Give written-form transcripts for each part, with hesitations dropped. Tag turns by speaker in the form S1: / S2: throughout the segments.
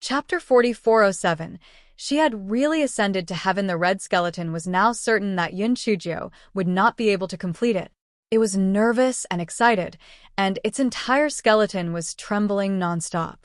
S1: Chapter 4407. She had really ascended to heaven. The red skeleton was now certain that Yun Chujio would not be able to complete it. It was nervous and excited, and its entire skeleton was trembling nonstop.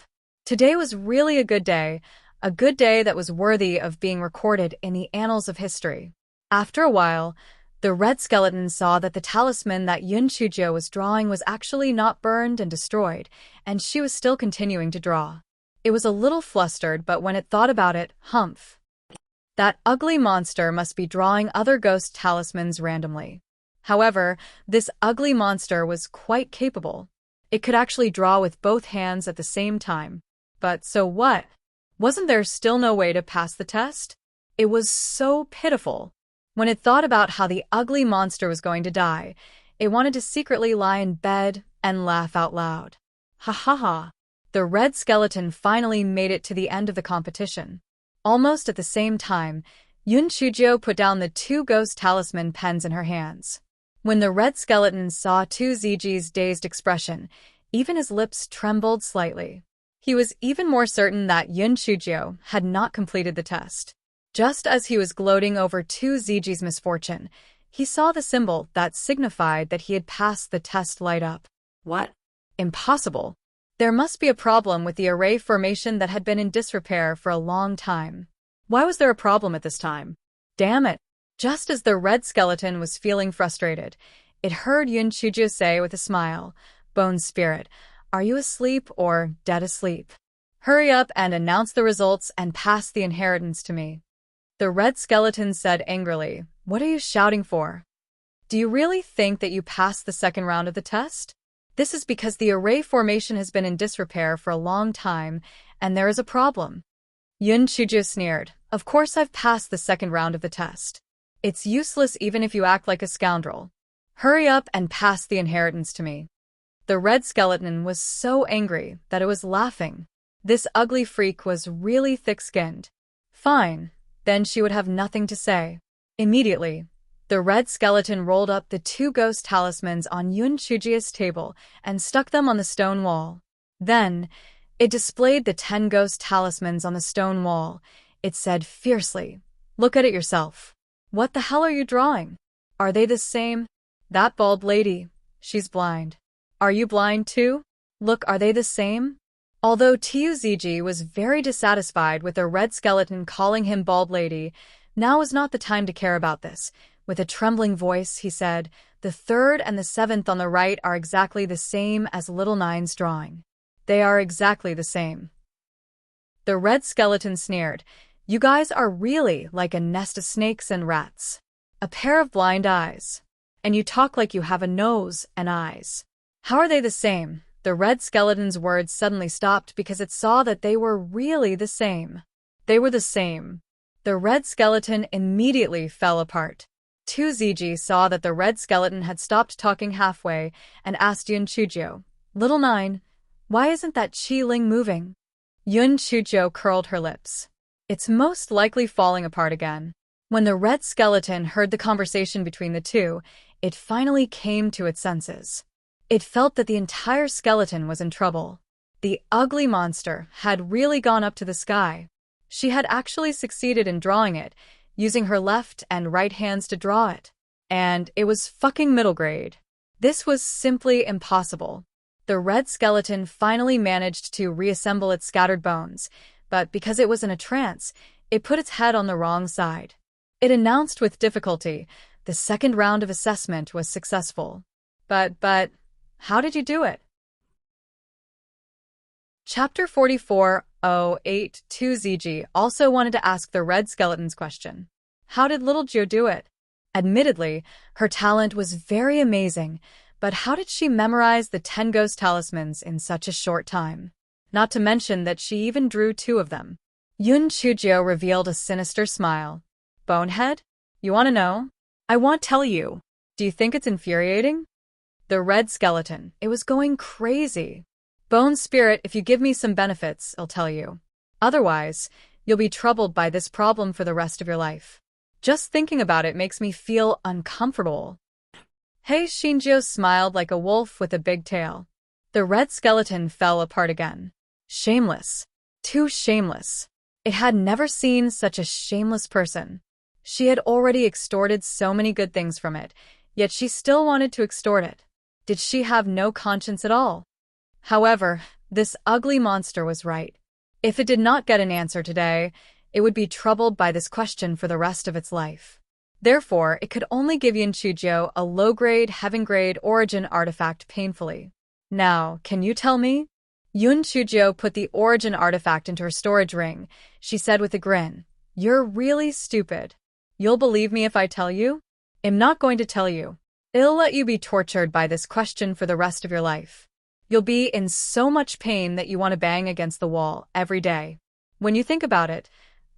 S1: Today was really a good day that was worthy of being recorded in the annals of history. After a while, the red skeleton saw that the talisman that Yun Chujio was drawing was actually not burned and destroyed, and she was still continuing to draw. It was a little flustered, but when it thought about it, humph. That ugly monster must be drawing other ghost talismans randomly. However, this ugly monster was quite capable. It could actually draw with both hands at the same time. But so what? Wasn't there still no way to pass the test? It was so pitiful. When it thought about how the ugly monster was going to die, it wanted to secretly lie in bed and laugh out loud. Ha ha ha. The red skeleton finally made it to the end of the competition. Almost at the same time, Yun Chujio put down the two ghost talisman pens in her hands. When the red skeleton saw Tu Ziji's dazed expression, even his lips trembled slightly. He was even more certain that Yun Chujio had not completed the test. Just as he was gloating over Tu Ziji's misfortune, he saw the symbol that signified that he had passed the test light up. What? Impossible. There must be a problem with the array formation that had been in disrepair for a long time. Why was there a problem at this time? Damn it! Just as the red skeleton was feeling frustrated, it heard Yun Chujio say with a smile, "Bone Spirit, are you asleep or dead asleep? Hurry up and announce the results and pass the inheritance to me." The red skeleton said angrily, "What are you shouting for? Do you really think that you passed the second round of the test? This is because the array formation has been in disrepair for a long time, and there is a problem." Yun Chujio sneered, "Of course I've passed the second round of the test. It's useless even if you act like a scoundrel. Hurry up and pass the inheritance to me." The red skeleton was so angry that it was laughing. This ugly freak was really thick-skinned. Fine, then she would have nothing to say. Immediately, the red skeleton rolled up the two ghost talismans on Yun Chujio's table and stuck them on the stone wall. Then, it displayed the 10 ghost talismans on the stone wall. It said fiercely, "Look at it yourself. What the hell are you drawing? Are they the same? That bald lady, she's blind. Are you blind too? Look, are they the same?" Although Tu Ziji was very dissatisfied with the red skeleton calling him bald lady, now was not the time to care about this. With a trembling voice, he said, "The third and the seventh on the right are exactly the same as little Nine's drawing. They are exactly the same." The red skeleton sneered, "You guys are really like a nest of snakes and rats. A pair of blind eyes. And you talk like you have a nose and eyes. How are they the same?" The red skeleton's words suddenly stopped because it saw that they were really the same. They were the same. The red skeleton immediately fell apart. Tu Ziji saw that the red skeleton had stopped talking halfway and asked Yun Chujio, "Little Nine, why isn't that Qi Ling moving?" Yun Chujio curled her lips. "It's most likely falling apart again." When the red skeleton heard the conversation between the two, it finally came to its senses. It felt that the entire skeleton was in trouble. The ugly monster had really gone up to the sky. She had actually succeeded in drawing it, using her left and right hands to draw it. And it was fucking middle grade. This was simply impossible. The red skeleton finally managed to reassemble its scattered bones, but because it was in a trance, it put its head on the wrong side. It announced with difficulty, "The second round of assessment was successful." But, how did you do it? Chapter 4408. Tu Ziji also wanted to ask the red skeleton's question. How did little Jiu do it? Admittedly, her talent was very amazing, but how did she memorize the 10 ghost talismans in such a short time? Not to mention that she even drew 2 of them. Yun Chujio revealed a sinister smile. "Bonehead? You want to know? I won't tell you. Do you think it's infuriating?" The red skeleton, it was going crazy. "Bone Spirit, if you give me some benefits, I'll tell you. Otherwise, you'll be troubled by this problem for the rest of your life. Just thinking about it makes me feel uncomfortable." Hey Shinjo smiled like a wolf with a big tail. The red skeleton fell apart again. "Shameless. Too shameless. It had never seen such a shameless person. She had already extorted so many good things from it, yet she still wanted to extort it. Did she have no conscience at all? However, this ugly monster was right. If it did not get an answer today, it would be troubled by this question for the rest of its life. Therefore, it could only give Yunchujio a low-grade, heaven-grade origin artifact painfully. Now, can you tell me? Yunchujio put the origin artifact into her storage ring. She said with a grin, "You're really stupid. You'll believe me if I tell you? I'm not going to tell you. I'll let you be tortured by this question for the rest of your life. You'll be in so much pain that you want to bang against the wall every day. When you think about it,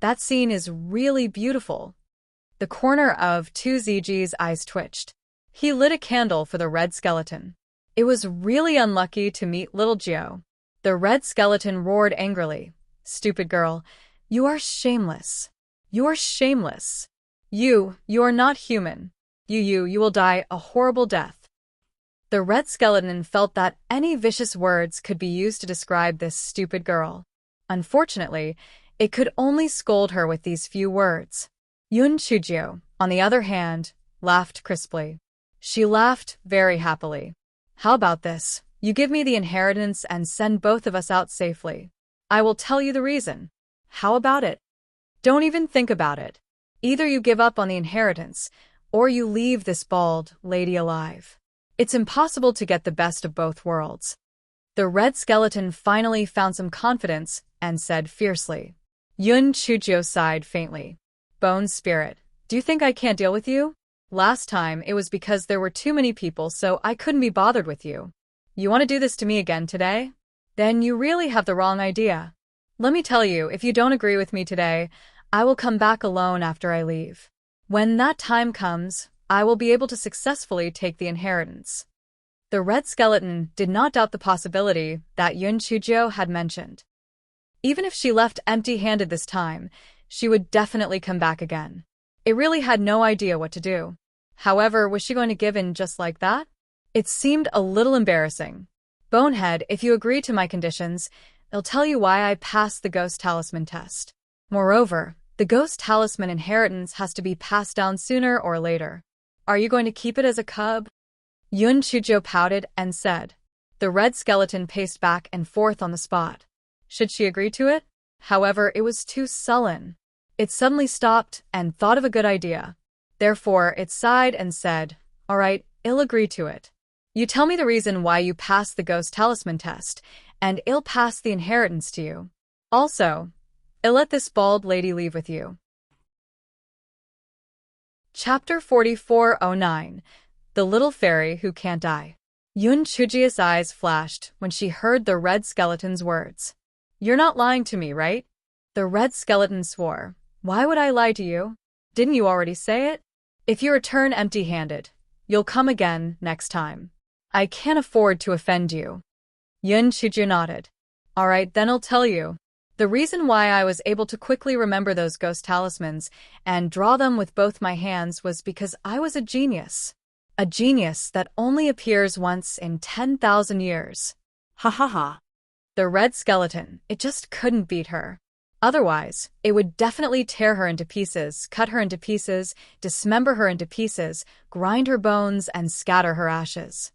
S1: that scene is really beautiful." The corner of 2ZG's eyes twitched. He lit a candle for the red skeleton. It was really unlucky to meet little Gio. The red skeleton roared angrily. "Stupid girl, you are shameless. You are shameless. You are not human. You will die a horrible death." The red skeleton felt that any vicious words could be used to describe this stupid girl. Unfortunately, it could only scold her with these few words. Yunchujio, on the other hand, laughed crisply. She laughed very happily. "How about this? You give me the inheritance and send both of us out safely. I will tell you the reason. How about it? Don't even think about it. Either you give up on the inheritance, or you leave this bald lady alive. It's impossible to get the best of both worlds." The red skeleton finally found some confidence and said fiercely. Yunchujio sighed faintly. "Bone spirit, do you think I can't deal with you? Last time it was because there were too many people, so I couldn't be bothered with you. You want to do this to me again today? Then you really have the wrong idea. Let me tell you, if you don't agree with me today, I will come back alone after I leave. When that time comes, I will be able to successfully take the inheritance." The red skeleton did not doubt the possibility that Yunchujio had mentioned. Even if she left empty-handed this time, she would definitely come back again. It really had no idea what to do. However, was she going to give in just like that? It seemed a little embarrassing. "Bonehead, if you agree to my conditions, I'll tell you why I passed the ghost talisman test. Moreover, the ghost talisman inheritance has to be passed down sooner or later. Are you going to keep it as a cub?" Yunchujio pouted and said. The red skeleton paced back and forth on the spot. Should she agree to it? However, it was too sullen. It suddenly stopped and thought of a good idea. Therefore, it sighed and said, "All right, I'll agree to it. You tell me the reason why you passed the ghost talisman test, and I'll pass the inheritance to you. Also, I'll let this bald lady leave with you." Chapter 4409. The Little Fairy Who Can't Die. Yunchujio's eyes flashed when she heard the red skeleton's words. "You're not lying to me, right?" The red skeleton swore. "Why would I lie to you? Didn't you already say it? If you return empty-handed, you'll come again next time. I can't afford to offend you." Yunchujio nodded. "All right, then I'll tell you. The reason why I was able to quickly remember those ghost talismans and draw them with both my hands was because I was a genius. A genius that only appears once in 10,000 years. Ha ha ha." The red skeleton, it just couldn't beat her. Otherwise, it would definitely tear her into pieces, cut her into pieces, dismember her into pieces, grind her bones, and scatter her ashes.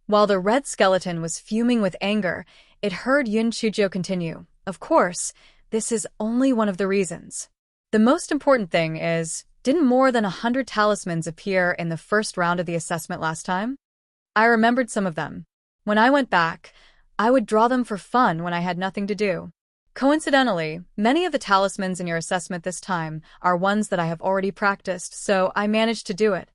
S1: While the red skeleton was fuming with anger, it heard Yunchujio continue. "Of course, this is only one of the reasons. The most important thing is, didn't more than 100 talismans appear in the first round of the assessment last time? I remembered some of them. When I went back, I would draw them for fun when I had nothing to do. Coincidentally, many of the talismans in your assessment this time are ones that I have already practiced, so I managed to do it."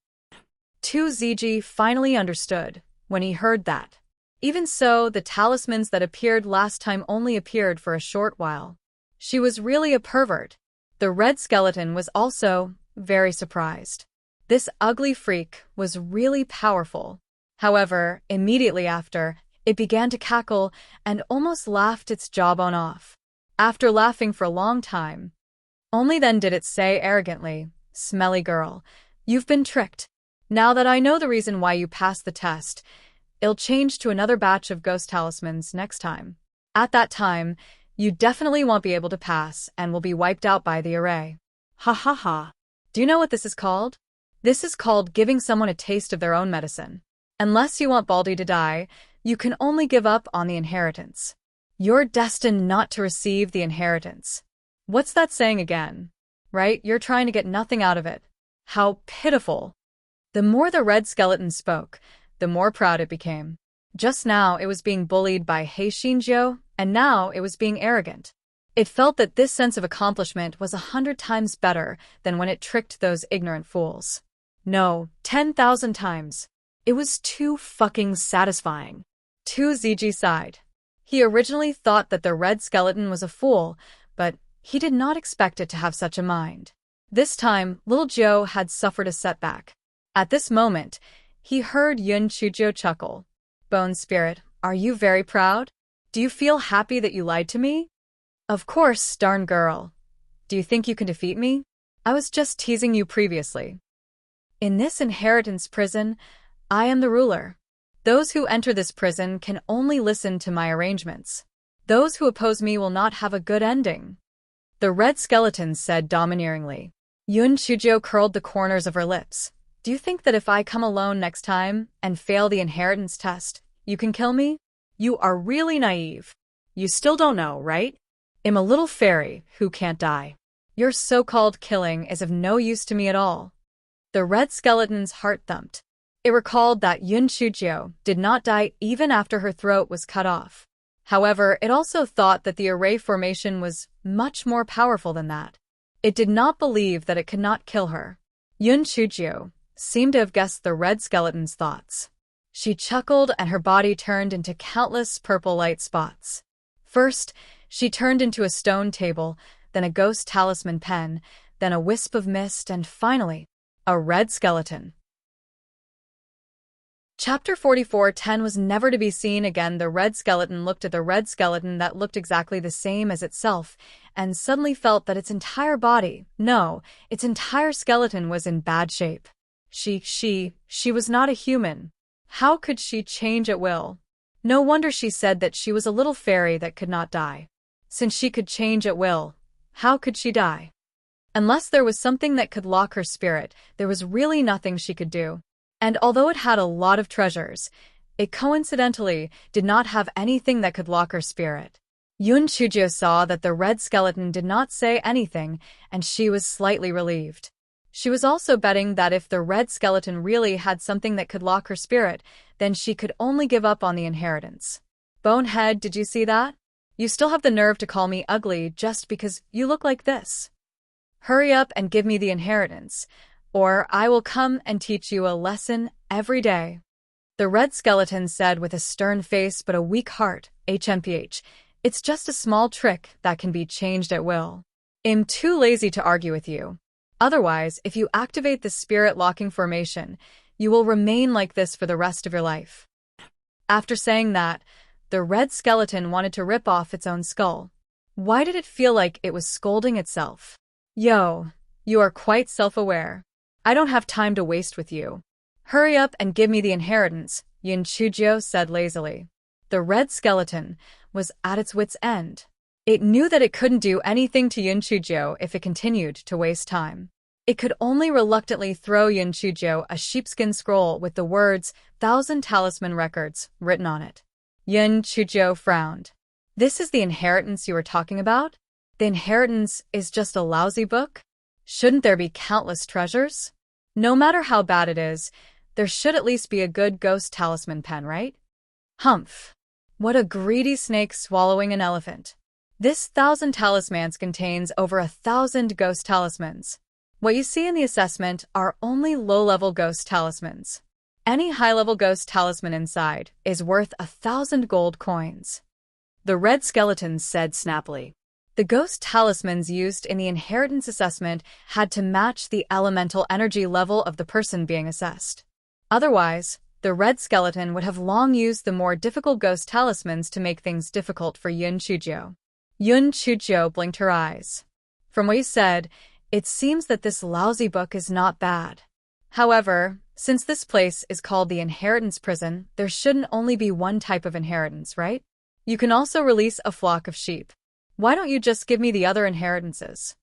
S1: 2ZG finally understood when he heard that. Even so, the talismans that appeared last time only appeared for a short while. She was really a pervert. The red skeleton was also very surprised. This ugly freak was really powerful. However, immediately after, it began to cackle and almost laughed its jawbone off. After laughing for a long time, only then did it say arrogantly, "Smelly girl, you've been tricked. Now that I know the reason why you passed the test, I'll change to another batch of ghost talismans next time." At that time, You definitely won't be able to pass and will be wiped out by the array. Ha ha ha. Do you know what this is called? This is called giving someone a taste of their own medicine. Unless you want Baldy to die, you can only give up on the inheritance. You're destined not to receive the inheritance. What's that saying again? Right? You're trying to get nothing out of it. How pitiful. The more the red skeleton spoke, the more proud it became. Just now it was being bullied by Heishinjo, and now it was being arrogant. It felt that this sense of accomplishment was 100 times better than when it tricked those ignorant fools. No, 10,000 times. It was too fucking satisfying. 2ZG sighed. He originally thought that the red skeleton was a fool, but he did not expect it to have such a mind. This time, little Joe had suffered a setback. At this moment, he heard Yun Chujo chuckle. Bone Spirit, are you very proud? Do you feel happy that you lied to me? Of course, darn girl. Do you think you can defeat me? I was just teasing you previously. In this inheritance prison, I am the ruler. Those who enter this prison can only listen to my arrangements. Those who oppose me will not have a good ending. The red skeleton said domineeringly. Yun Chujo curled the corners of her lips. Do you think that if I come alone next time and fail the inheritance test, you can kill me? You are really naive. You still don't know, right? I'm a little fairy who can't die. Your so-called killing is of no use to me at all. The red skeleton's heart thumped. It recalled that Yun Chujo did not die even after her throat was cut off. However, it also thought that the array formation was much more powerful than that. It did not believe that it could not kill her. Yun Chujo seemed to have guessed the red skeleton's thoughts. She chuckled and her body turned into countless purple light spots. First, she turned into a stone table, then a ghost talisman pen, then a wisp of mist, and finally, a red skeleton. Chapter 44:10 was never to be seen again. The red skeleton looked at the red skeleton that looked exactly the same as itself, and suddenly felt that its entire body, no, its entire skeleton was in bad shape. She was not a human. How could she change at will? No wonder she said that she was a little fairy that could not die. Since she could change at will, how could she die? Unless there was something that could lock her spirit, there was really nothing she could do. And although it had a lot of treasures, it coincidentally did not have anything that could lock her spirit. Yun Chujo saw that the red skeleton did not say anything, and she was slightly relieved. She was also betting that if the red skeleton really had something that could lock her spirit, then she could only give up on the inheritance. Bonehead, did you see that? You still have the nerve to call me ugly just because you look like this. Hurry up and give me the inheritance, or I will come and teach you a lesson every day. The red skeleton said with a stern face but a weak heart, HMPH, it's just a small trick that can be changed at will. I'm too lazy to argue with you. Otherwise, if you activate the spirit locking formation, you will remain like this for the rest of your life. After saying that, the red skeleton wanted to rip off its own skull. Why did it feel like it was scolding itself? Yo, you are quite self-aware. I don't have time to waste with you. Hurry up and give me the inheritance, Yun Chujo said lazily. The red skeleton was at its wit's end. It knew that it couldn't do anything to Yun Chujo if it continued to waste time. It could only reluctantly throw Yun Chujo a sheepskin scroll with the words 1,000 talisman records written on it. Yun Chujo frowned. This is the inheritance you were talking about? The inheritance is just a lousy book? Shouldn't there be countless treasures? No matter how bad it is, there should at least be a good ghost talisman pen, right? Humph. What a greedy snake swallowing an elephant. This 1,000 talismans contains over 1,000 ghost talismans. What you see in the assessment are only low-level ghost talismans. Any high-level ghost talisman inside is worth 1,000 gold coins. The red skeleton said snappily. The ghost talismans used in the inheritance assessment had to match the elemental energy level of the person being assessed. Otherwise, the red skeleton would have long used the more difficult ghost talismans to make things difficult for Yun Chujo. Yun Chujo blinked her eyes. From what you said, it seems that this lousy book is not bad. However, since this place is called the inheritance prison, there shouldn't only be one type of inheritance, right? You can also release a flock of sheep. Why don't you just give me the other inheritances?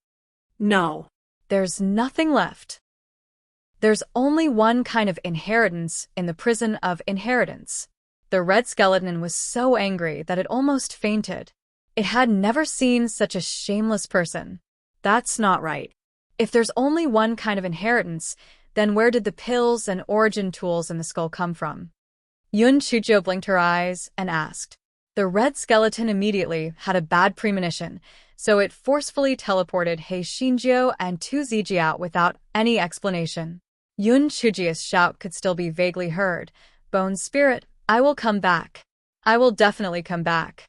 S2: No.
S1: There's nothing left. There's only one kind of inheritance in the prison of inheritance. The red skeleton was so angry that it almost fainted. It had never seen such a shameless person. That's not right. If there's only one kind of inheritance, then where did the pills and origin tools in the skull come from? Yun Chujo blinked her eyes and asked. The red skeleton immediately had a bad premonition, so it forcefully teleported He Xinjiu and Tu Ziji out without any explanation. Yun Chujia's shout could still be vaguely heard. Bone spirit, I will come back. I will definitely come back.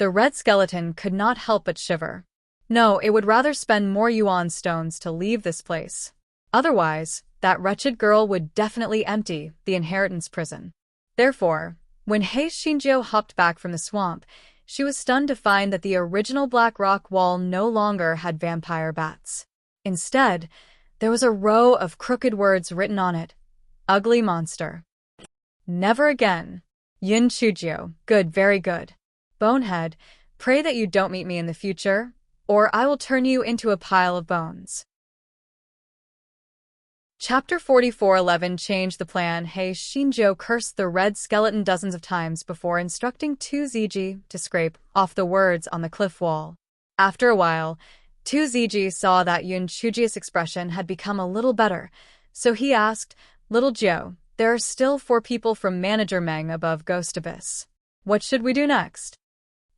S1: The red skeleton could not help but shiver. No, it would rather spend more yuan stones to leave this place. Otherwise, that wretched girl would definitely empty the inheritance prison. Therefore, when He Xinjiu hopped back from the swamp, she was stunned to find that the original black rock wall no longer had vampire bats. Instead, there was a row of crooked words written on it. Ugly monster. Never again. Yun Chujiu, good, very good. Bonehead, pray that you don't meet me in the future, or I will turn you into a pile of bones. Chapter 44:11 changed the plan. He Xinjiu cursed the red skeleton dozens of times before instructing Tu Ziji to scrape off the words on the cliff wall. After a while, Tu Ziji saw that Yun Chujia's expression had become a little better, so he asked, Little Jiu, there are still 4 people from Manager Meng above Ghost Abyss. What should we do next?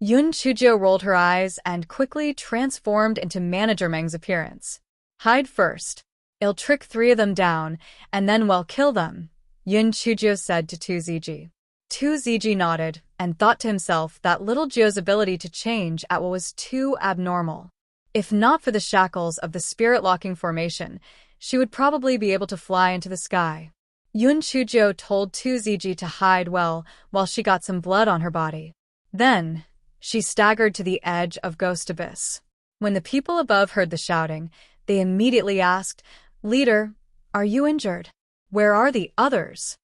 S1: Yun Chujiu rolled her eyes and quickly transformed into Manager Meng's appearance. Hide first. I'll trick 3 of them down, and then we'll kill them, Yun Chujiu said to Tu Ziji. Tu Ziji nodded and thought to himself that little Jiu's ability to change at will was too abnormal. If not for the shackles of the spirit-locking formation, she would probably be able to fly into the sky. Yun Chujiu told Tu Ziji to hide well while she got some blood on her body. Then, she staggered to the edge of Ghost Abyss. When the people above heard the shouting, they immediately asked, Leader, are you injured? Where are the others?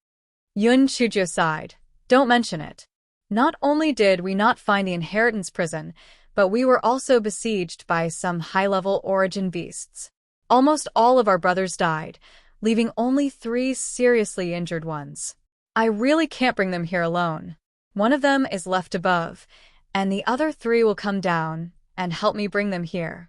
S1: Yun Chujiu sighed. Don't mention it. Not only did we not find the inheritance prison, but we were also besieged by some high-level origin beasts. Almost all of our brothers died, leaving only 3 seriously injured ones. I really can't bring them here alone. One of them is left above, and the other 3 will come down and help me bring them here.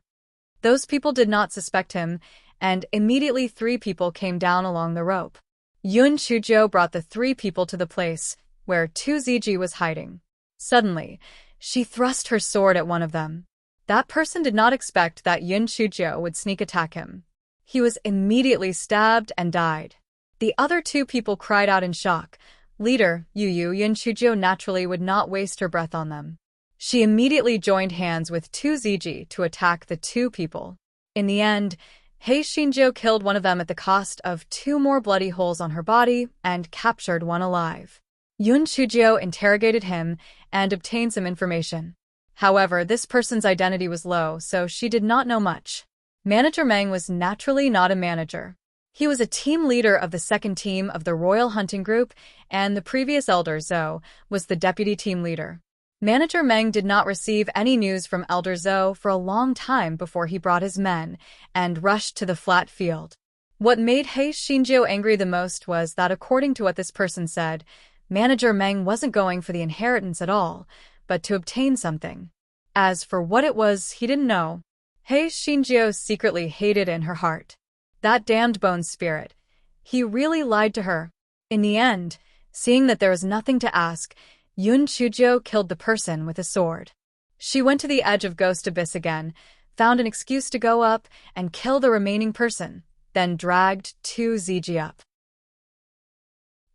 S1: Those people did not suspect him, and immediately 3 people came down along the rope. Yun Chujiu brought the 3 people to the place where Tu Ziji was hiding. Suddenly, she thrust her sword at one of them. That person did not expect that Yun Chujiu would sneak attack him. He was immediately stabbed and died. The other 2 people cried out in shock. Leader, Yun Chujiu naturally would not waste her breath on them. She immediately joined hands with Tu Ziji to attack the 2 people. In the end, He Xinjiu killed one of them at the cost of 2 more bloody holes on her body and captured one alive. Yun Chujiu interrogated him and obtained some information. However, this person's identity was low, so she did not know much. Manager Meng was naturally not a manager. He was a team leader of the 2nd team of the Royal Hunting Group, and the previous Elder Zhou was the deputy team leader. Manager Meng did not receive any news from Elder Zhou for a long time before he brought his men and rushed to the flat field. What made He Xinjiu angry the most was that according to what this person said, Manager Meng wasn't going for the inheritance at all, but to obtain something. As for what it was, he didn't know. He Xinjiu secretly hated in her heart. That damned bone spirit. He really lied to her. In the end, seeing that there was nothing to ask, Yun Chujiu killed the person with a sword. She went to the edge of Ghost Abyss again, found an excuse to go up and kill the remaining person, then dragged Tu Ziji up.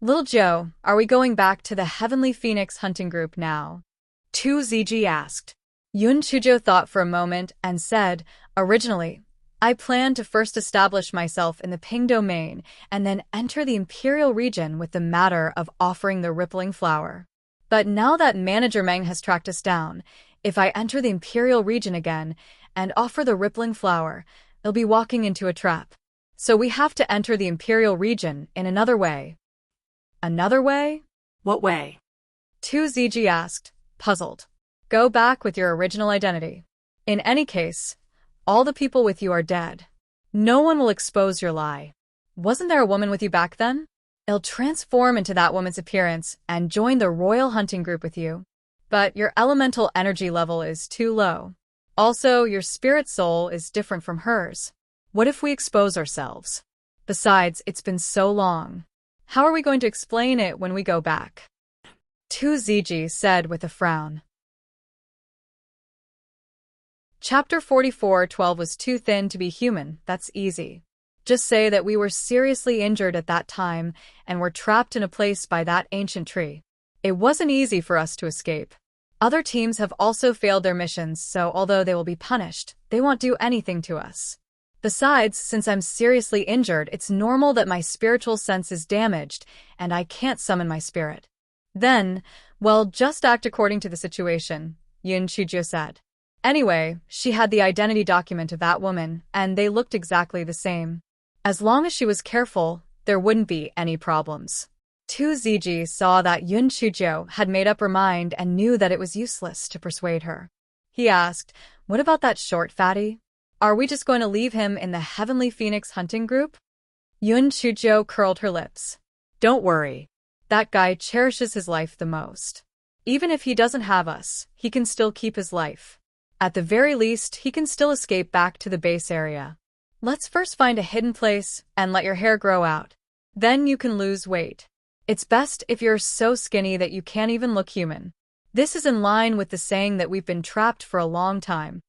S1: Little Joe, are we going back to the Heavenly Phoenix hunting group now? Tu Ziji asked. Yun Chujiu thought for a moment and said, Originally, I planned to first establish myself in the Ping domain and then enter the Imperial region with the matter of offering the rippling flower. But now that Manager Meng has tracked us down, if I enter the Imperial region again and offer the rippling flower, they'll be walking into a trap. So we have to enter the Imperial region in another way. Another way?
S2: What way?
S1: Tu Ziji asked, puzzled. Go back with your original identity. In any case, all the people with you are dead. No one will expose your lie. Wasn't there a woman with you back then? I'll transform into that woman's appearance and join the royal hunting group with you. But your elemental energy level is too low. Also, your spirit soul is different from hers. What if we expose ourselves? Besides, it's been so long. How are we going to explain it when we go back? 2ZG said with a frown. Chapter 44:12 was too thin to be human, that's easy. Just say that we were seriously injured at that time and were trapped in a place by that ancient tree. It wasn't easy for us to escape. Other teams have also failed their missions, so although they will be punished, they won't do anything to us. Besides, since I'm seriously injured, it's normal that my spiritual sense is damaged and I can't summon my spirit. Then, well, just act according to the situation, Yun Chujio said. Anyway, she had the identity document of that woman, and they looked exactly the same. As long as she was careful, there wouldn't be any problems. 2ZG saw that Yun Chujio had made up her mind and knew that it was useless to persuade her. He asked, "What about that short fatty? Are we just going to leave him in the Heavenly Phoenix hunting group?" Yun Chujio curled her lips. "Don't worry. That guy cherishes his life the most. Even if he doesn't have us, he can still keep his life. At the very least, he can still escape back to the base area. Let's first find a hidden place and let your hair grow out. Then you can lose weight. It's best if you're so skinny that you can't even look human. This is in line with the saying that we've been trapped for a long time."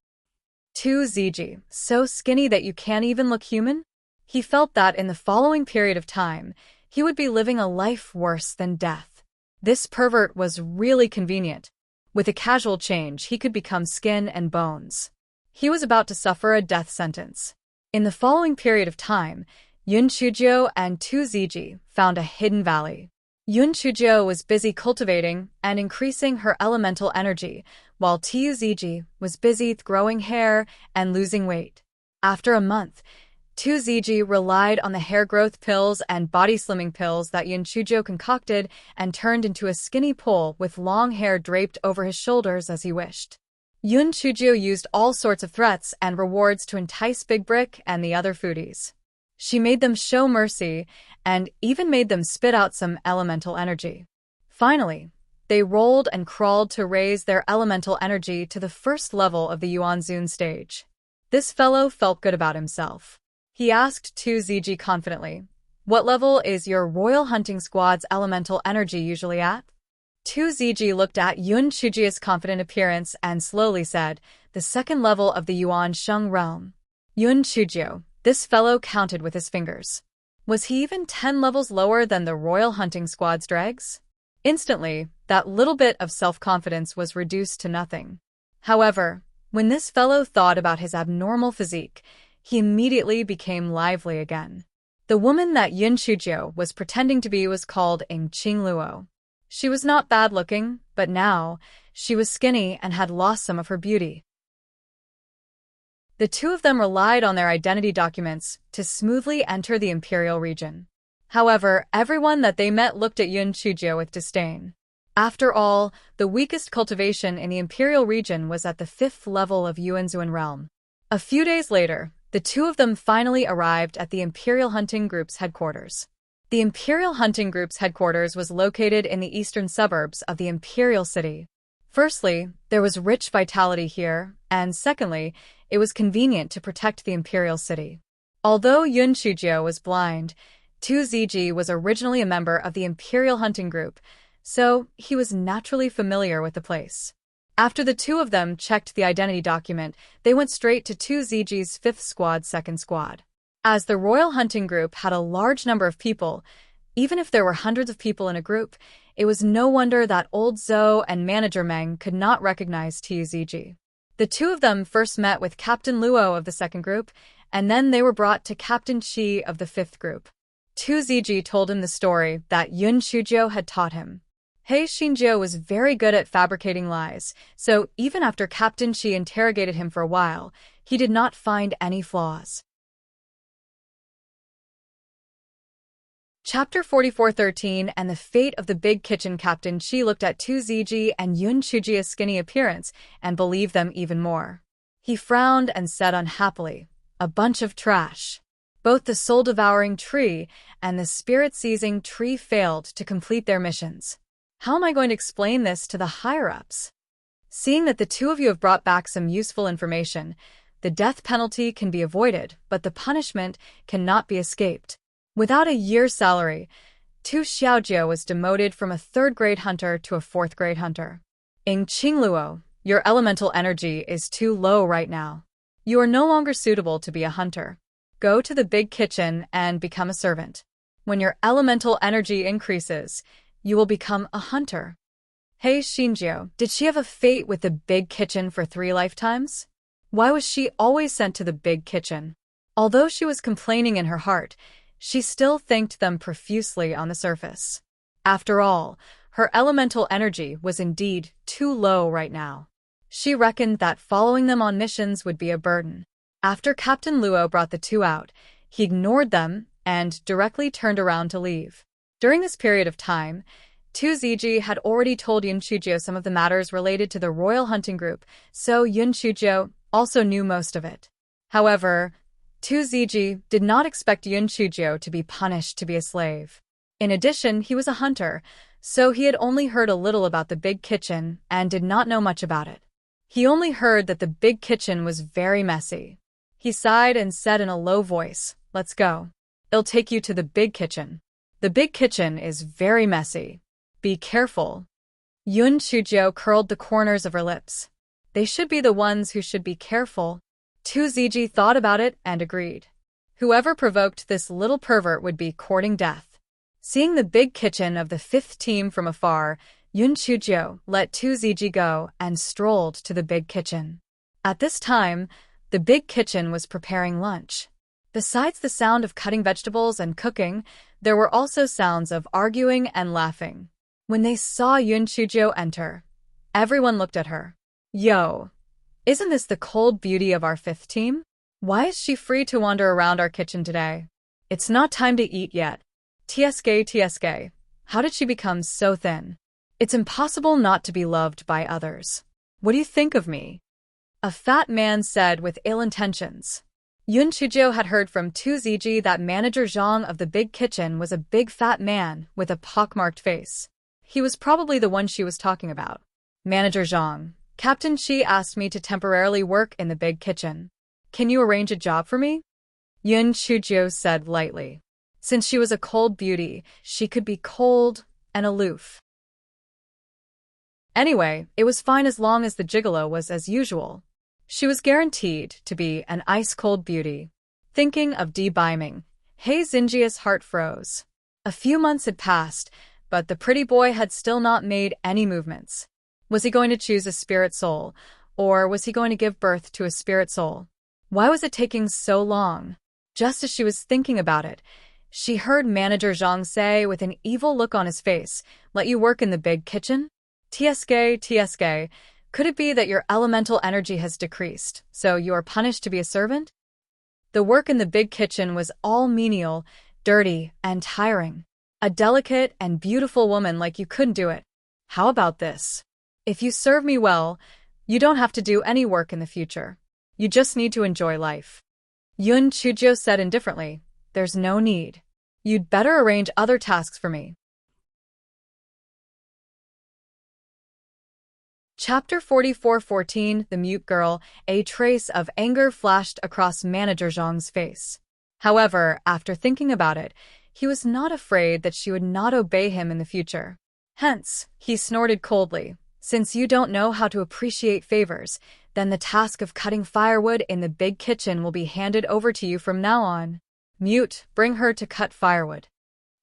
S1: 2ZG, so skinny that you can't even look human? He felt that in the following period of time, he would be living a life worse than death. This pervert was really convenient. With a casual change, he could become skin and bones. He was about to suffer a death sentence. In the following period of time, Yun Chujio and 2ZG found a hidden valley. Yun Chujio was busy cultivating and increasing her elemental energy, while 2ZG was busy growing hair and losing weight. After a month, 2ZG relied on the hair growth pills and body slimming pills that Yun Chujio concocted and turned into a skinny pole with long hair draped over his shoulders as he wished. Yun Chujio used all sorts of threats and rewards to entice Big Brick and the other foodies. She made them show mercy and even made them spit out some elemental energy. Finally, they rolled and crawled to raise their elemental energy to the first level of the Yuanzun stage. This fellow felt good about himself. He asked 2ZG confidently, "What level is your Royal Hunting Squad's elemental energy usually at?" 2ZG looked at Yun Chujio's confident appearance and slowly said, "The second level of the Yuan Sheng realm." Yun Chujio, this fellow counted with his fingers. Was he even 10 levels lower than the Royal Hunting Squad's dregs? Instantly, that little bit of self-confidence was reduced to nothing. However, when this fellow thought about his abnormal physique, he immediately became lively again. The woman that Yun Chujio was pretending to be was called Ng Qingluo. She was not bad-looking, but now, she was skinny and had lost some of her beauty. The two of them relied on their identity documents to smoothly enter the Imperial region. However, everyone that they met looked at Yun Chujio with disdain. After all, the weakest cultivation in the Imperial region was at the 5th level of Yuanzun realm. A few days later, the two of them finally arrived at the Imperial Hunting Group's headquarters. The Imperial Hunting Group's headquarters was located in the eastern suburbs of the Imperial City. Firstly, there was rich vitality here, and secondly, it was convenient to protect the Imperial City. Although Yun Chujio was blind, 2ZG was originally a member of the Imperial Hunting Group, so he was naturally familiar with the place. After the two of them checked the identity document, they went straight to 2ZG's 5th Squad, 2nd Squad. As the Royal Hunting Group had a large number of people, even if there were hundreds of people in a group, it was no wonder that Old Zhou and Manager Meng could not recognize 2ZG. The two of them first met with Captain Luo of the 2nd Group, and then they were brought to Captain Qi of the 5th Group. 2ZG told him the story that Yun Chujio had taught him. He Xinjiu was very good at fabricating lies, so even after Captain Qi interrogated him for a while, he did not find any flaws. Chapter 44:13 and the fate of the big kitchen. Captain Qi looked at 2ZG and Yun Chujio's skinny appearance and believed them even more. He frowned and said unhappily, "A bunch of trash." Both the soul-devouring tree and the spirit-seizing tree failed to complete their missions. How am I going to explain this to the higher-ups? Seeing that the two of you have brought back some useful information, the death penalty can be avoided, but the punishment cannot be escaped. Without a year's salary, Tu Xiaojiu was demoted from a third-grade hunter to a fourth-grade hunter. In Qingluo, your elemental energy is too low right now. You are no longer suitable to be a hunter. Go to the big kitchen and become a servant. When your elemental energy increases, you will become a hunter. Hey Xinjiu, did she have a fate with the big kitchen for 3 lifetimes? Why was she always sent to the big kitchen? Although she was complaining in her heart, she still thanked them profusely on the surface. After all, her elemental energy was indeed too low right now. She reckoned that following them on missions would be a burden. After Captain Luo brought the two out, he ignored them and directly turned around to leave. During this period of time, Tu Ziji had already told Yun Chujiu some of the matters related to the Royal Hunting Group, so Yun Chujiu also knew most of it. However, Tu Ziji did not expect Yun Chujiu to be punished to be a slave. In addition, he was a hunter, so he had only heard a little about the big kitchen and did not know much about it. He only heard that the big kitchen was very messy. He sighed and said in a low voice, "Let's go. I'll take you to the big kitchen. The big kitchen is very messy. Be careful." Yun Chujiu curled the corners of her lips. They should be the ones who should be careful. Tu Ziji thought about it and agreed. Whoever provoked this little pervert would be courting death. Seeing the big kitchen of the 5th team from afar, Yun Chujiu let Tu Ziji go and strolled to the big kitchen. At this time, the big kitchen was preparing lunch. Besides the sound of cutting vegetables and cooking, there were also sounds of arguing and laughing. When they saw Yun Chujiu enter, everyone looked at her. "Yo, isn't this the cold beauty of our 5th team? Why is she free to wander around our kitchen today? It's not time to eat yet. TSK, how did she become so thin? It's impossible not to be loved by others. What do you think of me?" A fat man said with ill intentions. Yun Chujiu had heard from Tu Ziji that Manager Zhang of the big kitchen was a big fat man with a pockmarked face. He was probably the one she was talking about. "Manager Zhang, Captain Shi asked me to temporarily work in the big kitchen. Can you arrange a job for me?" Yun Chujiu said lightly. Since she was a cold beauty, she could be cold and aloof. Anyway, it was fine as long as the gigolo was as usual. She was guaranteed to be an ice-cold beauty. Thinking of debeiming, He Xinjia's heart froze. A few months had passed, but the pretty boy had still not made any movements. Was he going to choose a spirit soul, or was he going to give birth to a spirit soul? Why was it taking so long? Just as she was thinking about it, she heard Manager Zhang say with an evil look on his face, "Let you work in the big kitchen? TSK, could it be that your elemental energy has decreased, so you are punished to be a servant?" The work in the big kitchen was all menial, dirty, and tiring. A delicate and beautiful woman like you couldn't do it. How about this? If you serve me well, you don't have to do any work in the future. You just need to enjoy life. Yun Chujiu said indifferently, "There's no need. You'd better arrange other tasks for me." Chapter 44:14 The Mute Girl. A trace of anger flashed across Manager Zhang's face. However, after thinking about it, he was not afraid that she would not obey him in the future. Hence, he snorted coldly, "Since you don't know how to appreciate favors, then the task of cutting firewood in the big kitchen will be handed over to you from now on. Mute, bring her to cut firewood."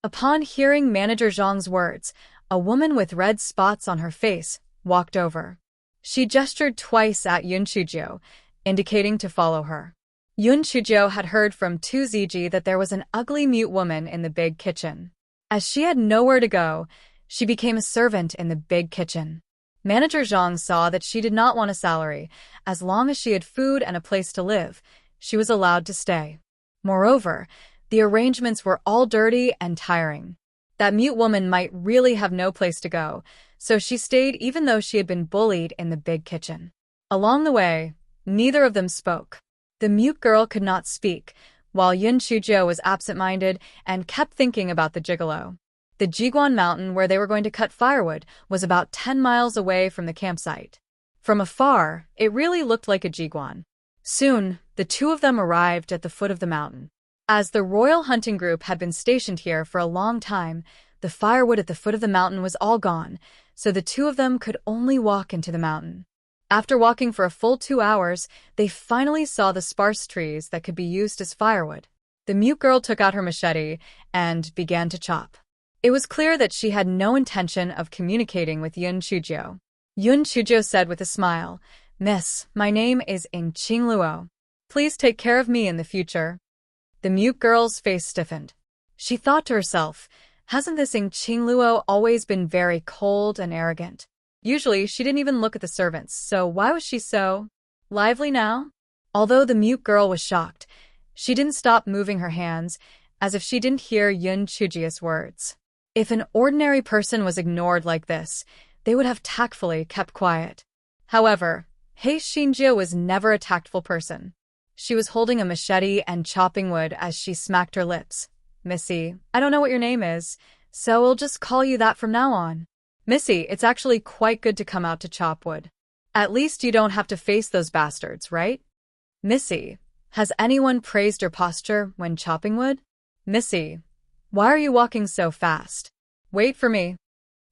S1: Upon hearing Manager Zhang's words, a woman with red spots on her face walked over. She gestured twice at Yun Chujiu, indicating to follow her. Yun Chujiu had heard from Tu Ziji that there was an ugly mute woman in the big kitchen. As she had nowhere to go, she became a servant in the big kitchen. Manager Zhang saw that she did not want a salary. As long as she had food and a place to live, she was allowed to stay. Moreover, the arrangements were all dirty and tiring. That mute woman might really have no place to go, so she stayed even though she had been bullied in the big kitchen. Along the way, Neither of them spoke. The mute girl could not speak, while Yun Chuzhou was absent-minded and kept thinking about the gigolo. The Jiguan mountain where they were going to cut firewood was about 10 miles away from the campsite. From afar, it really looked like a Jiguan. Soon, the two of them arrived at the foot of the mountain. As the royal hunting group had been stationed here for a long time, the firewood at the foot of the mountain was all gone, so the two of them could only walk into the mountain. After walking for a full 2 hours, they finally saw the sparse trees that could be used as firewood. The mute girl took out her machete and began to chop. It was clear that she had no intention of communicating with Yun Chuzhou. Yun Chuzhou said with a smile, "Miss, my name is Qing Luo. Please take care of me in the future." The mute girl's face stiffened. She thought to herself, hasn't this Qing Luo always been very cold and arrogant? Usually, she didn't even look at the servants, so why was she so lively now? Although the mute girl was shocked, she didn't stop moving her hands, as if she didn't hear Yun Chuzhou's words. If an ordinary person was ignored like this, they would have tactfully kept quiet. However, He Xinjie was never a tactful person. She was holding a machete and chopping wood as she smacked her lips. "Missy, I don't know what your name is, so we'll just call you that from now on. Missy, it's actually quite good to come out to chop wood. At least you don't have to face those bastards, right? Missy, has anyone praised your posture when chopping wood? Missy, why are you walking so fast? Wait for me."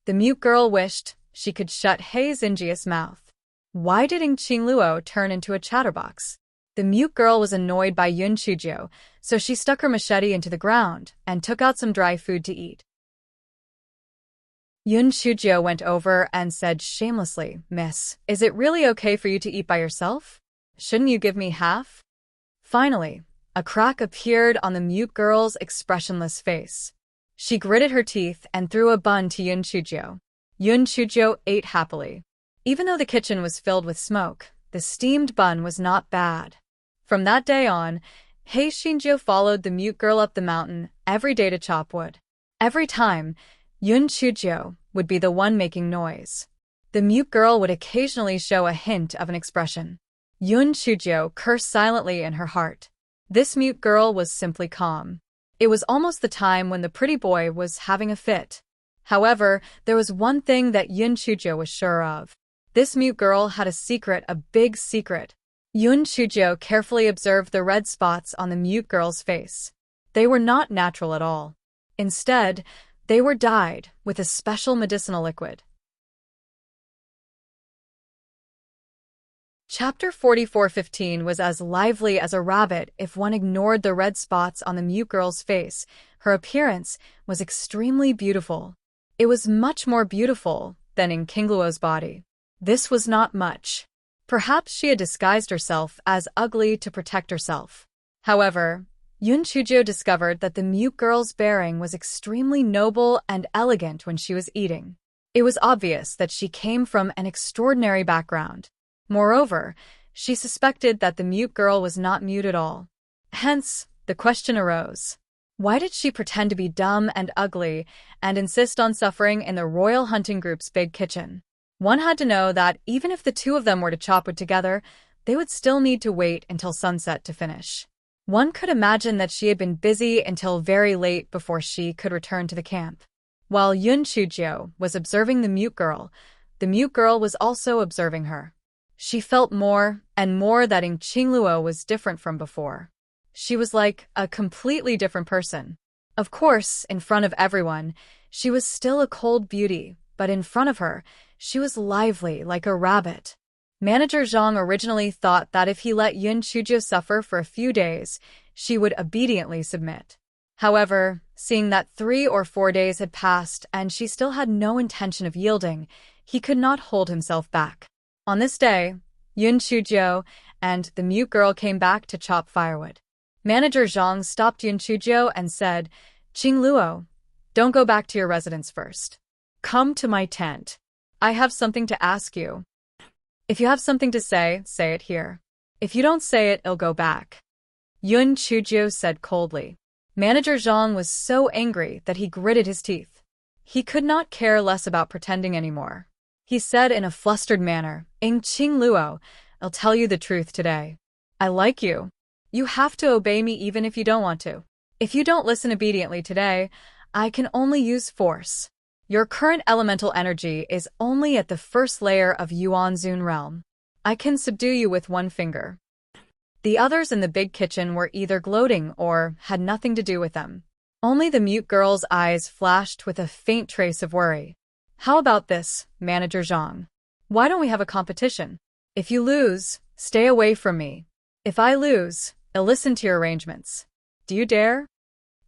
S1: The mute girl wished she could shut He Xinjie's mouth. Why did Qing Luo turn into a chatterbox? The mute girl was annoyed by Yun Chuzhou, so she stuck her machete into the ground and took out some dry food to eat. Yun Chuzhou went over and said shamelessly, "Miss, is it really okay for you to eat by yourself? Shouldn't you give me half?" Finally, a crack appeared on the mute girl's expressionless face. She gritted her teeth and threw a bun to Yun Chuzhou. Yun Chuzhou ate happily. Even though the kitchen was filled with smoke, the steamed bun was not bad. From that day on, He Xinjie followed the mute girl up the mountain every day to chop wood. Every time, Yun Chuzhou would be the one making noise. The mute girl would occasionally show a hint of an expression. Yun Chuzhou cursed silently in her heart. This mute girl was simply calm. It was almost the time when the pretty boy was having a fit. However, there was one thing that Yun Chuzhou was sure of. This mute girl had a secret, a big secret. Yun Chuzhou carefully observed the red spots on the mute girl's face. They were not natural at all. Instead, they were dyed with a special medicinal liquid. Chapter 44:15 was as lively as a rabbit if one ignored the red spots on the mute girl's face. Her appearance was extremely beautiful. It was much more beautiful than in Qing Luo's body. This was not much. Perhaps she had disguised herself as ugly to protect herself. However, Yun Chuzhou discovered that the mute girl's bearing was extremely noble and elegant when she was eating. It was obvious that she came from an extraordinary background. Moreover, she suspected that the mute girl was not mute at all. Hence, the question arose. Why did she pretend to be dumb and ugly and insist on suffering in the royal hunting group's big kitchen? One had to know that even if the two of them were to chop wood together, they would still need to wait until sunset to finish. One could imagine that she had been busy until very late before she could return to the camp. While Yun Chuzhou was observing the mute girl was also observing her. She felt more and more that Qing Luo was different from before. She was like a completely different person. Of course, in front of everyone, she was still a cold beauty, but in front of her, she was lively like a rabbit. Manager Zhang originally thought that if he let Yun Chuzhou suffer for a few days, she would obediently submit. However, seeing that 3 or 4 days had passed and she still had no intention of yielding, he could not hold himself back. On this day, Yun Chuzhou and the mute girl came back to chop firewood. Manager Zhang stopped Yun Chuzhou and said, "Qing Luo, don't go back to your residence first. Come to my tent. I have something to ask you. If you have something to say it here. If you don't say it, it'll go back." Yun Chuzhou said coldly. Manager Zhang was so angry that he gritted his teeth. He could not care less about pretending anymore. He said in a flustered manner, "Qing Luo, I'll tell you the truth today. I like you. You have to obey me even if you don't want to. If you don't listen obediently today, I can only use force. Your current elemental energy is only at the first layer of Yuanzun realm. I can subdue you with one finger. The others in the big kitchen were either gloating or had nothing to do with them. Only the mute girl's eyes flashed with a faint trace of worry. How about this, Manager Zhang? Why don't we have a competition? If you lose, stay away from me. If I lose, I'll listen to your arrangements. Do you dare?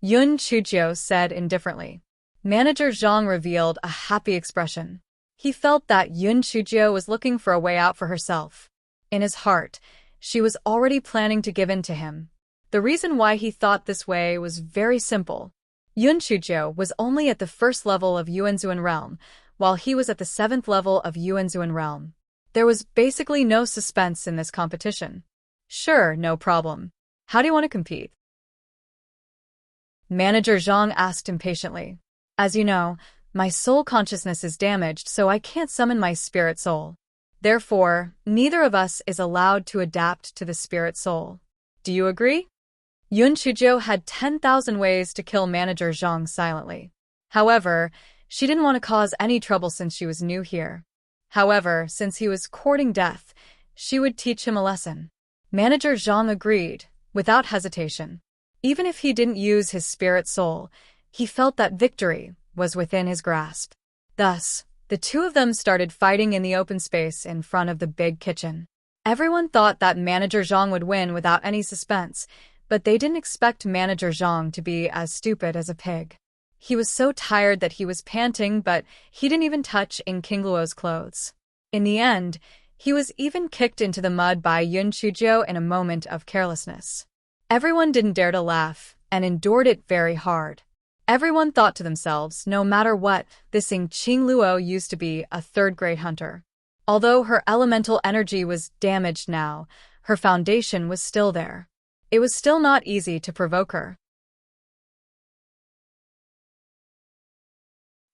S1: Yun Chujio said indifferently. Manager Zhang revealed a happy expression. He felt that Yun Chujio was looking for a way out for herself. In his heart, she was already planning to give in to him. The reason why he thought this way was very simple. Yun Chujio was only at the first level of Yuanzun realm, while he was at the 7th level of Yuanzun realm. There was basically no suspense in this competition. Sure, no problem. How do you want to compete? Manager Zhang asked impatiently. As you know, my soul consciousness is damaged, so I can't summon my spirit soul. Therefore, neither of us is allowed to adapt to the spirit soul. Do you agree? Yun Chujio had 10,000 ways to kill Manager Zhang silently. However, she didn't want to cause any trouble since she was new here. However, since he was courting death, she would teach him a lesson. Manager Zhang agreed, without hesitation. Even if he didn't use his spirit soul, he felt that victory was within his grasp. Thus, the two of them started fighting in the open space in front of the big kitchen. Everyone thought that Manager Zhang would win without any suspense, but they didn't expect Manager Zhang to be as stupid as a pig. He was so tired that he was panting, but he didn't even touch King Luo's clothes. In the end, he was even kicked into the mud by Yun Chujio in a moment of carelessness. Everyone didn't dare to laugh and endured it very hard. Everyone thought to themselves, no matter what, this King Luo used to be a third-grade hunter. Although her elemental energy was damaged now, her foundation was still there. It was still not easy to provoke her.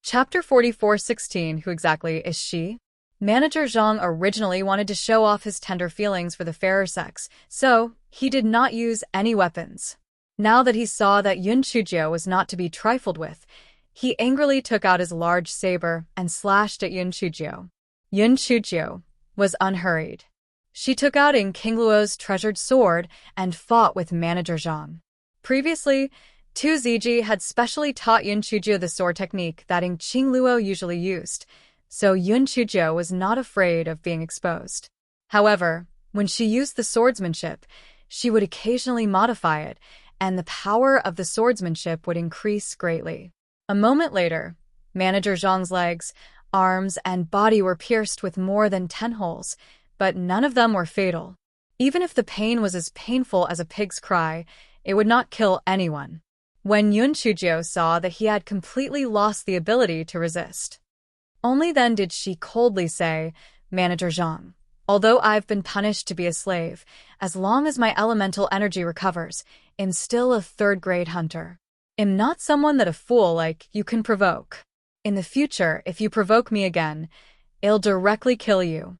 S1: Chapter 44:16. Who exactly is she? Manager Zhang originally wanted to show off his tender feelings for the fairer sex, so he did not use any weapons. Now that he saw that Yun Chujio was not to be trifled with, he angrily took out his large saber and slashed at Yun Chujio. Yun Chujio was unhurried. She took out King Luo's treasured sword and fought with Manager Zhang. Previously, Tu Ziji had specially taught Yun Chujio the sword technique that King Luo usually used, so Yun Chujio was not afraid of being exposed. However, when she used the swordsmanship, she would occasionally modify it, and the power of the swordsmanship would increase greatly. A moment later, Manager Zhang's legs, arms, and body were pierced with more than 10 holes, but none of them were fatal. Even if the pain was as painful as a pig's cry, it would not kill anyone. When Yun Chujio saw that he had completely lost the ability to resist, only then did she coldly say, Manager Zhang, although I've been punished to be a slave, as long as my elemental energy recovers, I'm still a third-grade hunter. I'm not someone that a fool like you can provoke. In the future, if you provoke me again, I'll directly kill you.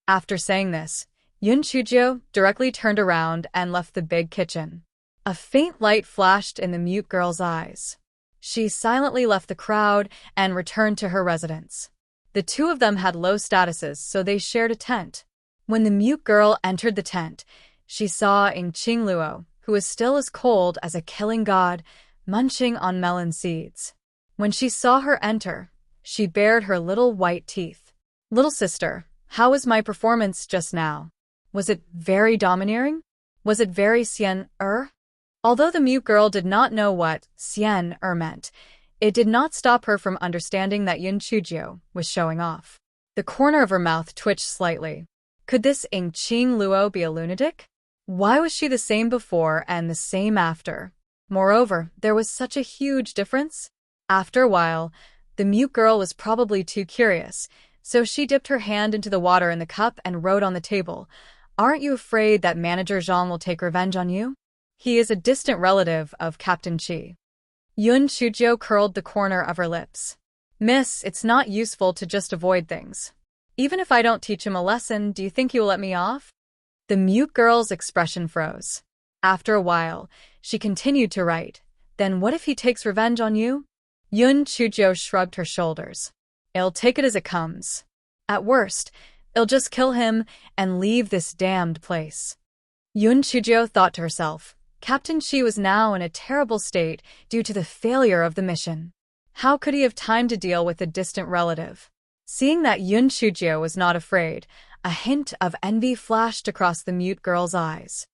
S1: After saying this, Yun Chujio directly turned around and left the big kitchen. A faint light flashed in the mute girl's eyes. She silently left the crowd and returned to her residence. The two of them had low statuses, so they shared a tent. When the mute girl entered the tent, she saw King Luo, who was still as cold as a killing god, munching on melon seeds. When she saw her enter, she bared her little white teeth. Little sister, how was my performance just now? Was it very domineering? Was it very xian-er? Although the mute girl did not know what xian-er meant, it did not stop her from understanding that Yun Chujio was showing off. The corner of her mouth twitched slightly. Could this King Luo be a lunatic? Why was she the same before and the same after? Moreover, there was such a huge difference. After a while, the mute girl was probably too curious, so she dipped her hand into the water in the cup and wrote on the table, Aren't you afraid that Manager Zhang will take revenge on you? He is a distant relative of Captain Qi. Yun Chujio curled the corner of her lips. Miss, it's not useful to just avoid things. Even if I don't teach him a lesson, do you think he will let me off? The mute girl's expression froze. After a while, she continued to write. Then what if he takes revenge on you? Yun Chujio shrugged her shoulders. I'll take it as it comes. At worst, I'll just kill him and leave this damned place. Yun Chujio thought to herself. Captain Shi was now in a terrible state due to the failure of the mission. How could he have time to deal with a distant relative? Seeing that Yun Chujio was not afraid, a hint of envy flashed across the mute girl's eyes.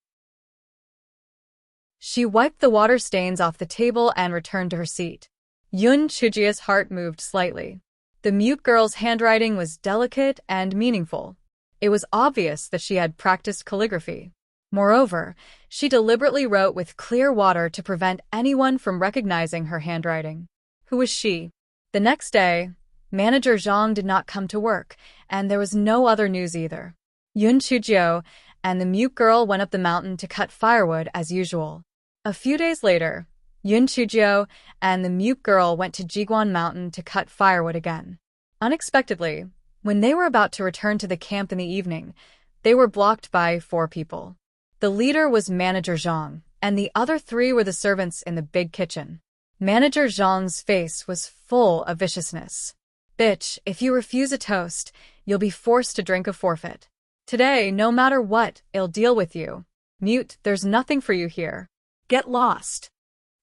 S1: She wiped the water stains off the table and returned to her seat. Yun Chujio's heart moved slightly. The mute girl's handwriting was delicate and meaningful. It was obvious that she had practiced calligraphy. Moreover, she deliberately wrote with clear water to prevent anyone from recognizing her handwriting. Who was she? The next day, Manager Zhang did not come to work, and there was no other news either. Yun Chujio and the mute girl went up the mountain to cut firewood as usual. A few days later, Yun Chujio and the mute girl went to Jiguan Mountain to cut firewood again. Unexpectedly, when they were about to return to the camp in the evening, they were blocked by 4 people. The leader was Manager Zhang, and the other 3 were the servants in the big kitchen. Manager Zhang's face was full of viciousness. Bitch, if you refuse a toast, you'll be forced to drink a forfeit. Today, no matter what, I'll deal with you. Mute, there's nothing for you here. Get lost.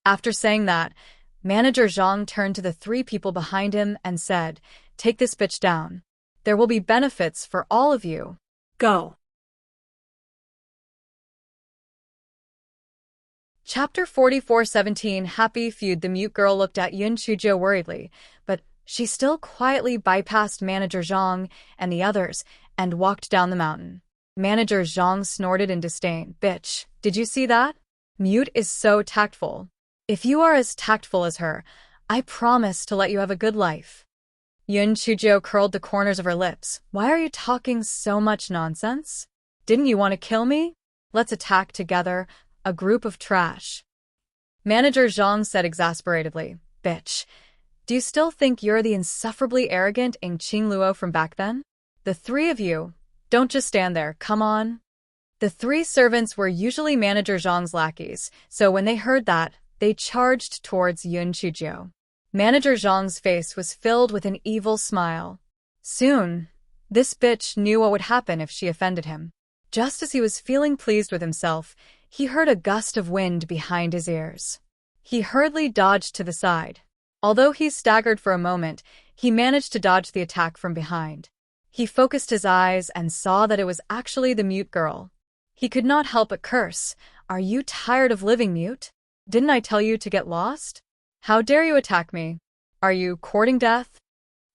S1: After saying that, Manager Zhang turned to the 3 people behind him and said, Take this bitch down. There will be benefits for all of you. Go. Chapter 44:17 Happy Feud. The mute girl looked at Yun Chujio worriedly, but she still quietly bypassed Manager Zhang and the others and walked down the mountain. Manager Zhang snorted in disdain. Bitch, did you see that? Mute is so tactful. If you are as tactful as her, I promise to let you have a good life. Yun Chujio curled the corners of her lips. Why are you talking so much nonsense? Didn't you want to kill me? Let's attack together, a group of trash. Manager Zhang said exasperatedly. Bitch, do you still think you're the insufferably arrogant Ng Qingluo from back then? The 3 of you, don't just stand there, come on. The 3 servants were usually Manager Zhang's lackeys, so when they heard that, they charged towards Yun Chujio. Manager Zhang's face was filled with an evil smile. Soon, this bitch knew what would happen if she offended him. Just as he was feeling pleased with himself, he heard a gust of wind behind his ears. He hurriedly dodged to the side. Although he staggered for a moment, he managed to dodge the attack from behind. He focused his eyes and saw that it was actually the mute girl. He could not help but curse. Are you tired of living mute? Didn't I tell you to get lost? How dare you attack me? Are you courting death?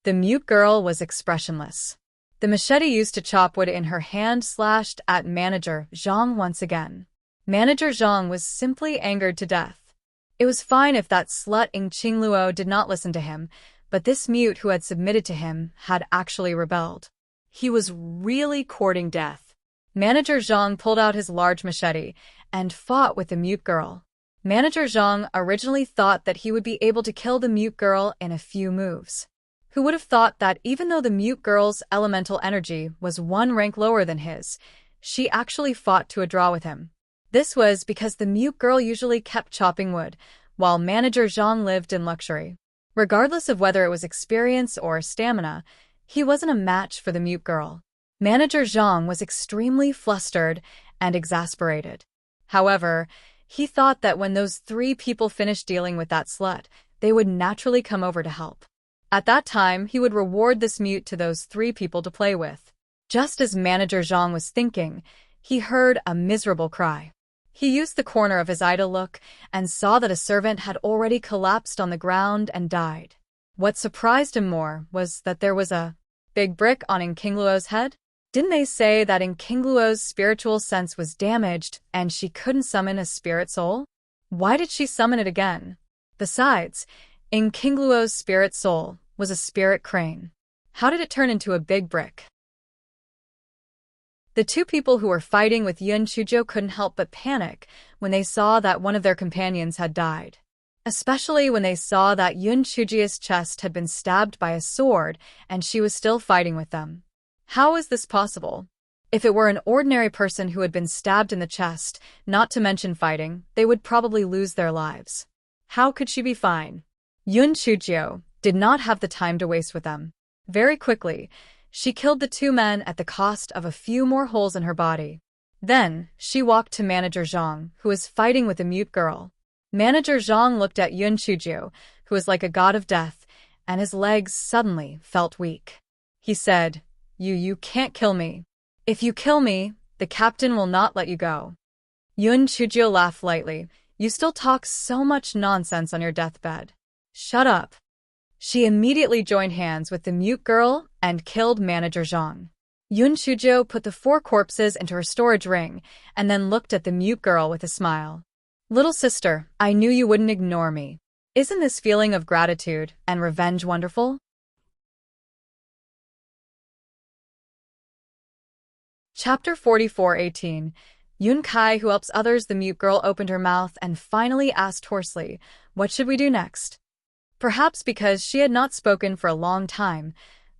S1: The mute girl was expressionless. The machete used to chop wood in her hand slashed at Manager Zhang once again. Manager Zhang was simply angered to death. It was fine if that slut Ng Qingluo did not listen to him, but this mute who had submitted to him had actually rebelled. He was really courting death. Manager Zhang pulled out his large machete and fought with the mute girl. Manager Zhang originally thought that he would be able to kill the mute girl in a few moves. Who would have thought that even though the mute girl's elemental energy was 1 rank lower than his, she actually fought to a draw with him. This was because the mute girl usually kept chopping wood, while Manager Zhang lived in luxury. Regardless of whether it was experience or stamina, he wasn't a match for the mute girl. Manager Zhang was extremely flustered and exasperated. However, he thought that when those 3 people finished dealing with that slut, they would naturally come over to help. At that time, he would reward this mute to those 3 people to play with. Just as Manager Zhang was thinking, he heard a miserable cry. He used the corner of his eye to look and saw that a servant had already collapsed on the ground and died. What surprised him more was that there was a big brick on Ng Qingluo's head. Didn't they say that Ng Qingluo's spiritual sense was damaged and she couldn't summon a spirit soul? Why did she summon it again? Besides, Ng Qingluo's spirit soul was a spirit crane. How did it turn into a big brick? The 2 people who were fighting with Yun Chujio couldn't help but panic when they saw that one of their companions had died. Especially when they saw that Yun Chujio's chest had been stabbed by a sword and she was still fighting with them. How is this possible? If it were an ordinary person who had been stabbed in the chest, not to mention fighting, they would probably lose their lives. How could she be fine? Yun Chujio did not have the time to waste with them. Very quickly, she killed the two men at the cost of a few more holes in her body. Then, she walked to Manager Zhang, who was fighting with the mute girl. Manager Zhang looked at Yun Chujio, who was like a god of death, and his legs suddenly felt weak. He said, You can't kill me. If you kill me, the captain will not let you go. Yun Chujio laughed lightly. You still talk so much nonsense on your deathbed. Shut up. She immediately joined hands with the mute girl and killed Manager Zhang. Yun Chujio put the 4 corpses into her storage ring and then looked at the mute girl with a smile. Little sister, I knew you wouldn't ignore me. Isn't this feeling of gratitude and revenge wonderful? Chapter 44:18. Yun Kai, who helps others, the mute girl opened her mouth and finally asked hoarsely, What should we do next? Perhaps because she had not spoken for a long time,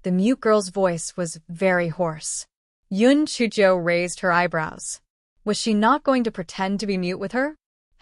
S1: the mute girl's voice was very hoarse. Yun Chujio raised her eyebrows. Was she not going to pretend to be mute with her?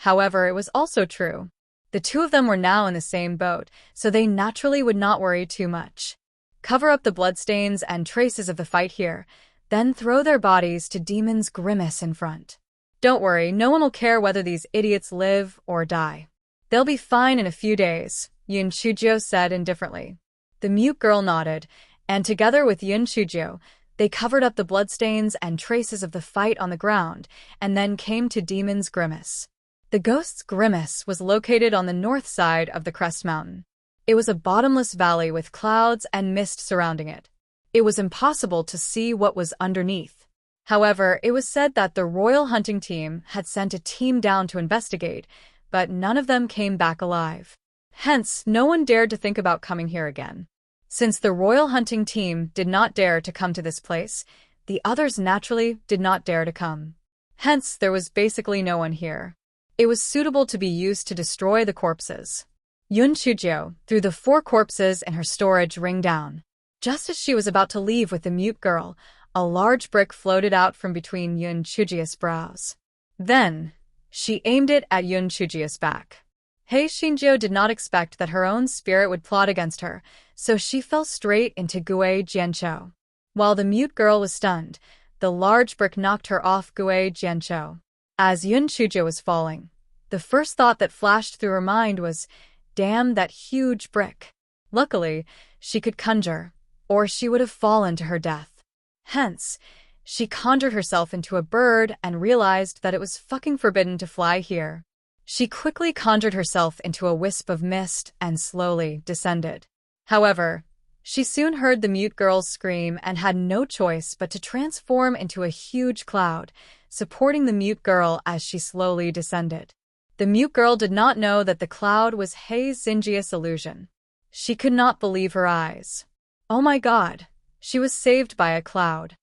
S1: However, it was also true. The two of them were now in the same boat, so they naturally would not worry too much. Cover up the bloodstains and traces of the fight here, then throw their bodies to Demon's Grimace in front. Don't worry, no one will care whether these idiots live or die. They'll be fine in a few days, Yun Chujio said indifferently. The mute girl nodded, and together with Yun Chujio, they covered up the bloodstains and traces of the fight on the ground, and then came to Demon's Grimace. The ghost's grimace was located on the north side of the Crest Mountain. It was a bottomless valley with clouds and mist surrounding it. It was impossible to see what was underneath. However, it was said that the royal hunting team had sent a team down to investigate, but none of them came back alive. Hence, no one dared to think about coming here again. Since the royal hunting team did not dare to come to this place, the others naturally did not dare to come. Hence, there was basically no one here. It was suitable to be used to destroy the corpses. Yun Chujio threw the 4 corpses in her storage ring down. Just as she was about to leave with the mute girl, a large brick floated out from between Yun Chujio's brows. Then, she aimed it at Yun Chujio's back. Hei Xinjiu did not expect that her own spirit would plot against her, so she fell straight into Gue Jianchou. While the mute girl was stunned, the large brick knocked her off Gue Jianchou. As Yun Chujio was falling, the first thought that flashed through her mind was, Damn that huge brick. Luckily, she could conjure, or she would have fallen to her death. Hence, she conjured herself into a bird and realized that it was fucking forbidden to fly here. She quickly conjured herself into a wisp of mist and slowly descended. However, she soon heard the mute girl's scream and had no choice but to transform into a huge cloud, supporting the mute girl as she slowly descended. The mute girl did not know that the cloud was Hei Xinjiu's illusion. She could not believe her eyes. Oh my god, she was saved by a cloud.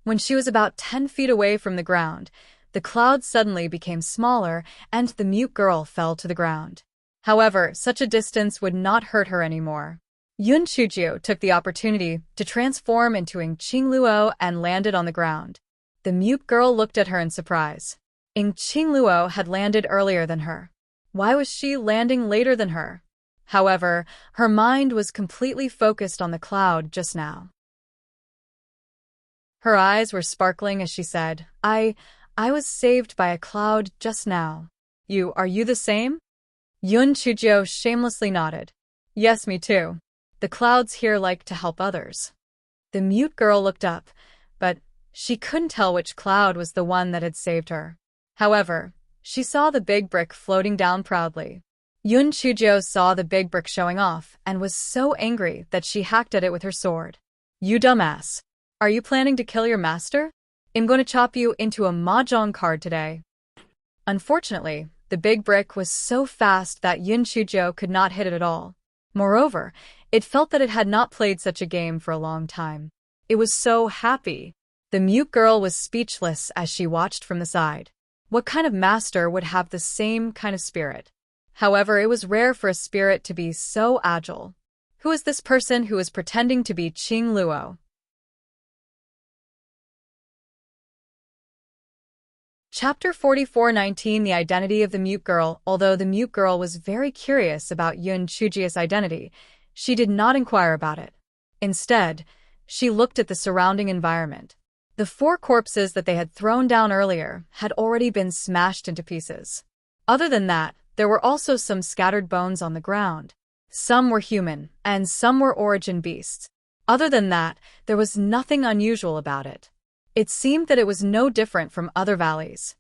S1: When she was about 10 feet away from the ground, the cloud suddenly became smaller and the mute girl fell to the ground. However, such a distance would not hurt her anymore. Yun Chujio took the opportunity to transform into Ng Qingluo and landed on the ground. The mute girl looked at her in surprise. Ng Qingluo had landed earlier than her. Why was she landing later than her? However, her mind was completely focused on the cloud just now. Her eyes were sparkling as she said, I was saved by a cloud just now. Are you the same? Yun Chujio shamelessly nodded. Yes, me too. The clouds here like to help others. The mute girl looked up, but she couldn't tell which cloud was the one that had saved her. However, she saw the big brick floating down proudly. Yun Chujio saw the big brick showing off and was so angry that she hacked at it with her sword. You dumbass. Are you planning to kill your master? I'm going to chop you into a mahjong card today. Unfortunately, the big brick was so fast that Yun Chujio could not hit it at all. Moreover, it felt that it had not played such a game for a long time. It was so happy. The mute girl was speechless as she watched from the side. What kind of master would have the same kind of spirit? However, it was rare for a spirit to be so agile. Who is this person who is pretending to be Qing Luo? Chapter 44:19 The Identity of the Mute Girl. Although the mute girl was very curious about Yun Chujia's identity, she did not inquire about it. Instead, she looked at the surrounding environment. The 4 corpses that they had thrown down earlier had already been smashed into pieces. Other than that, there were also some scattered bones on the ground. Some were human, and some were origin beasts. Other than that, there was nothing unusual about it. It seemed that it was no different from other valleys.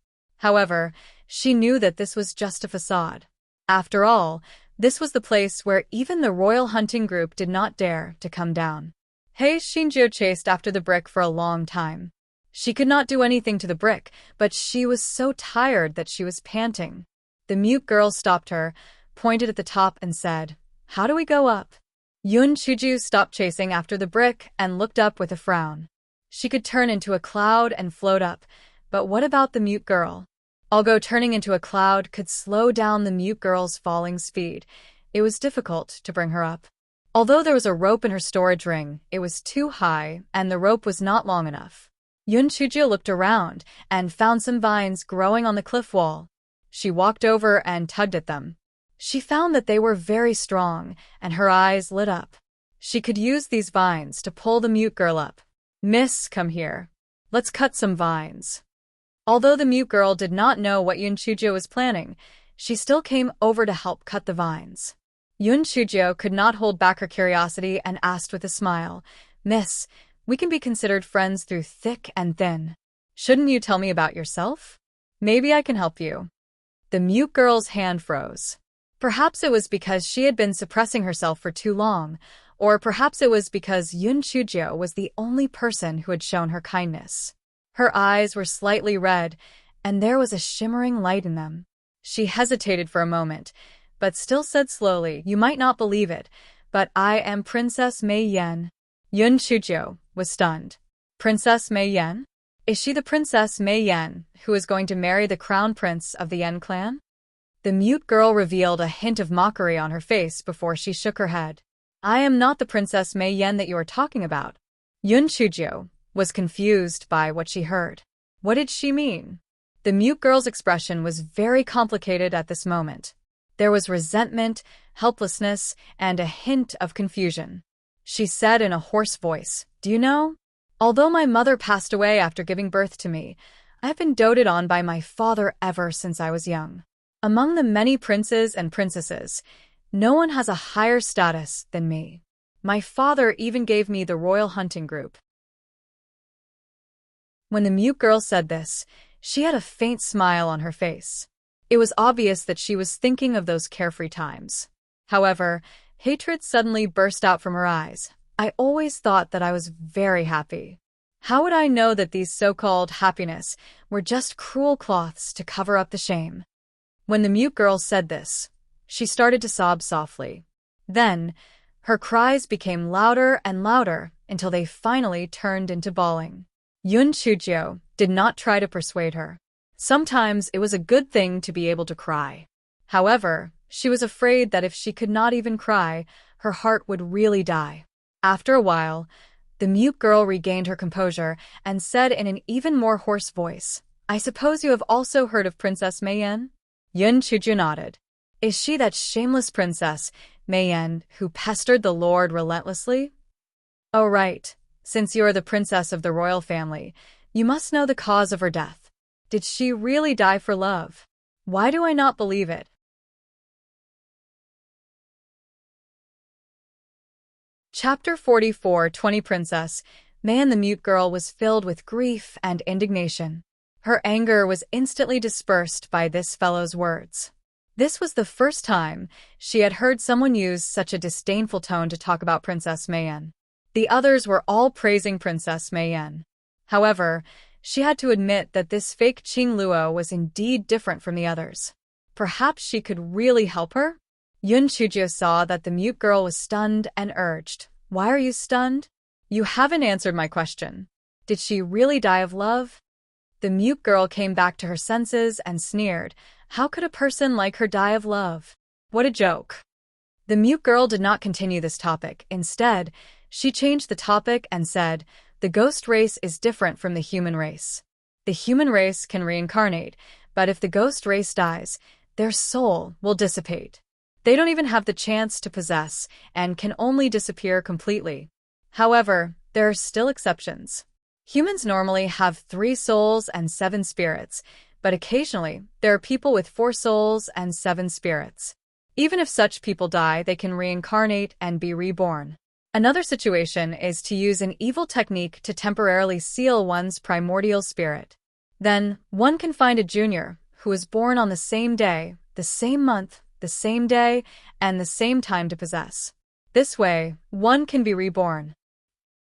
S1: However, she knew that this was just a facade. After all, this was the place where even the royal hunting group did not dare to come down. He Xinjiu chased after the brick for a long time. She could not do anything to the brick, but she was so tired that she was panting. The mute girl stopped her, pointed at the top and said, "How do we go up?" Yun Chuju stopped chasing after the brick and looked up with a frown. She could turn into a cloud and float up, but what about the mute girl? Although turning into a cloud could slow down the mute girl's falling speed, it was difficult to bring her up. Although there was a rope in her storage ring, it was too high and the rope was not long enough. Yun Chuju looked around and found some vines growing on the cliff wall. She walked over and tugged at them. She found that they were very strong, and her eyes lit up. She could use these vines to pull the mute girl up. "Miss, come here. Let's cut some vines." Although the mute girl did not know what Yun Chuju was planning, she still came over to help cut the vines. Yun Chuju could not hold back her curiosity and asked with a smile, "Miss, we can be considered friends through thick and thin. Shouldn't you tell me about yourself? Maybe I can help you." The mute girl's hand froze. Perhaps it was because she had been suppressing herself for too long, or perhaps it was because Yun Chuju was the only person who had shown her kindness. Her eyes were slightly red, and there was a shimmering light in them. She hesitated for a moment, but still said slowly, "You might not believe it, but I am Princess Mei Yan." Yun Chuju was stunned. Princess Mei Yan? Is she the Princess Mei Yan who is going to marry the crown prince of the Yan clan? The mute girl revealed a hint of mockery on her face before she shook her head. "I am not the Princess Mei Yan that you are talking about." Yun Chuju was confused by what she heard. What did she mean? The mute girl's expression was very complicated at this moment. There was resentment, helplessness, and a hint of confusion. She said in a hoarse voice, "Do you know? Although my mother passed away after giving birth to me, I have been doted on by my father ever since I was young. Among the many princes and princesses, no one has a higher status than me. My father even gave me the royal hunting group." When the mute girl said this, she had a faint smile on her face. It was obvious that she was thinking of those carefree times. However, hatred suddenly burst out from her eyes. "I always thought that I was very happy. How would I know that these so-called happiness were just cruel cloths to cover up the shame?" When the mute girl said this, she started to sob softly. Then, her cries became louder and louder until they finally turned into bawling. Yun Chuju did not try to persuade her. Sometimes it was a good thing to be able to cry. However, she was afraid that if she could not even cry, her heart would really die. After a while, the mute girl regained her composure and said in an even more hoarse voice, "I suppose you have also heard of Princess Mei Yan?" Yun Chuju nodded. "Is she that shameless princess, Mei Yan, who pestered the lord relentlessly?" "Oh right. Since you are the princess of the royal family, you must know the cause of her death. Did she really die for love? Why do I not believe it?" Chapter 44:20 Princess Mei Yan. The mute girl was filled with grief and indignation. Her anger was instantly dispersed by this fellow's words. This was the first time she had heard someone use such a disdainful tone to talk about Princess Mei Yan. The others were all praising Princess Mei Yan. However, she had to admit that this fake Qing Luo was indeed different from the others. Perhaps she could really help her? Yun Chuju saw that the mute girl was stunned and urged, "Why are you stunned? You haven't answered my question. Did she really die of love?" The mute girl came back to her senses and sneered, "How could a person like her die of love? What a joke." The mute girl did not continue this topic. Instead, she changed the topic and said, "The ghost race is different from the human race. The human race can reincarnate, but if the ghost race dies, their soul will dissipate. They don't even have the chance to possess and can only disappear completely. However, there are still exceptions. Humans normally have 3 souls and 7 spirits, but occasionally there are people with 4 souls and 7 spirits. Even if such people die, they can reincarnate and be reborn. Another situation is to use an evil technique to temporarily seal one's primordial spirit. Then, one can find a junior who was born on the same day, the same month, the same day, and the same time to possess. This way, one can be reborn.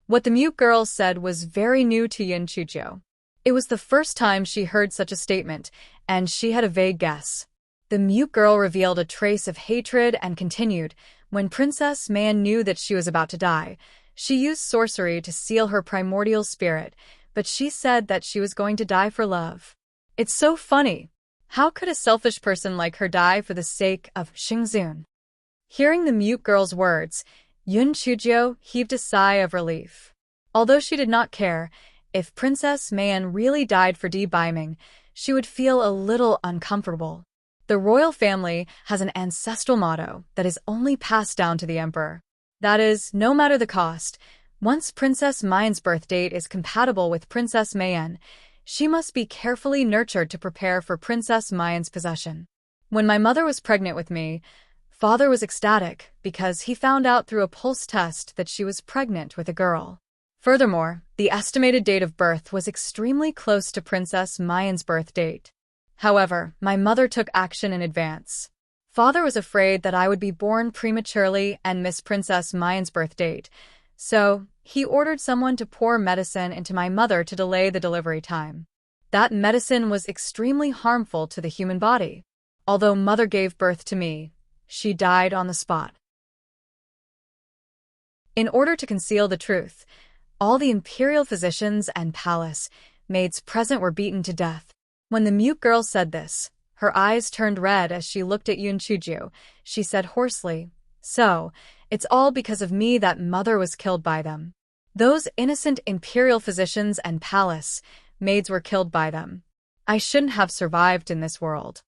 S1: What the mute girl said was very new to Yun Chujio. It was the first time she heard such a statement, and she had a vague guess. The mute girl revealed a trace of hatred and continued, when Princess Man knew that she was about to die, she used sorcery to seal her primordial spirit, but she said that she was going to die for love. It's so funny. How could a selfish person like her die for the sake of Xingzun? Hearing the mute girl's words, Yun Chujio heaved a sigh of relief. Although she did not care, if Princess Man really died for Di Baiming, she would feel a little uncomfortable. The royal family has an ancestral motto that is only passed down to the emperor. That is, no matter the cost, once Princess Mayan's birth date is compatible with Princess Mayan, she must be carefully nurtured to prepare for Princess Mayan's possession. When my mother was pregnant with me, Father was ecstatic because he found out through a pulse test that she was pregnant with a girl. Furthermore, the estimated date of birth was extremely close to Princess Mayan's birth date. However, my mother took action in advance. Father was afraid that I would be born prematurely and miss Princess Mayan's birth date, so he ordered someone to pour medicine into my mother to delay the delivery time. That medicine was extremely harmful to the human body. Although mother gave birth to me, she died on the spot. In order to conceal the truth, all the imperial physicians and palace maids present were beaten to death. When the mute girl said this, her eyes turned red as she looked at Yun Chujio. She said hoarsely, "So, it's all because of me that mother was killed by them. Those innocent imperial physicians and palace maids were killed by them. I shouldn't have survived in this world."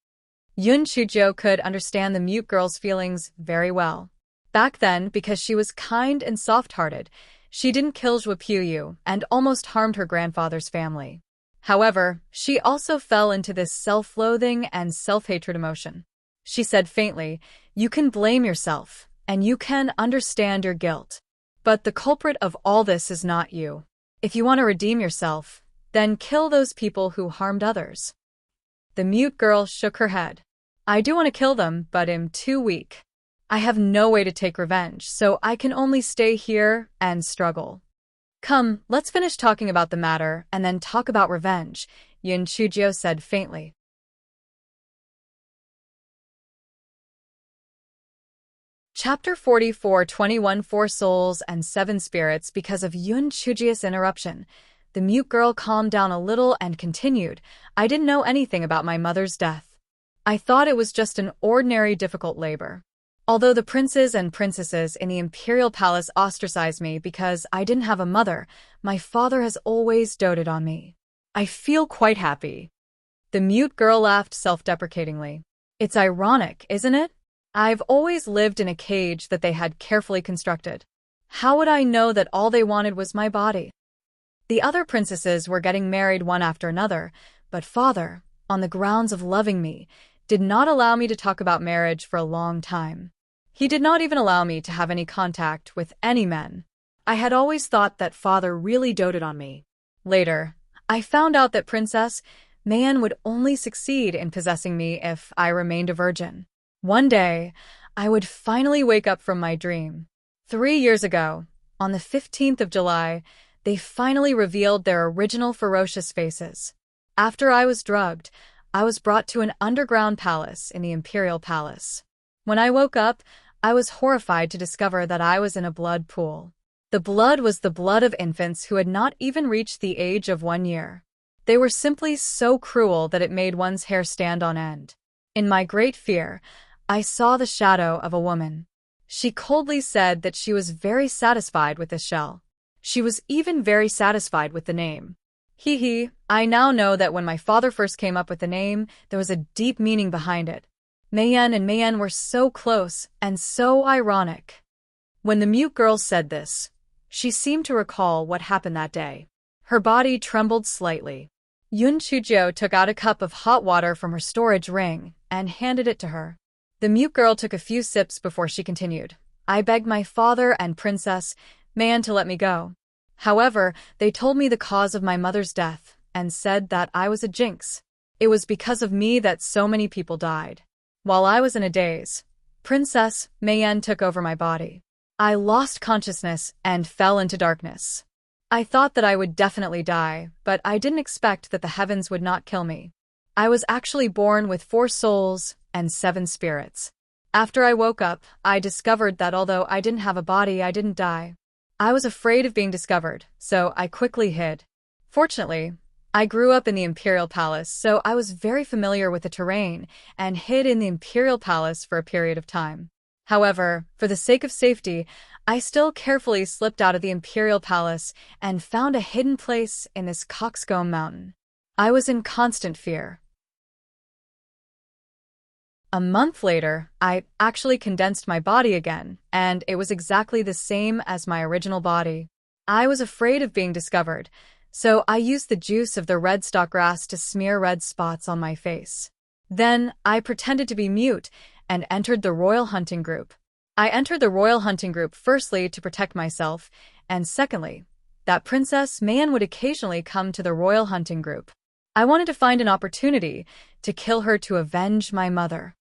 S1: Yun Chujio could understand the mute girl's feelings very well. Back then, because she was kind and soft-hearted, she didn't kill Zhou Puyu and almost harmed her grandfather's family. However, she also fell into this self-loathing and self-hatred emotion. She said faintly, "You can blame yourself, and you can understand your guilt. But the culprit of all this is not you. If you want to redeem yourself, then kill those people who harmed others." The mute girl shook her head. "I do want to kill them, but I'm too weak. I have no way to take revenge, so I can only stay here and struggle." "Come, let's finish talking about the matter and then talk about revenge," Yun Chujio said faintly. Chapter 44:21 4 Souls and 7 Spirits. Because of Yun Chujio's interruption, the mute girl calmed down a little and continued, "I didn't know anything about my mother's death. I thought it was just an ordinary difficult labor. Although the princes and princesses in the imperial palace ostracized me because I didn't have a mother, my father has always doted on me. I feel quite happy." The mute girl laughed self-deprecatingly. "It's ironic, isn't it? I've always lived in a cage that they had carefully constructed. How would I know that all they wanted was my body?" The other princesses were getting married one after another, but father, on the grounds of loving me, did not allow me to talk about marriage for a long time. He did not even allow me to have any contact with any men. I had always thought that father really doted on me. Later, I found out that Princess Mayan would only succeed in possessing me if I remained a virgin. One day, I would finally wake up from my dream. 3 years ago, on the 15th of July, they finally revealed their original ferocious faces. After I was drugged, I was brought to an underground palace in the imperial palace. When I woke up, I was horrified to discover that I was in a blood pool. The blood was the blood of infants who had not even reached the age of 1 year. They were simply so cruel that it made one's hair stand on end. In my great fear, I saw the shadow of a woman. She coldly said that she was very satisfied with the shell. She was even very satisfied with the name. Hee hee, I now know that when my father first came up with the name, there was a deep meaning behind it. Mayen and Mayen were so close and so ironic. When the mute girl said this, she seemed to recall what happened that day. Her body trembled slightly. Yun Chujio took out a cup of hot water from her storage ring and handed it to her. The mute girl took a few sips before she continued. I begged my father and Princess Mayen to let me go. However, they told me the cause of my mother's death and said that I was a jinx. It was because of me that so many people died. While I was in a daze, Princess Mayen took over my body. I lost consciousness and fell into darkness. I thought that I would definitely die, but I didn't expect that the heavens would not kill me. I was actually born with 4 souls and 7 spirits. After I woke up, I discovered that although I didn't have a body, I didn't die. I was afraid of being discovered, so I quickly hid. Fortunately, I grew up in the Imperial Palace, so I was very familiar with the terrain and hid in the Imperial Palace for a period of time. However, for the sake of safety, I still carefully slipped out of the Imperial Palace and found a hidden place in this coxcomb mountain. I was in constant fear. A month later, I actually condensed my body again, and it was exactly the same as my original body. I was afraid of being discovered, so I used the juice of the red stalk grass to smear red spots on my face. Then, I pretended to be mute and entered the royal hunting group. I entered the royal hunting group firstly to protect myself, and secondly, that Princess Mayen would occasionally come to the royal hunting group. I wanted to find an opportunity to kill her to avenge my mother.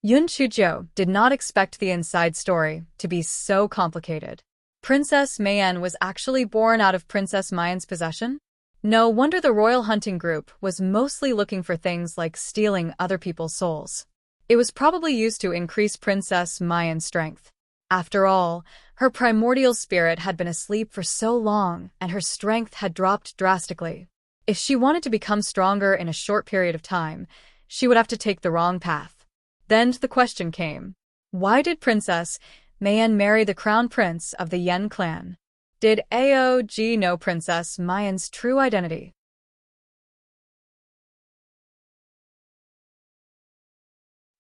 S1: Yun Chujio did not expect the inside story to be so complicated. Princess Mayen was actually born out of Princess Mayen's possession? No wonder the royal hunting group was mostly looking for things like stealing other people's souls. It was probably used to increase Princess Mayen's strength. After all, her primordial spirit had been asleep for so long and her strength had dropped drastically. If she wanted to become stronger in a short period of time, she would have to take the wrong path. Then the question came. Why did Princess Mayen marry the crown prince of the Yen clan? Did AOG know Princess Mayen's true identity?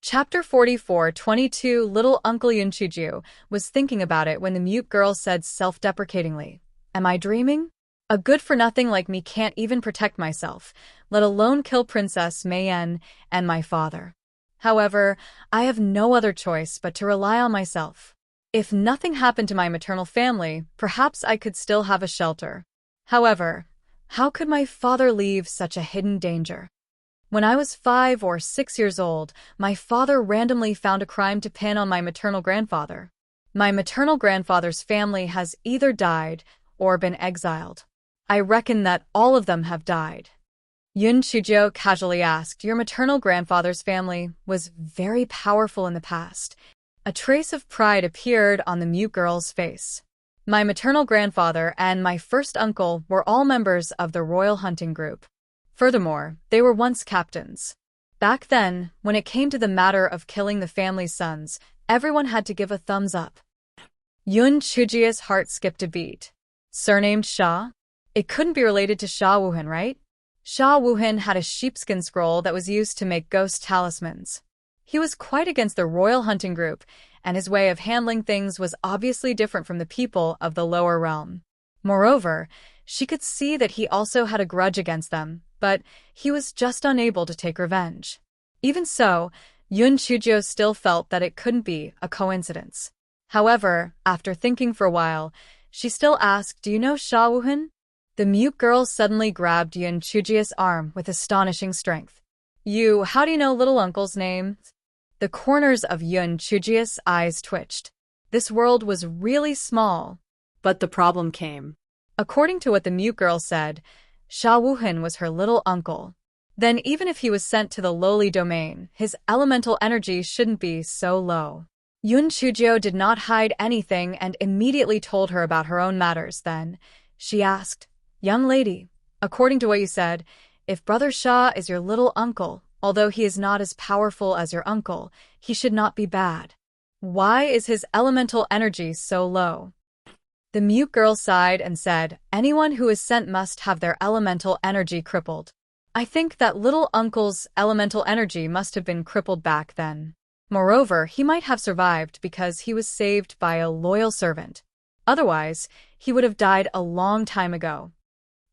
S1: Chapter 44:22 Little Uncle Yun Chujio was thinking about it when the mute girl said self-deprecatingly, Am I dreaming? A good-for-nothing like me can't even protect myself, let alone kill Princess Mayen and my father. However, I have no other choice but to rely on myself. If nothing happened to my maternal family, perhaps I could still have a shelter. However, how could my father leave such a hidden danger? When I was 5 or 6 years old, my father randomly found a crime to pin on my maternal grandfather. My maternal grandfather's family has either died or been exiled. I reckon that all of them have died. Yun Chujio casually asked, Your maternal grandfather's family was very powerful in the past. A trace of pride appeared on the mute girl's face. My maternal grandfather and my first uncle were all members of the royal hunting group. Furthermore, they were once captains. Back then, when it came to the matter of killing the family's sons, everyone had to give a thumbs up. Yun Chujio's heart skipped a beat. Surnamed Sha? It couldn't be related to Sha Wuhan, right? Sha Wuhan had a sheepskin scroll that was used to make ghost talismans. He was quite against the royal hunting group, and his way of handling things was obviously different from the people of the lower realm. Moreover, she could see that he also had a grudge against them, but he was just unable to take revenge. Even so, Yun Chujio still felt that it couldn't be a coincidence. However, after thinking for a while, she still asked, Do you know Sha Wuhan? The mute girl suddenly grabbed Yun Chujio's arm with astonishing strength. How do you know little uncle's name? The corners of Yun Chujio's eyes twitched. This world was really small. But the problem came. According to what the mute girl said, Sha Wuhan was her little uncle. Then even if he was sent to the lowly domain, his elemental energy shouldn't be so low. Yun Chujio did not hide anything and immediately told her about her own matters. Then she asked, Young lady, according to what you said, if Brother Sha is your little uncle, although he is not as powerful as your uncle, he should not be bad. Why is his elemental energy so low? The mute girl sighed and said, anyone who is sent must have their elemental energy crippled. I think that little uncle's elemental energy must have been crippled back then. Moreover, he might have survived because he was saved by a loyal servant. Otherwise, he would have died a long time ago.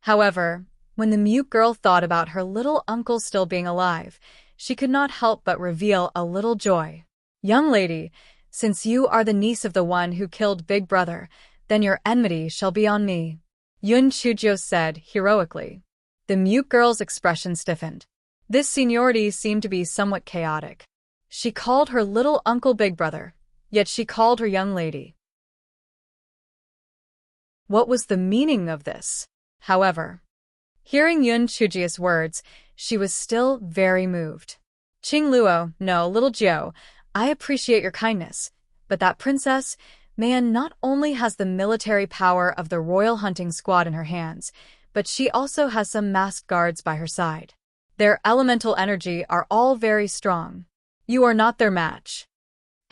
S1: However, when the mute girl thought about her little uncle still being alive, she could not help but reveal a little joy. Young lady, since you are the niece of the one who killed Big Brother, then your enmity shall be on me, Yun Chujio said heroically. The mute girl's expression stiffened. This seniority seemed to be somewhat chaotic. She called her little uncle Big Brother, yet she called her young lady. What was the meaning of this? However, hearing Yun Chujio's words, she was still very moved. Qing Luo, no, little Jiao, I appreciate your kindness, but that princess, Man not only has the military power of the royal hunting squad in her hands, but she also has some masked guards by her side. Their elemental energy are all very strong. You are not their match.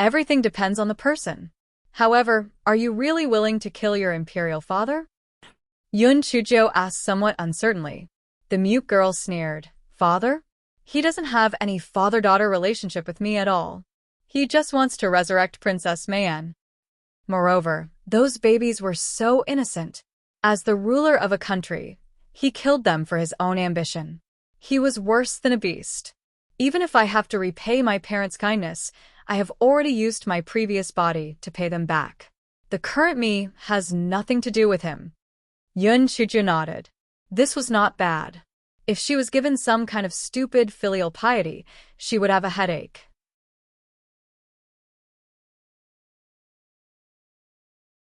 S1: Everything depends on the person. However, are you really willing to kill your imperial father? Yun Chujio asked somewhat uncertainly. The mute girl sneered. Father? He doesn't have any father-daughter relationship with me at all. He just wants to resurrect Princess Mayan. Moreover, those babies were so innocent. As the ruler of a country, he killed them for his own ambition. He was worse than a beast. Even if I have to repay my parents' kindness, I have already used my previous body to pay them back. The current me has nothing to do with him. Yun Chujio nodded. This was not bad. If she was given some kind of stupid filial piety, she would have a headache.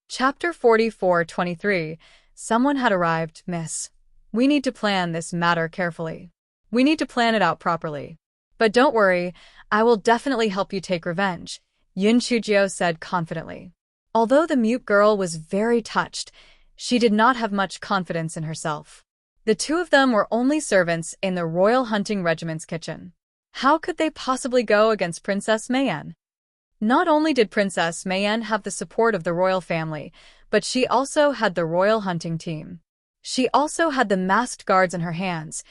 S1: Chapter 44-23. Someone had arrived, miss. We need to plan this matter carefully. We need to plan it out properly. But don't worry, I will definitely help you take revenge, Yun Chujio said confidently. Although the mute girl was very touched, she did not have much confidence in herself. The two of them were only servants in the Royal Hunting Regiment's kitchen. How could they possibly go against Princess Mayan? Not only did Princess Mayan have the support of the royal family, but she also had the royal hunting team. She also had the masked guards in her hands,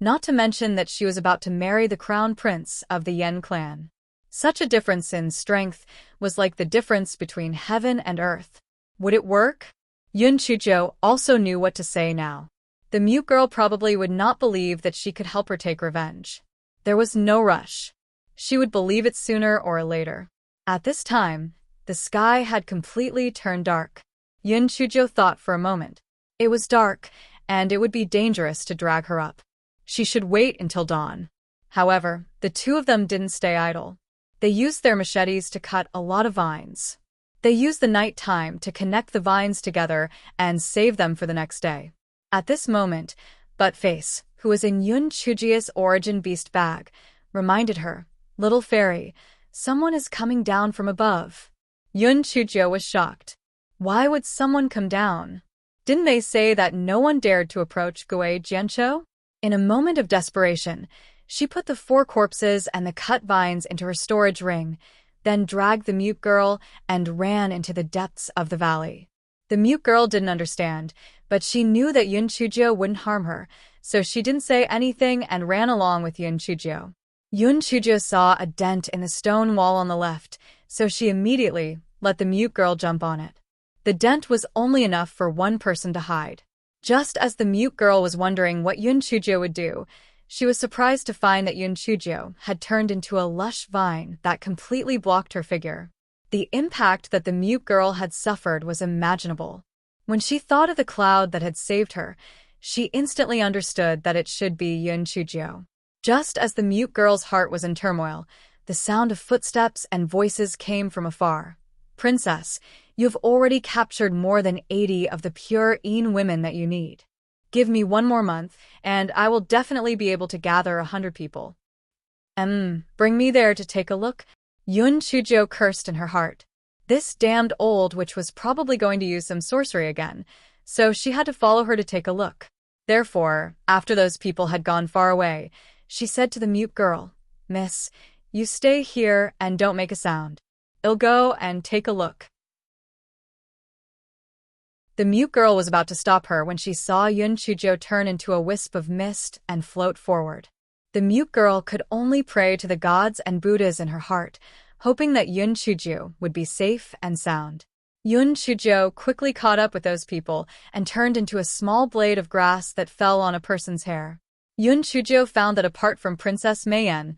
S1: not to mention that she was about to marry the crown prince of the Yen clan. Such a difference in strength was like the difference between heaven and earth. Would it work? Yun Chujio also knew what to say now. The mute girl probably would not believe that she could help her take revenge. There was no rush. She would believe it sooner or later. At this time, the sky had completely turned dark. Yun Chujio thought for a moment. It was dark, and it would be dangerous to drag her up. She should wait until dawn. However, the two of them didn't stay idle. They used their machetes to cut a lot of vines. They used the night time to connect the vines together and save them for the next day. At this moment, Buttface, who was in Yun Chujio's origin beast bag, reminded her, Little fairy, someone is coming down from above. Yun Chujio was shocked. Why would someone come down? Didn't they say that no one dared to approach Gui Jianchou? In a moment of desperation, she put the 4 corpses and the cut vines into her storage ring, then dragged the mute girl and ran into the depths of the valley. The mute girl didn't understand, but she knew that Yun Chujio wouldn't harm her, so she didn't say anything and ran along with Yun Chujio. Yun Chujio saw a dent in the stone wall on the left, so she immediately let the mute girl jump on it. The dent was only enough for one person to hide. Just as the mute girl was wondering what Yun Chujio would do, she was surprised to find that Yun Chujio had turned into a lush vine that completely blocked her figure. The impact that the mute girl had suffered was unimaginable. When she thought of the cloud that had saved her, she instantly understood that it should be Yun Chujio. Just as the mute girl's heart was in turmoil, the sound of footsteps and voices came from afar. Princess, you have already captured more than 80 of the pure Yin women that you need. Give me 1 more month, and I will definitely be able to gather 100 people. Bring me there to take a look? Yun Chujio cursed in her heart. This damned old witch was probably going to use some sorcery again, so she had to follow her to take a look. Therefore, after those people had gone far away, she said to the mute girl, Miss, you stay here and don't make a sound. I'll go and take a look. The mute girl was about to stop her when she saw Yun Chuzhou turn into a wisp of mist and float forward. The mute girl could only pray to the gods and Buddhas in her heart, hoping that Yun Chuzhou would be safe and sound. Yun Chuzhou quickly caught up with those people and turned into a small blade of grass that fell on a person's hair. Yun Chuzhou found that apart from Princess Meiyan,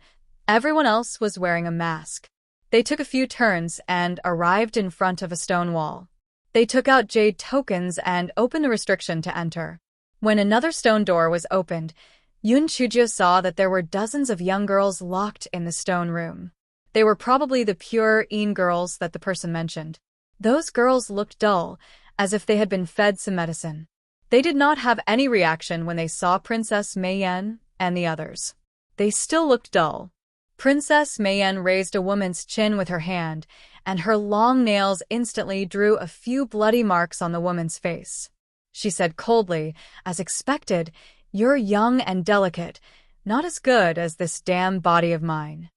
S1: everyone else was wearing a mask. They took a few turns and arrived in front of a stone wall. They took out jade tokens and opened the restriction to enter. When another stone door was opened, Yun Chuzhou saw that there were dozens of young girls locked in the stone room. They were probably the pure Yin girls that the person mentioned. Those girls looked dull, as if they had been fed some medicine. They did not have any reaction when they saw Princess Meiyan and the others. They still looked dull. Princess Meiyan raised a woman's chin with her hand, and her long nails instantly drew a few bloody marks on the woman's face. She said coldly, as expected, "You're young and delicate, not as good as this damn body of mine."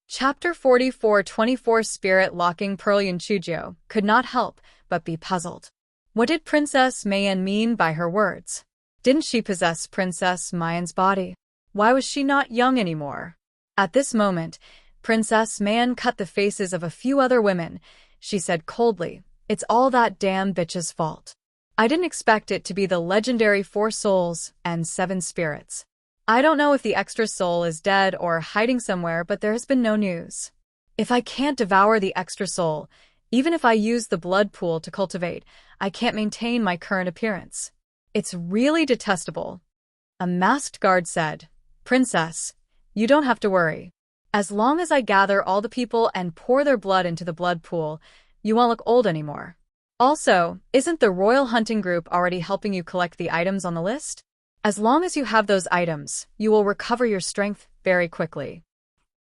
S1: Chapter 44 24 Spirit Locking Pearl. Yun Chuzhou could not help but be puzzled. What did Princess Meiyan mean by her words? Didn't she possess Princess Meiyan's body? Why was she not young anymore? At this moment, Princess Meiyan cut the faces of a few other women. She said coldly, "It's all that damn bitch's fault. I didn't expect it to be the legendary 4 souls and 7 spirits. I don't know if the extra soul is dead or hiding somewhere, but there has been no news. If I can't devour the extra soul, even if I use the blood pool to cultivate, I can't maintain my current appearance. It's really detestable." A masked guard said, "Princess, you don't have to worry. As long as I gather all the people and pour their blood into the blood pool, you won't look old anymore. Also, isn't the Royal Hunting Group already helping you collect the items on the list? As long as you have those items, you will recover your strength very quickly."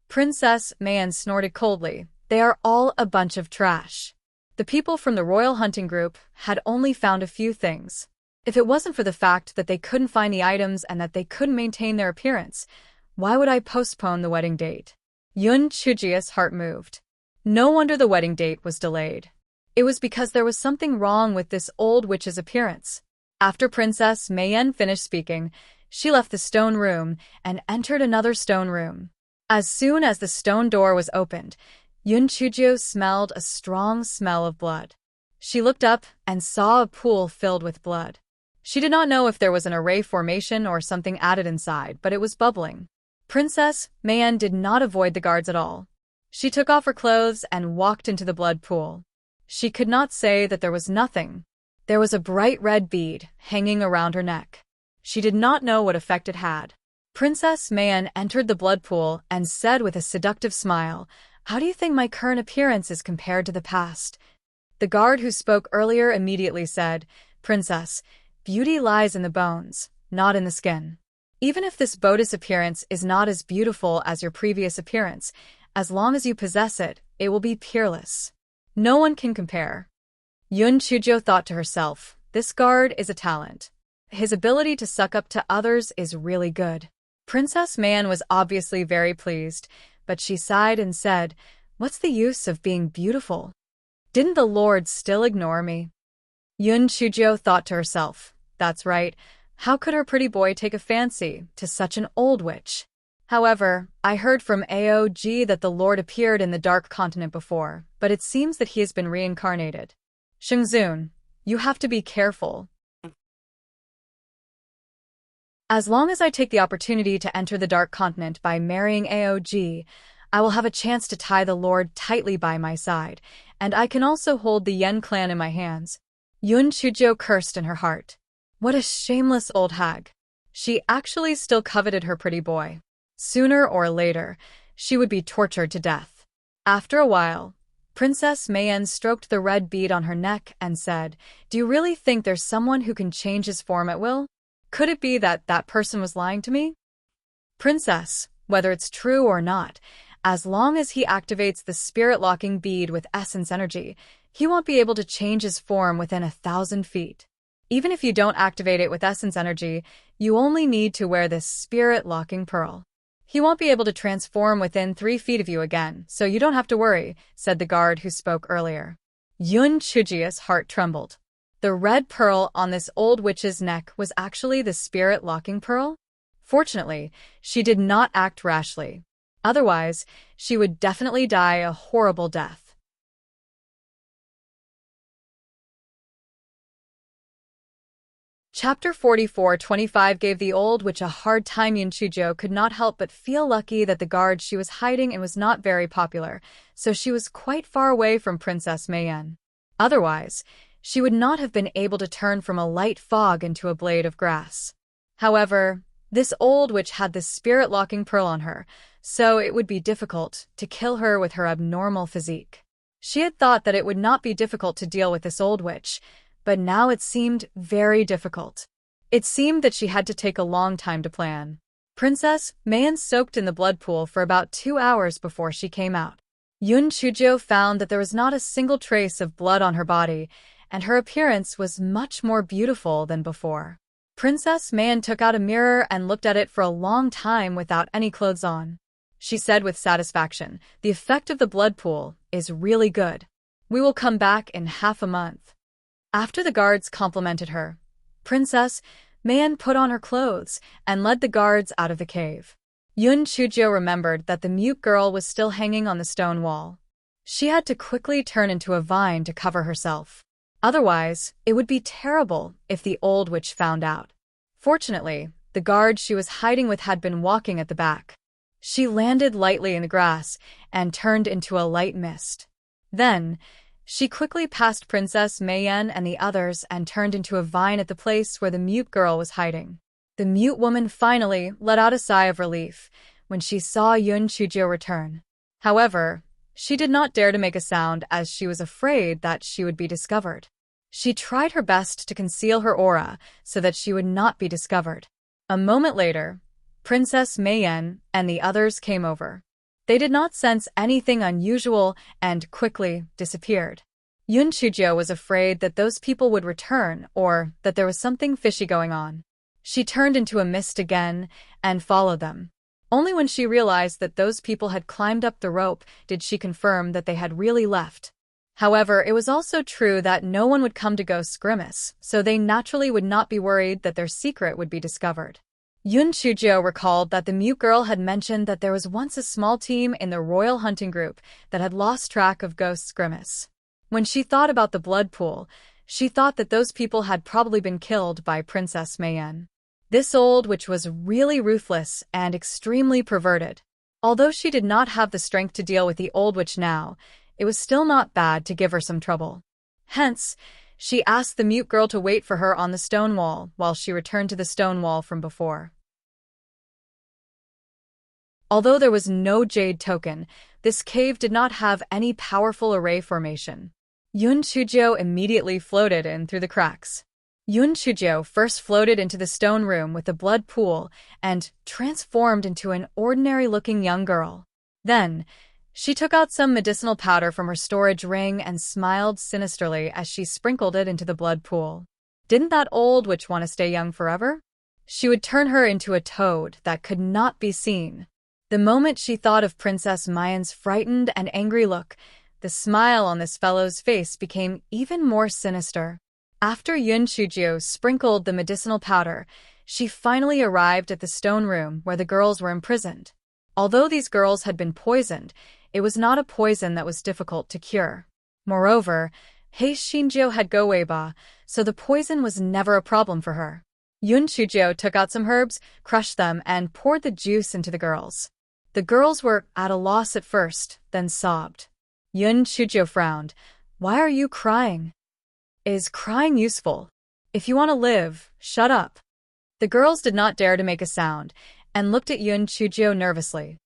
S1: Princess Meiyan snorted coldly. "They are all a bunch of trash. The people from the Royal Hunting Group had only found a few things. If it wasn't for the fact that they couldn't find the items and that they couldn't maintain their appearance, why would I postpone the wedding date?" Yun Chuzhou's heart moved. No wonder the wedding date was delayed. It was because there was something wrong with this old witch's appearance. After Princess Meiyan finished speaking, she left the stone room and entered another stone room. As soon as the stone door was opened, Yun Chuzhou smelled a strong smell of blood. She looked up and saw a pool filled with blood. She did not know if there was an array formation or something added inside, but it was bubbling. Princess Meiyan did not avoid the guards at all. She took off her clothes and walked into the blood pool. She could not say that there was nothing. There was a bright red bead hanging around her neck. She did not know what effect it had. Princess Meiyan entered the blood pool and said with a seductive smile, "How do you think my current appearance is compared to the past?" The guard who spoke earlier immediately said, "Princess, beauty lies in the bones, not in the skin. Even if this bodice appearance is not as beautiful as your previous appearance, as long as you possess it, it will be peerless. No one can compare." Yun Chuzhou thought to herself, "This guard is a talent. His ability to suck up to others is really good." Princess Meiyan was obviously very pleased, but she sighed and said, "What's the use of being beautiful? Didn't the Lord still ignore me?" Yun Chuzhou thought to herself, "That's right. How could her pretty boy take a fancy to such an old witch? However, I heard from Aog that the Lord appeared in the Dark Continent before, but it seems that he has been reincarnated. Shengzun, you have to be careful. As long as I take the opportunity to enter the Dark Continent by marrying Aog, I will have a chance to tie the Lord tightly by my side, and I can also hold the Yen clan in my hands." Yun Chuzhou cursed in her heart. What a shameless old hag. She actually still coveted her pretty boy. Sooner or later, she would be tortured to death. After a while, Princess Meiyan stroked the red bead on her neck and said, "Do you really think there's someone who can change his form at will? Could it be that that person was lying to me?" "Princess, whether it's true or not, as long as he activates the spirit-locking bead with essence energy, he won't be able to change his form within 1,000 feet. Even if you don't activate it with essence energy, you only need to wear this spirit-locking pearl. He won't be able to transform within 3 feet of you again, so you don't have to worry, said the guard who spoke earlier. Yun Chujia's heart trembled. The red pearl on this old witch's neck was actually the spirit-locking pearl? Fortunately, she did not act rashly. Otherwise, she would definitely die a horrible death. Chapter 44:25 gave the old witch a hard time. Yun Chujo could not help but feel lucky that the guard she was hiding in was not very popular, so she was quite far away from Princess Mayenne. Otherwise, she would not have been able to turn from a light fog into a blade of grass. However, this old witch had the spirit-locking pearl on her, so it would be difficult to kill her with her abnormal physique. She had thought that it would not be difficult to deal with this old witch, but now it seemed very difficult. It seemed that she had to take a long time to plan. Princess Mayenne soaked in the blood pool for about 2 hours before she came out. Yun Chujo found that there was not a single trace of blood on her body, and her appearance was much more beautiful than before. Princess Mayenne took out a mirror and looked at it for a long time without any clothes on. She said with satisfaction, "The effect of the blood pool is really good. We will come back in half a month." After the guards complimented her, Princess Mayenne put on her clothes and led the guards out of the cave. Yun Chujo remembered that the mute girl was still hanging on the stone wall. She had to quickly turn into a vine to cover herself. Otherwise, it would be terrible if the old witch found out. Fortunately, the guard she was hiding with had been walking at the back. She landed lightly in the grass and turned into a light mist. Then, she quickly passed Princess Mayenne and the others and turned into a vine at the place where the mute girl was hiding. The mute woman finally let out a sigh of relief when she saw Yun Chujo return. However, she did not dare to make a sound as she was afraid that she would be discovered. She tried her best to conceal her aura so that she would not be discovered. A moment later, Princess Mayenne and the others came over. They did not sense anything unusual and quickly disappeared. Yun Chujo was afraid that those people would return or that there was something fishy going on. She turned into a mist again and followed them. Only when she realized that those people had climbed up the rope did she confirm that they had really left. However, it was also true that no one would come to Ghost Grimace, so they naturally would not be worried that their secret would be discovered. Yun Chujo recalled that the mute girl had mentioned that there was once a small team in the royal hunting group that had lost track of Ghost Grimace. When she thought about the blood pool, she thought that those people had probably been killed by Princess Mayenne. This old witch was really ruthless and extremely perverted. Although she did not have the strength to deal with the old witch now, it was still not bad to give her some trouble. Hence, she asked the mute girl to wait for her on the stone wall while she returned to the stone wall from before. Although there was no jade token, this cave did not have any powerful array formation. Yun Chujo immediately floated in through the cracks. Yun Chujo first floated into the stone room with the blood pool and transformed into an ordinary-looking young girl. Then, she took out some medicinal powder from her storage ring and smiled sinisterly as she sprinkled it into the blood pool. Didn't that old witch want to stay young forever? She would turn her into a toad that could not be seen. The moment she thought of Princess Mayenne's frightened and angry look, the smile on this fellow's face became even more sinister. After Yun Chujo sprinkled the medicinal powder, she finally arrived at the stone room where the girls were imprisoned. Although these girls had been poisoned, it was not a poison that was difficult to cure. Moreover, Hei Shinjo had Go Weiba, so the poison was never a problem for her. Yun Chujo took out some herbs, crushed them, and poured the juice into the girls. The girls were at a loss at first, then sobbed. Yun Chujo frowned. "Why are you crying? Is crying useful? If you want to live, shut up." The girls did not dare to make a sound, and looked at Yun Chujo nervously.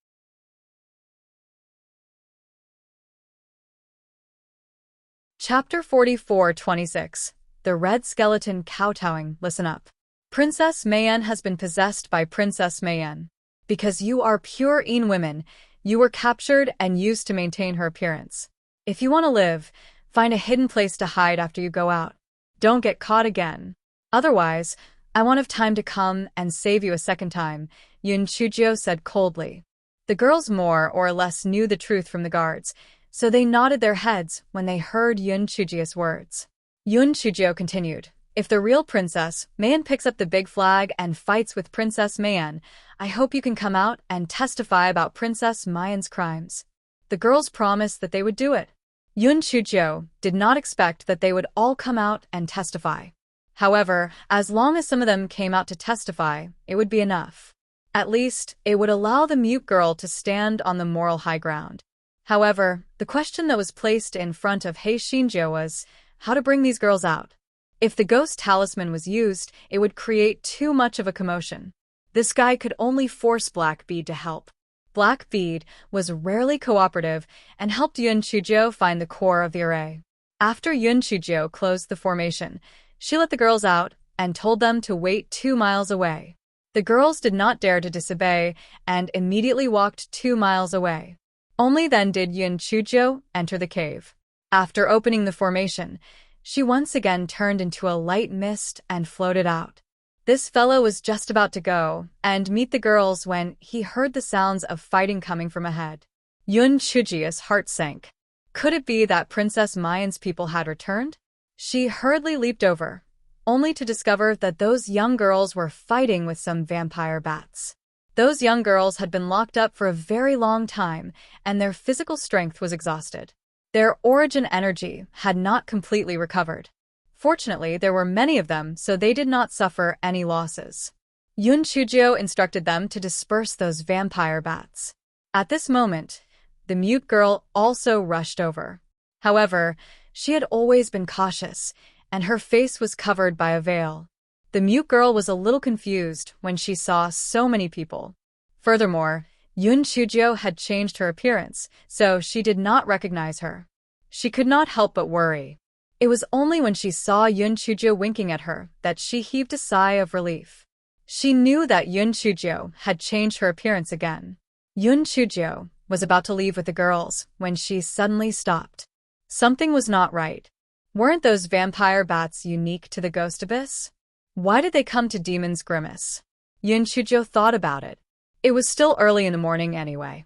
S1: Chapter 44:26. The Red Skeleton Kowtowing. Listen up. Princess Mayenne has been possessed by Princess Mayenne. Because you are pure Een women, you were captured and used to maintain her appearance. If you want to live, find a hidden place to hide after you go out. Don't get caught again. Otherwise, I won't have time to come and save you a second time, Yun Chujio said coldly. The girls more or less knew the truth from the guards, so they nodded their heads when they heard Yun Chujio's words. Yun Chujio continued, if the real Princess Mayan picks up the big flag and fights with Princess Mayan, I hope you can come out and testify about Princess Mayan's crimes. The girls promised that they would do it. Yun Chujio did not expect that they would all come out and testify. However, as long as some of them came out to testify, it would be enough. At least, it would allow the mute girl to stand on the moral high ground. However, the question that was placed in front of He Xinjiu was how to bring these girls out. If the ghost talisman was used, it would create too much of a commotion. This guy could only force Blackbeard to help. Blackbeard was rarely cooperative and helped Yun Chujio find the core of the array. After Yun Chujio closed the formation, she let the girls out and told them to wait 2 miles away. The girls did not dare to disobey and immediately walked 2 miles away. Only then did Yun Chujio enter the cave. After opening the formation, she once again turned into a light mist and floated out. This fellow was just about to go and meet the girls when he heard the sounds of fighting coming from ahead. Yun Chujio's heart sank. Could it be that Princess Mayan's people had returned? She hurriedly leaped over, only to discover that those young girls were fighting with some vampire bats. Those young girls had been locked up for a very long time, and their physical strength was exhausted. Their origin energy had not completely recovered. Fortunately, there were many of them, so they did not suffer any losses. Yun Chujio instructed them to disperse those vampire bats. At this moment, the mute girl also rushed over. However, she had always been cautious, and her face was covered by a veil. The mute girl was a little confused when she saw so many people. Furthermore, Yun Chujio had changed her appearance, so she did not recognize her. She could not help but worry. It was only when she saw Yun Chujio winking at her that she heaved a sigh of relief. She knew that Yun Chujio had changed her appearance again. Yun Chujio was about to leave with the girls when she suddenly stopped. Something was not right. Weren't those vampire bats unique to the Ghost Abyss? Why did they come to Demon's Grimace? Yun Chujio thought about it. It was still early in the morning anyway.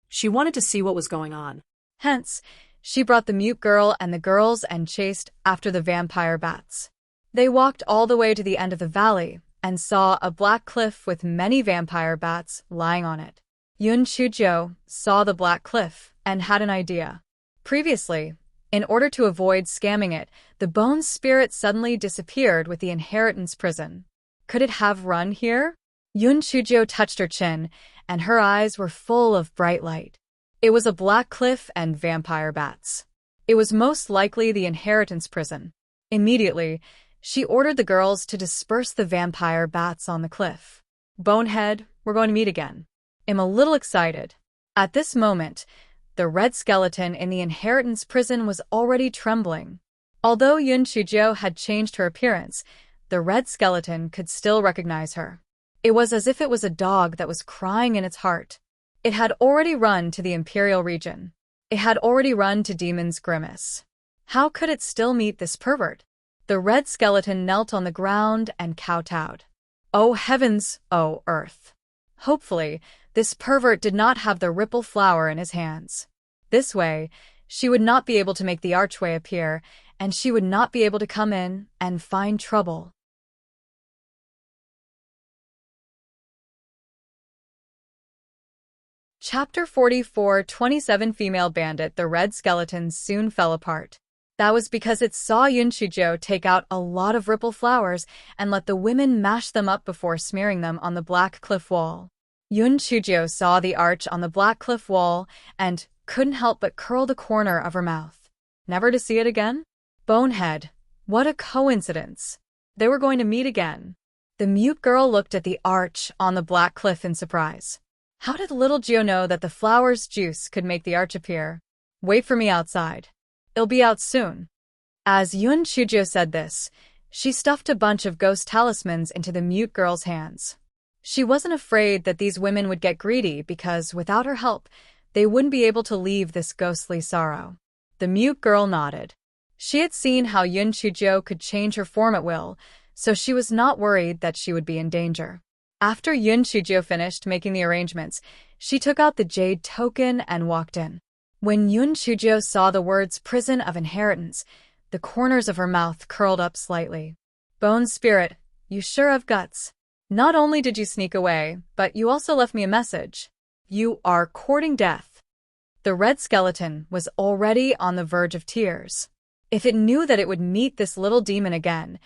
S2: She wanted to see what was going on.
S1: Hence, she brought the mute girl and the girls and chased after the vampire bats. They walked all the way to the end of the valley and saw a black cliff with many vampire bats lying on it. Yun Chujio saw the black cliff and had an idea. Previously, in order to avoid scamming it, the bone spirit suddenly disappeared with the inheritance prison. Could it have run here? Yun Chujio touched her chin, and her eyes were full of bright light. It was a black cliff and vampire bats. It was most likely the inheritance prison. Immediately, she ordered the girls to disperse the vampire bats on the cliff. Bonehead, we're going to meet again. I'm a little excited. At this moment, the red skeleton in the inheritance prison was already trembling. Although Yun Chujio had changed her appearance, the red skeleton could still recognize her. It was as if it was a dog that was crying in its heart. It had already run to the Imperial region. It had already run to Demon's Grimace. How could it still meet this pervert? The red skeleton knelt on the ground and kowtowed. Oh heavens, oh earth. Hopefully, this pervert did not have the ripple flower in his hands. This way, she would not be able to make the archway appear, and she would not be able to come in and find trouble. Chapter 44, 27 Female Bandit. The red skeleton soon fell apart. That was because it saw Yun Chujio take out a lot of ripple flowers and let the women mash them up before smearing them on the black cliff wall. Yun Chujio saw the arch on the black cliff wall and couldn't help but curl the corner of her mouth. Never to see it again? Bonehead. What a coincidence. They were going to meet again. The mute girl looked at the arch on the black cliff in surprise. How did little Gio know that the flower's juice could make the arch appear? Wait for me outside. It'll be out soon. As Yun Chujio said this, she stuffed a bunch of ghost talismans into the mute girl's hands. She wasn't afraid that these women would get greedy because, without her help, they wouldn't be able to leave this ghostly sorrow. The mute girl nodded. She had seen how Yun Chujio could change her form at will, so she was not worried that she would be in danger. After Yun Chujio finished making the arrangements, she took out the jade token and walked in. When Yun Chujio saw the words Prison of Inheritance, the corners of her mouth curled up slightly. Bone Spirit, you sure have guts. Not only did you sneak away, but you also left me a message. You are courting death. The red skeleton was already on the verge of tears. If it knew that it would meet this little demon again,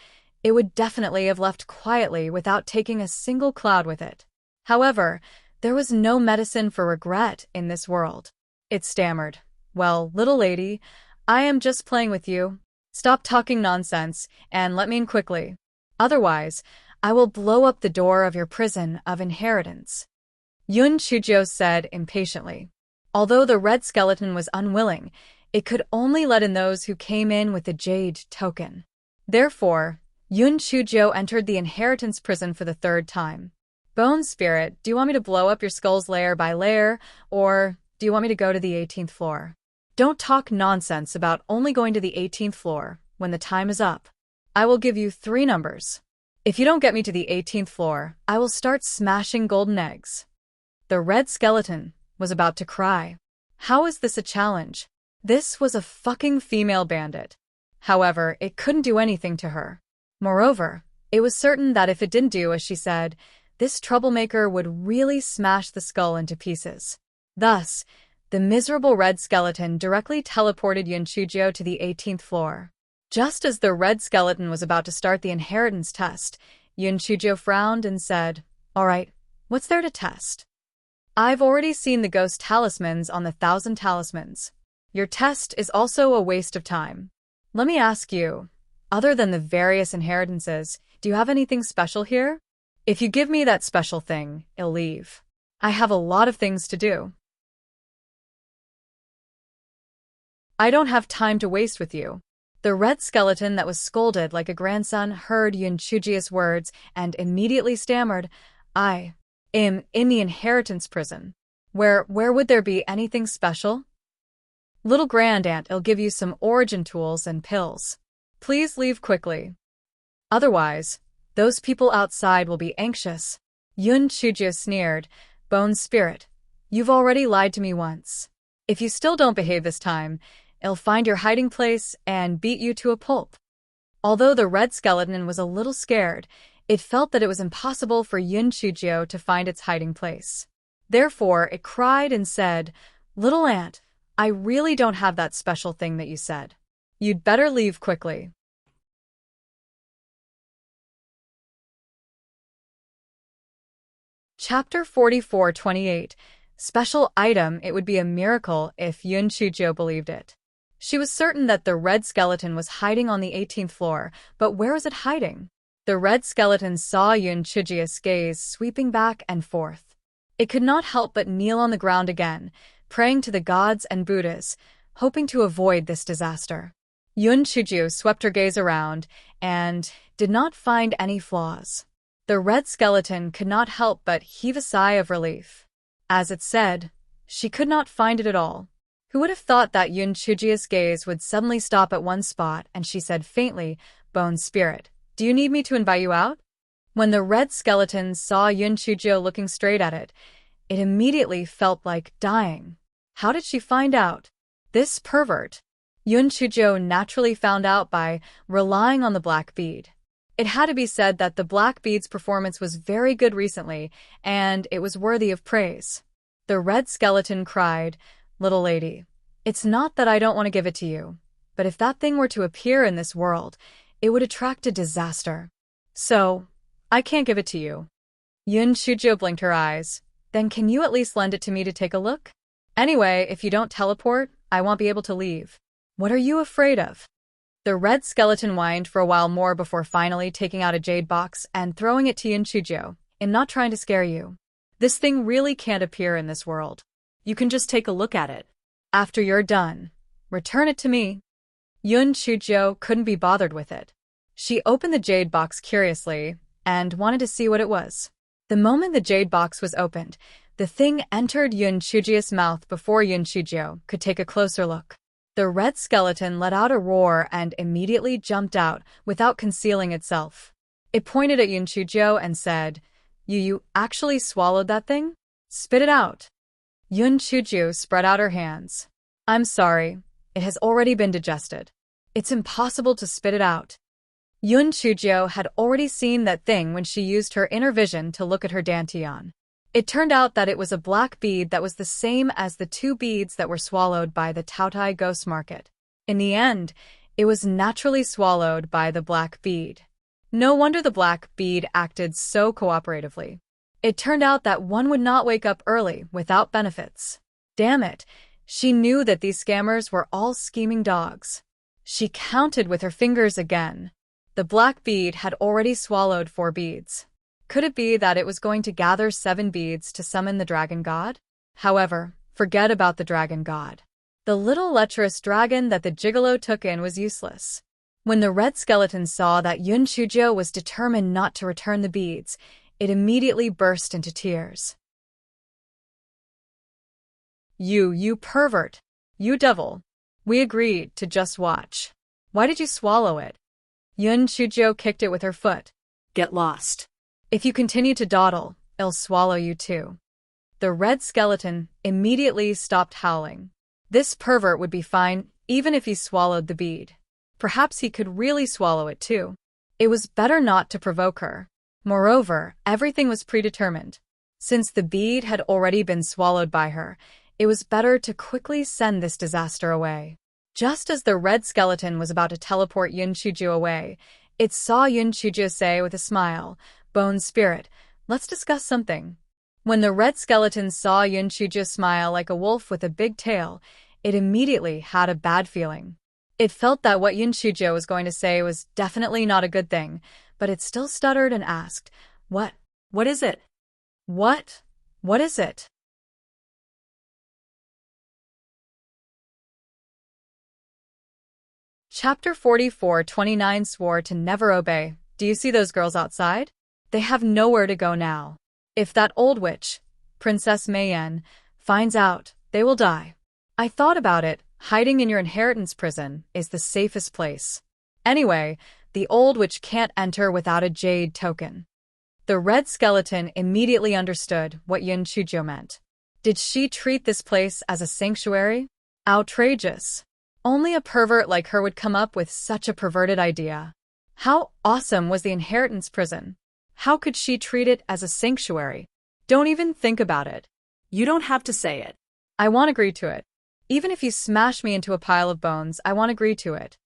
S1: it would definitely have left quietly without taking a single cloud with it. However, there was no medicine for regret in this world. It stammered, "Well, little lady, I am just playing with you. Stop talking nonsense and let me in quickly. Otherwise, I will blow up the door of your prison of inheritance," Yun Chujio said impatiently. Although the red skeleton was unwilling, it could only let in those who came in with the jade token. Therefore, Yun Chujio entered the inheritance prison for the third time. Bone Spirit, do you want me to blow up your skulls layer by layer, or do you want me to go to the 18th floor? Don't talk nonsense about only going to the 18th floor when the time is up. I will give you 3 numbers. If you don't get me to the 18th floor, I will start smashing golden eggs. The red skeleton was about to cry. How is this a challenge? This was a fucking female bandit. However, it couldn't do anything to her. Moreover, it was certain that if it didn't do as she said, this troublemaker would really smash the skull into pieces. Thus, the miserable red skeleton directly teleported Yun Chujio to the 18th floor. Just as the red skeleton was about to start the inheritance test, Yun Chujio frowned and said, "All right, what's there to test? I've already seen the ghost talismans on the 1,000 talismans. Your test is also a waste of time. Let me ask you, other than the various inheritances, do you have anything special here? If you give me that special thing, I'll leave. I have a lot of things to do. I don't have time to waste with you." The red skeleton that was scolded like a grandson heard Yun Chujio's words and immediately stammered, "I am in the inheritance prison. Where would there be anything special? Little Grandaunt, I'll give you some origin tools and pills. Please leave quickly. Otherwise, those people outside will be anxious." Yun Chujio sneered, "Bone Spirit, you've already lied to me once. If you still don't behave this time, I'll find your hiding place and beat you to a pulp." Although the red skeleton was a little scared, it felt that it was impossible for Yun Chujio to find its hiding place. Therefore, it cried and said, "Little ant, I really don't have that special thing that you said. You'd better leave quickly." Chapter 44:28. Special item. It would be a miracle if Yun Chujio believed it. She was certain that the red skeleton was hiding on the 18th floor, but where was it hiding? The red skeleton saw Yun Chujio's gaze sweeping back and forth. It could not help but kneel on the ground again, praying to the gods and Buddhas, hoping to avoid this disaster. Yun Chujio swept her gaze around and did not find any flaws. The red skeleton could not help but heave a sigh of relief. As it said, she could not find it at all. Who would have thought that Yun Chujio's gaze would suddenly stop at one spot, and she said faintly, "Bone Spirit, do you need me to invite you out?" When the red skeleton saw Yun Chujio looking straight at it, it immediately felt like dying. How did she find out? This pervert. Yun Chujio naturally found out by relying on the black bead. It had to be said that the black bead's performance was very good recently, and it was worthy of praise. The red skeleton cried, "Little lady, it's not that I don't want to give it to you, but if that thing were to appear in this world, it would attract a disaster. So, I can't give it to you." Yun Chujio blinked her eyes. "Then can you at least lend it to me to take a look? Anyway, if you don't teleport, I won't be able to leave." "What are you afraid of?" The red skeleton whined for a while more before finally taking out a jade box and throwing it to Yun Chujio. "I'm not trying to scare you. This thing really can't appear in this world. You can just take a look at it. After you're done, return it to me." Yun Chujio couldn't be bothered with it. She opened the jade box curiously and wanted to see what it was. The moment the jade box was opened, the thing entered Yun Chujio's mouth before Yun Chujio could take a closer look. The red skeleton let out a roar and immediately jumped out without concealing itself. It pointed at Yunchujio and said, You actually swallowed that thing? Spit it out. Yunchujio spread out her hands. I'm sorry, it has already been digested. It's impossible to spit it out. Yunchujio had already seen that thing when she used her inner vision to look at her dantian. It turned out that it was a black bead that was the same as the 2 beads that were swallowed by the Taotai ghost market. In the end, it was naturally swallowed by the black bead. No wonder the black bead acted so cooperatively. It turned out that one would not wake up early without benefits. Damn it, she knew that these scammers were all scheming dogs. She counted with her fingers again. The black bead had already swallowed 4 beads. Could it be that it was going to gather 7 beads to summon the dragon god? However, forget about the dragon god. The little lecherous dragon that the gigolo took in was useless. When the red skeleton saw that Yunchujio was determined not to return the beads, it immediately burst into tears. You pervert. You devil. We agreed to just watch. Why did you swallow it? Yunchujio kicked it with her foot.
S2: Get lost.
S1: If you continue to dawdle, it'll swallow you too. The red skeleton immediately stopped howling. This pervert would be fine even if he swallowed the bead. Perhaps he could really swallow it too. It was better not to provoke her. Moreover, everything was predetermined. Since the bead had already been swallowed by her, it was better to quickly send this disaster away. Just as the red skeleton was about to teleport Yunchujio away, it saw Yunchujio say with a smile, Bone spirit, let's discuss something. When the red skeleton saw Yunchujio smile like a wolf with a big tail, it immediately had a bad feeling. It felt that what Yunchujio was going to say was definitely not a good thing, but it still stuttered and asked, What?
S2: What is it?
S1: What? What is it? Chapter 44:29 Swore to never obey. Do you see those girls outside? They have nowhere to go now. If that old witch, Princess Mayenne, finds out, they will die. I thought about it. Hiding in your inheritance prison is the safest place. Anyway, the old witch can't enter without a jade token. The red skeleton immediately understood what Yunchujio meant. Did she treat this place as a sanctuary? Outrageous. Only a pervert like her would come up with such a perverted idea. How awesome was the inheritance prison? How could she treat it as a sanctuary? Don't even think about it.
S2: You don't have to say it.
S1: I won't agree to it. Even if you smash me into a pile of bones, I won't agree to it.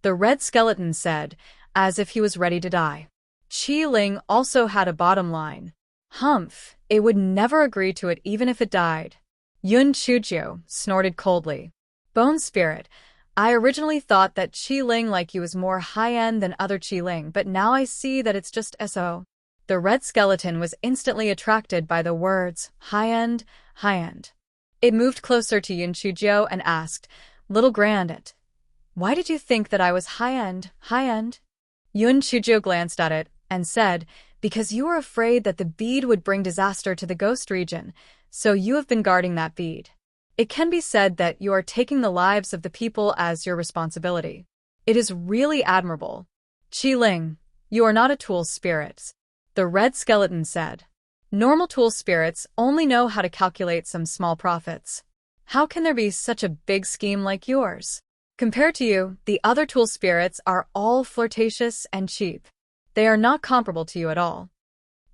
S1: The red skeleton said, as if he was ready to die. Qi Ling also had a bottom line. Humph, it would never agree to it even if it died. Yunchujio snorted coldly. Bone spirit, I originally thought that Qi Ling like you was more high-end than other Qi Ling, but now I see that it's just SO. The red skeleton was instantly attracted by the words, high-end, high-end. It moved closer to Yunchujio and asked, Little Grandit, why did you think that I was high-end, high-end? Yunchujio glanced at it and said, Because you were afraid that the bead would bring disaster to the ghost region, so you have been guarding that bead. It can be said that you are taking the lives of the people as your responsibility. It is really admirable. Qi Ling, you are not a tool spirit. The red skeleton said. Normal tool spirits only know how to calculate some small profits. How can there be such a big scheme like yours? Compared to you, the other tool spirits are all flirtatious and cheap. They are not comparable to you at all.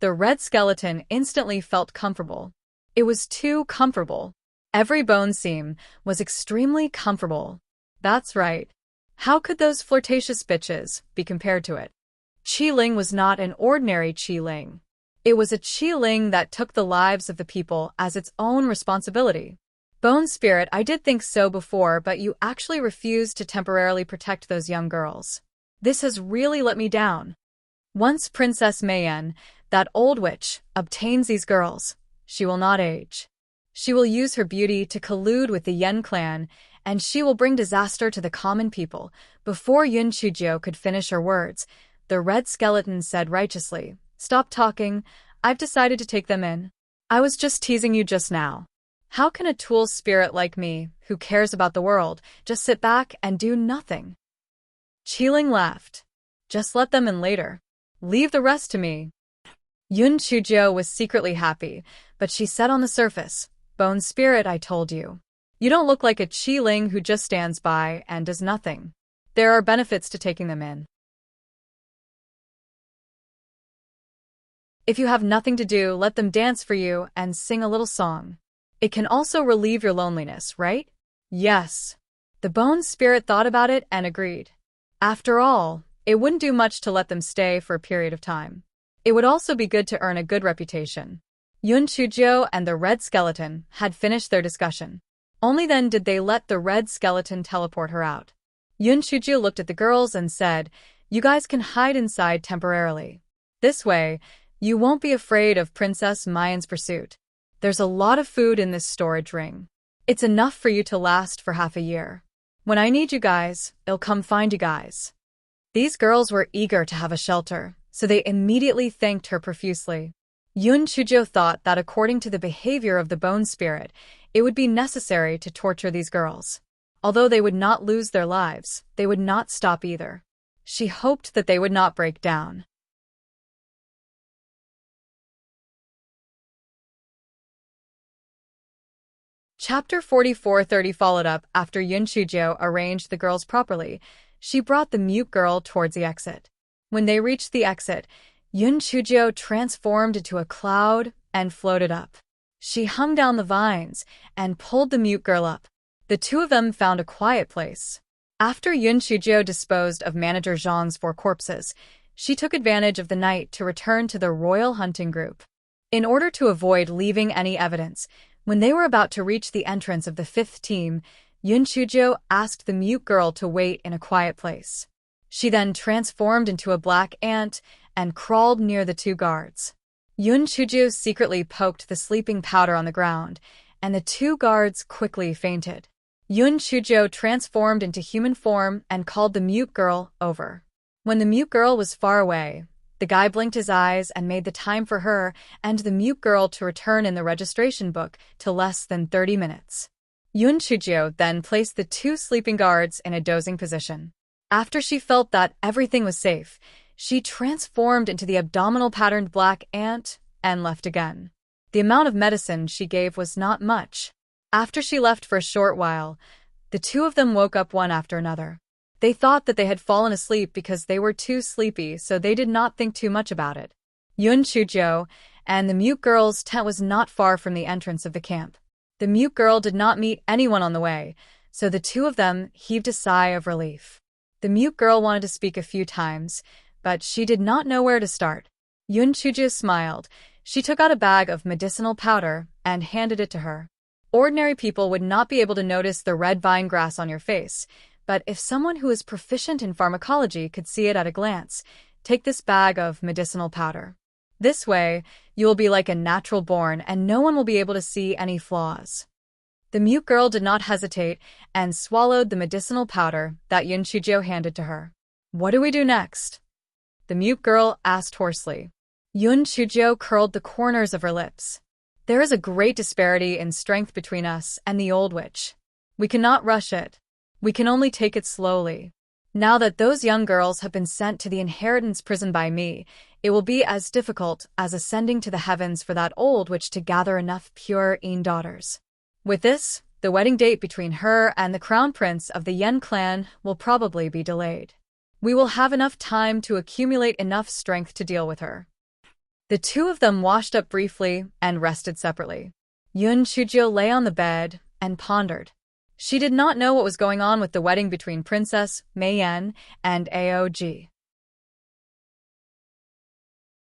S1: The red skeleton instantly felt comfortable. It was too comfortable. Every bone seam was extremely comfortable. That's right. How could those flirtatious bitches be compared to it? Qi Ling was not an ordinary Qi Ling. It was a Qi Ling that took the lives of the people as its own responsibility. Bone spirit, I did think so before, but you actually refused to temporarily protect those young girls. This has really let me down. Once Princess Mayenne, that old witch, obtains these girls, she will not age. She will use her beauty to collude with the Yen clan, and she will bring disaster to the common people. Before Yunchujio could finish her words, the red skeleton said righteously, Stop talking, I've decided to take them in. I was just teasing you just now. How can a tool spirit like me, who cares about the world, just sit back and do nothing? Qiling laughed. Just let them in later. Leave the rest to me. Yun Chuzhou was secretly happy, but she said on the surface, Bone spirit, I told you. You don't look like a Qiling who just stands by and does nothing. There are benefits to taking them in. If you have nothing to do, let them dance for you and sing a little song. It can also relieve your loneliness, right? Yes. The bone spirit thought about it and agreed. After all, it wouldn't do much to let them stay for a period of time. It would also be good to earn a good reputation. Yun Chuzhou and the red skeleton had finished their discussion. Only then did they let the red skeleton teleport her out. Yun Chuzhou looked at the girls and said, You guys can hide inside temporarily. This way, you won't be afraid of Princess Mayan's pursuit. There's a lot of food in this storage ring. It's enough for you to last for half a year. When I need you guys, I'll come find you guys. These girls were eager to have a shelter, so they immediately thanked her profusely. Yun Chuzhou thought that according to the behavior of the bone spirit, it would be necessary to torture these girls. Although they would not lose their lives, they would not stop either. She hoped that they would not break down. Chapter 44:30 followed up after Yun Chuzhou arranged the girls properly. She brought the mute girl towards the exit. When they reached the exit, Yun Chuzhou transformed into a cloud and floated up. She hung down the vines and pulled the mute girl up. The two of them found a quiet place. After Yun Chuzhou disposed of Manager Zhang's 4 corpses, she took advantage of the night to return to the royal hunting group. In order to avoid leaving any evidence, when they were about to reach the entrance of the 5th team, Yun Chuzhou asked the mute girl to wait in a quiet place. She then transformed into a black ant and crawled near the 2 guards. Yun Chuzhou secretly poked the sleeping powder on the ground, and the 2 guards quickly fainted. Yun Chuzhou transformed into human form and called the mute girl over. When the mute girl was far away, the guy blinked his eyes and made the time for her and the mute girl to return in the registration book to less than 30 minutes. Yun Chuzhou then placed the 2 sleeping guards in a dozing position. After she felt that everything was safe, she transformed into the abdominal patterned black ant and left again. The amount of medicine she gave was not much. After she left for a short while, the 2 of them woke up one after another. They thought that they had fallen asleep because they were too sleepy, so they did not think too much about it. Yun Chuzhou and the mute girl's tent was not far from the entrance of the camp. The mute girl did not meet anyone on the way, so the 2 of them heaved a sigh of relief. The mute girl wanted to speak a few times, but she did not know where to start. Yun Chuzhou smiled. She took out a bag of medicinal powder and handed it to her. Ordinary people would not be able to notice the red vine grass on your face, but if someone who is proficient in pharmacology could see it at a glance, take this bag of medicinal powder. This way, you will be like a natural born and no one will be able to see any flaws. The mute girl did not hesitate and swallowed the medicinal powder that Yun Chuzhou handed to her. What do we do next? The mute girl asked hoarsely. Yun Chuzhou curled the corners of her lips. There is a great disparity in strength between us and the old witch. We cannot rush it. We can only take it slowly. Now that those young girls have been sent to the inheritance prison by me, it will be as difficult as ascending to the heavens for that old witch to gather enough pure Yin daughters. With this, the wedding date between her and the crown prince of the Yen clan will probably be delayed. We will have enough time to accumulate enough strength to deal with her. The 2 of them washed up briefly and rested separately. Yun Chuzhou lay on the bed and pondered. She did not know what was going on with the wedding between Princess Meiyan and Aog.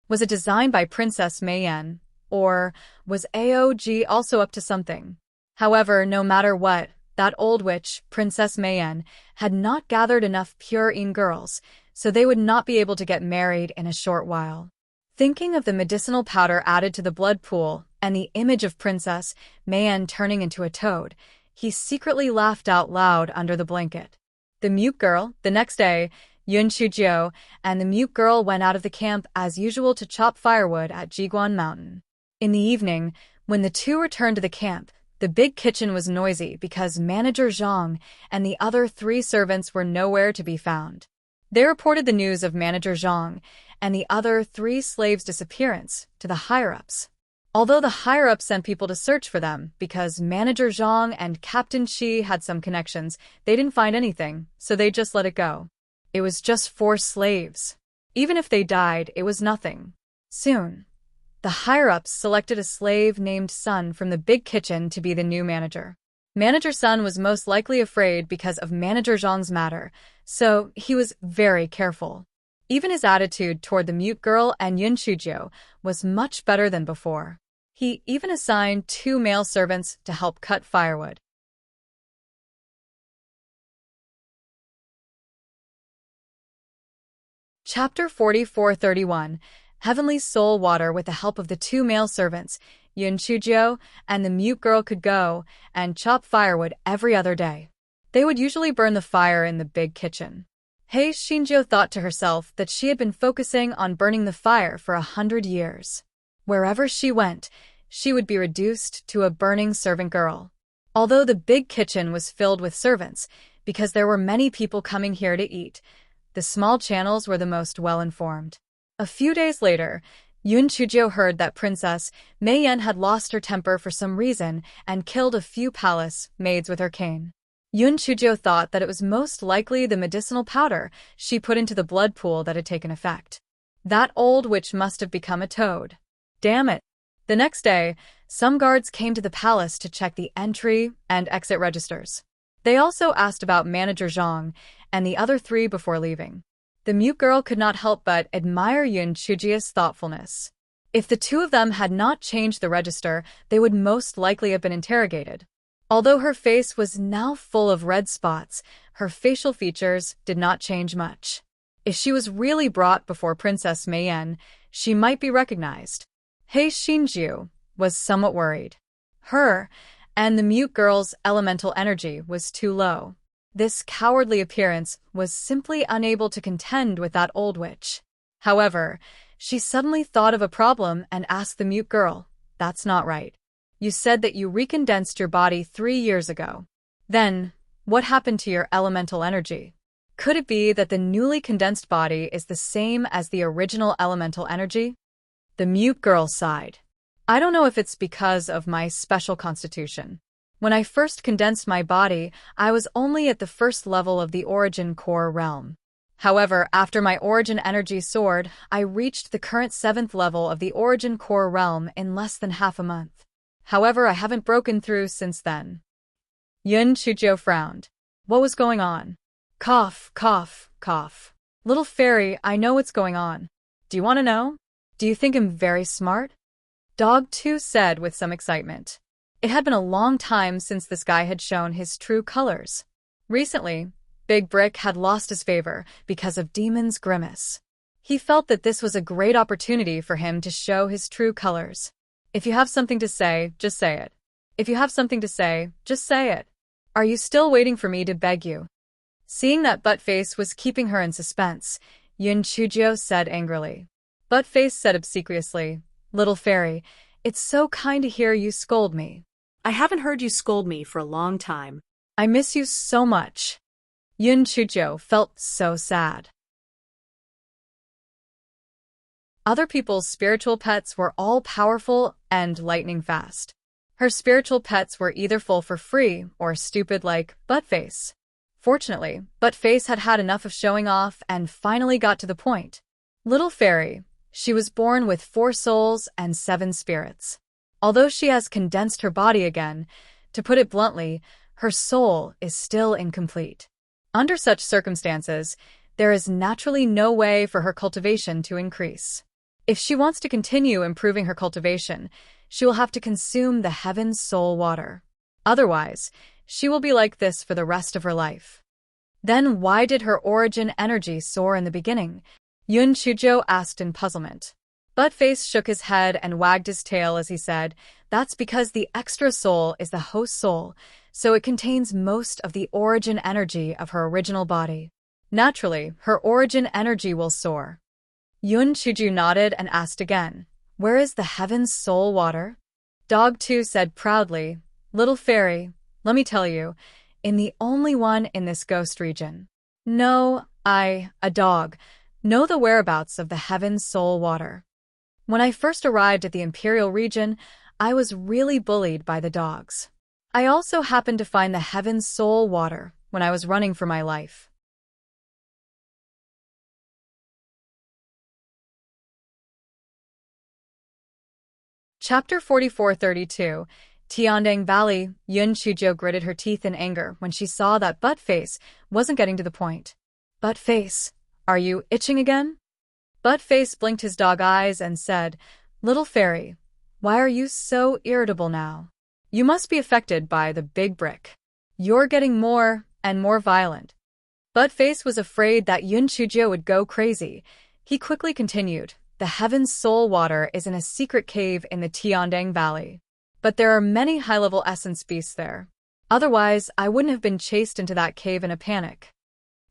S1: Was it designed by Princess Meiyan, or was Aog also up to something? However, no matter what, that old witch, Princess Meiyan, had not gathered enough pure Yin girls, so they would not be able to get married in a short while. Thinking of the medicinal powder added to the blood pool and the image of Princess Meiyan turning into a toad, he secretly laughed out loud under the blanket. The mute girl, the next day, Yun Chuzhou and the mute girl went out of the camp as usual to chop firewood at Jiguan Mountain. In the evening, when the 2 returned to the camp, The big kitchen was noisy because Manager Zhang and the other 3 servants were nowhere to be found. They reported the news of Manager Zhang and the other 3 slaves' disappearance to the higher-ups. Although the higher-ups sent people to search for them because Manager Zhang and Captain Shi had some connections, they didn't find anything, so they just let it go. It was just 4 slaves. Even if they died, it was nothing. Soon, the higher-ups selected a slave named Sun from the big kitchen to be the new manager. Manager Sun was most likely afraid because of Manager Zhang's matter, so he was very careful. Even his attitude toward the mute girl and Yun Chujio was much better than before. He even assigned 2 male servants to help cut firewood. Chapter 44:31 Heavenly Soul Water. With the help of the 2 male servants, Yun Chujio and the mute girl could go and chop firewood every other day. They would usually burn the fire in the big kitchen. Hei Xinjiu thought to herself that she had been focusing on burning the fire for 100 years. Wherever she went, she would be reduced to a burning servant girl. Although the big kitchen was filled with servants, because there were many people coming here to eat, the small channels were the most well-informed. A few days later, Yun Chujio heard that Princess Mei Yan had lost her temper for some reason and killed a few palace maids with her cane. Yun Chujio thought that it was most likely the medicinal powder she put into the blood pool that had taken effect. That old witch must have become a toad. Damn it! The next day, some guards came to the palace to check the entry and exit registers. They also asked about Manager Zhang and the other 3 before leaving. The mute girl could not help but admire Yun Chujio's thoughtfulness. If the 2 of them had not changed the register, they would most likely have been interrogated. Although her face was now full of red spots, her facial features did not change much. If she was really brought before Princess Mei Yan, she might be recognized. Hei Xinjiu was somewhat worried. Her and the mute girl's elemental energy was too low. This cowardly appearance was simply unable to contend with that old witch. However, she suddenly thought of a problem and asked the mute girl, "That's not right. You said that you recondensed your body 3 years ago. Then, what happened to your elemental energy? Could it be that the newly condensed body is the same as the original elemental energy?" The mute girl sighed. "I don't know if it's because of my special constitution. When I first condensed my body, I was only at the first level of the origin core realm. However, after my origin energy soared, I reached the current 7th level of the origin core realm in less than half a month. However, I haven't broken through since then." Yun Chujio frowned. What was going on? Cough, cough, cough. "Little fairy, I know what's going on. Do you want to know? Do you think I'm very smart?" Dog 2 said with some excitement. It had been a long time since this guy had shown his true colors. Recently, Big Brick had lost his favor because of Demon's Grimace. He felt that this was a great opportunity for him to show his true colors. If you have something to say, just say it. If you have something to say, just say it. Are you still waiting for me to beg you? Seeing that Buttface was keeping her in suspense, Yun Chujio said angrily. Buttface said obsequiously, "Little fairy, it's so kind to hear you scold me.
S2: I haven't heard you scold me for a long time.
S1: I miss you so much." Yun Chujio felt so sad. Other people's spiritual pets were all powerful and lightning fast. Her spiritual pets were either full for free or stupid like Buttface. Fortunately, Buttface had had enough of showing off and finally got to the point. Little fairy, she was born with 4 souls and 7 spirits. Although she has condensed her body again, to put it bluntly, her soul is still incomplete. Under such circumstances, there is naturally no way for her cultivation to increase. If she wants to continue improving her cultivation, she will have to consume the Heaven's Soul Water. Otherwise, she will be like this for the rest of her life. Then why did her origin energy soar in the beginning? Yun Chujio asked in puzzlement. Buttface shook his head and wagged his tail as he said, "That's because the extra soul is the host soul, so it contains most of the origin energy of her original body. Naturally, her origin energy will soar." Yun Chujio nodded and asked again, "Where is the Heaven's Soul Water?" Dog 2 said proudly, Little fairy, let me tell you, in the only one in this ghost region. No, a dog, know the whereabouts of the Heaven's Soul Water. When I first arrived at the Imperial region, I was really bullied by the dogs. I also happened to find the Heaven's Soul Water when I was running for my life. Chapter 4432. Tiandang Valley. Yun Chujo gritted her teeth in anger when she saw that Buttface wasn't getting to the point. Buttface, are you itching again? Buttface blinked his dog eyes and said, Little fairy, why are you so irritable now? You must be affected by the big brick. You're getting more and more violent. Buttface was afraid that Yun Chujo would go crazy. He quickly continued, The Heaven's Soul Water is in a secret cave in the Tiandang Valley. But there are many high-level essence beasts there. Otherwise, I wouldn't have been chased into that cave in a panic.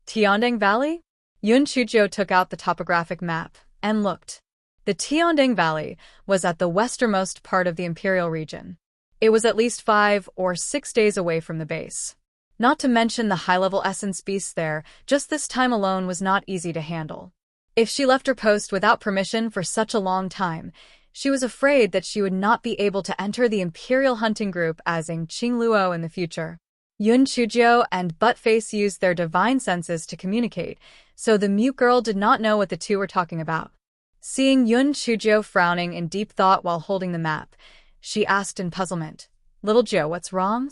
S1: Tiandang Valley? Yun Chujo took out the topographic map and looked. The Tiandang Valley was at the westernmost part of the Imperial region. It was at least 5 or 6 days away from the base. Not to mention the high-level essence beasts there, just this time alone was not easy to handle. If she left her post without permission for such a long time, she was afraid that she would not be able to enter the Imperial hunting group as Qing Luo in the future. Yun Chujo and Buttface used their divine senses to communicate, so the mute girl did not know what the two were talking about. Seeing Yun Chujo frowning in deep thought while holding the map, she asked in puzzlement, Little Joe, what's wrong?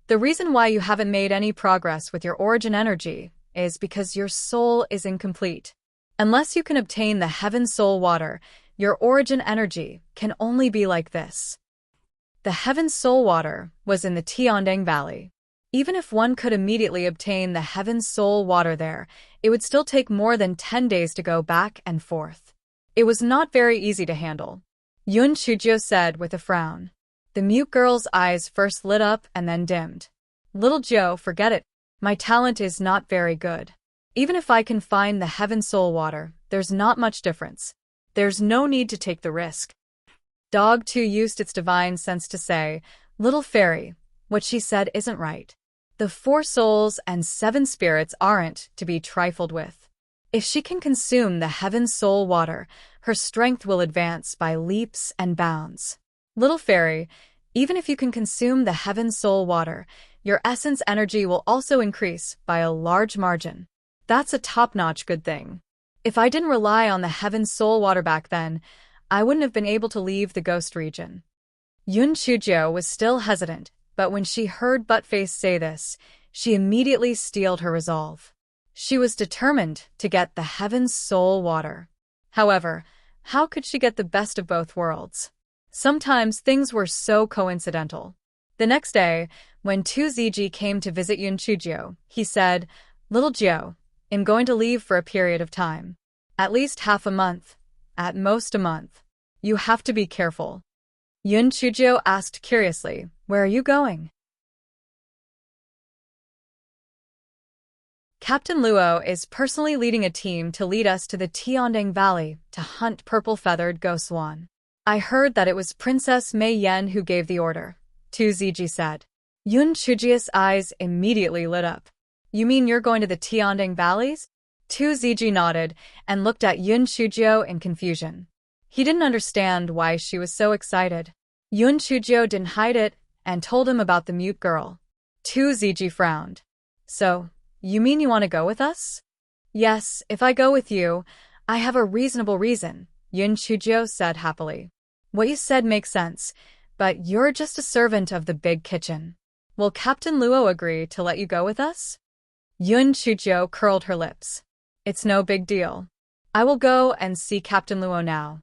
S1: The reason why you haven't made any progress with your origin energy is because your soul is incomplete. Unless you can obtain the Heaven Soul Water, your origin energy can only be like this. The Heaven Soul Water was in the Tiandang Valley. Even if one could immediately obtain the Heaven Soul Water there, it would still take more than 10 days to go back and forth. It was not very easy to handle. Yun Chujo said with a frown. The mute girl's eyes first lit up and then dimmed. Little Joe, forget it. My talent is not very good. Even if I can find the Heaven Soul Water, there's not much difference. There's no need to take the risk. Dog 2 used its divine sense to say, Little fairy, what she said isn't right. The 4 souls and 7 spirits aren't to be trifled with. If she can consume the Heaven Soul Water, her strength will advance by leaps and bounds. Little fairy, even if you can consume the Heaven Soul Water, your essence energy will also increase by a large margin. That's a top-notch good thing. If I didn't rely on the Heaven Soul Water back then, I wouldn't have been able to leave the ghost region. Yun Chujo was still hesitant, but when she heard Buttface say this, she immediately steeled her resolve. She was determined to get the Heaven Soul Water. However, how could she get the best of both worlds? Sometimes things were so coincidental. The next day, when 2ZG came to visit Yun Chujo, he said, Little Joe, I'm going to leave for a period of time. At least half a month. At most a month. You have to be careful. Yun Chujo asked curiously, Where are you going? Captain Luo is personally leading a team to lead us to the Tiandang Valley to hunt purple-feathered ghost swan. I heard that it was Princess Mei Yen who gave the order, 2ZG said. Yun Chujo's eyes immediately lit up. You mean you're going to the Tiandang Valleys? 2ZG nodded and looked at Yun Chujo in confusion. He didn't understand why she was so excited. Yun Chujo didn't hide it and told him about the mute girl. 2ZG frowned. So, you mean you want to go with us? Yes, if I go with you, I have a reasonable reason, Yun Chujo said happily. What you said makes sense, but you're just a servant of the big kitchen. Will Captain Luo agree to let you go with us? Yun Chujo curled her lips. It's no big deal. I will go and see Captain Luo now.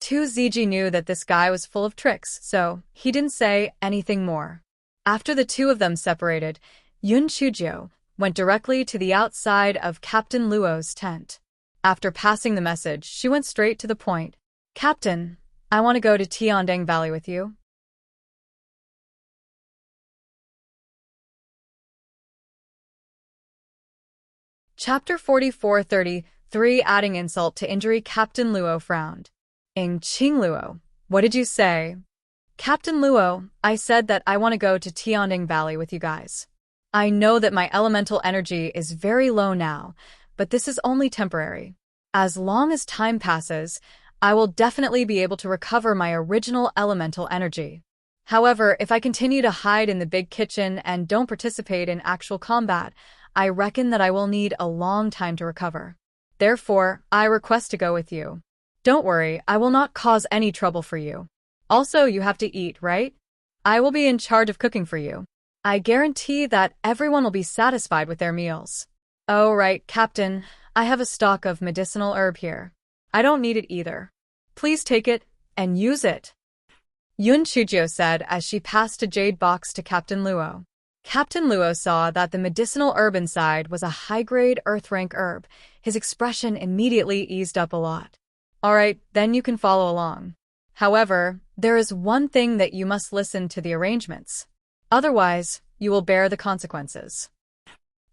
S1: 2ZG knew that this guy was full of tricks, so he didn't say anything more. After the two of them separated, Yun Chujo went directly to the outside of Captain Luo's tent. After passing the message, she went straight to the point. Captain, I want to go to Tiandang Valley with you. Chapter 4433. Adding insult to injury. Captain Luo frowned. Qing Luo, what did you say? Captain Luo, I said that I want to go to Tianding Valley with you guys. I know that my elemental energy is very low now, but this is only temporary. As long as time passes, I will definitely be able to recover my original elemental energy. However, if I continue to hide in the big kitchen and don't participate in actual combat, I reckon that I will need a long time to recover. Therefore, I request to go with you. Don't worry, I will not cause any trouble for you. Also, you have to eat, right? I will be in charge of cooking for you. I guarantee that everyone will be satisfied with their meals. Oh, right, Captain, I have a stock of medicinal herb here. I don't need it either. Please take it and use it. Yun Chujio said as she passed a jade box to Captain Luo. Captain Luo saw that the medicinal herb inside was a high-grade earth-rank herb. His expression immediately eased up a lot. Alright, then you can follow along. However, there is one thing that you must listen to the arrangements. Otherwise, you will bear the consequences.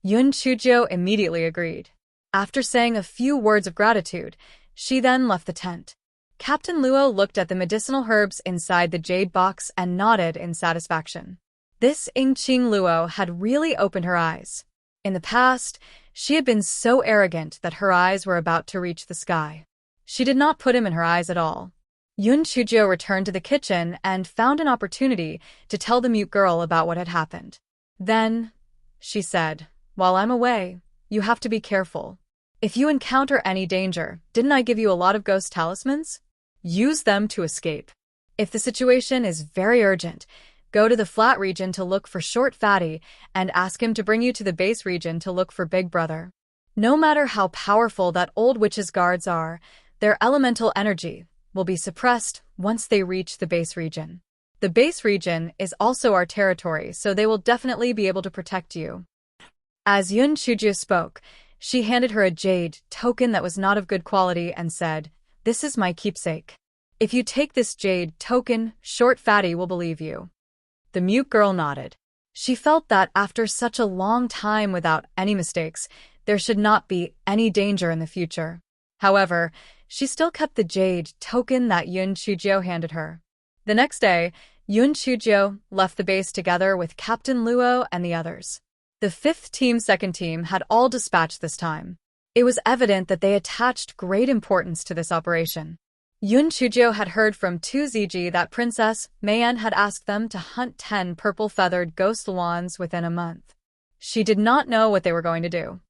S1: Yun Chujio immediately agreed. After saying a few words of gratitude, she then left the tent. Captain Luo looked at the medicinal herbs inside the jade box and nodded in satisfaction. This Ingqing Luo had really opened her eyes. In the past, she had been so arrogant that her eyes were about to reach the sky. She did not put him in her eyes at all. Yun Chujio returned to the kitchen and found an opportunity to tell the mute girl about what had happened. Then, she said, while I'm away, you have to be careful. If you encounter any danger, didn't I give you a lot of ghost talismans? Use them to escape. If the situation is very urgent, go to the flat region to look for Short Fatty and ask him to bring you to the base region to look for Big Brother. No matter how powerful that old witch's guards are, their elemental energy will be suppressed once they reach the base region. The base region is also our territory, so they will definitely be able to protect you. As Yun Chujio spoke, she handed her a jade token that was not of good quality and said, "This is my keepsake. If you take this jade token, Short Fatty will believe you." The mute girl nodded. She felt that after such a long time without any mistakes, there should not be any danger in the future. However, she still kept the jade token that Yun Chujio handed her. The next day, Yun Chujio left the base together with Captain Luo and the others. The 5th team, 2nd team had all dispatched this time. It was evident that they attached great importance to this operation. Yun Chujio had heard from 2ZG that Princess Mayan had asked them to hunt 10 purple-feathered ghost luans within a month. She did not know what they were going to do.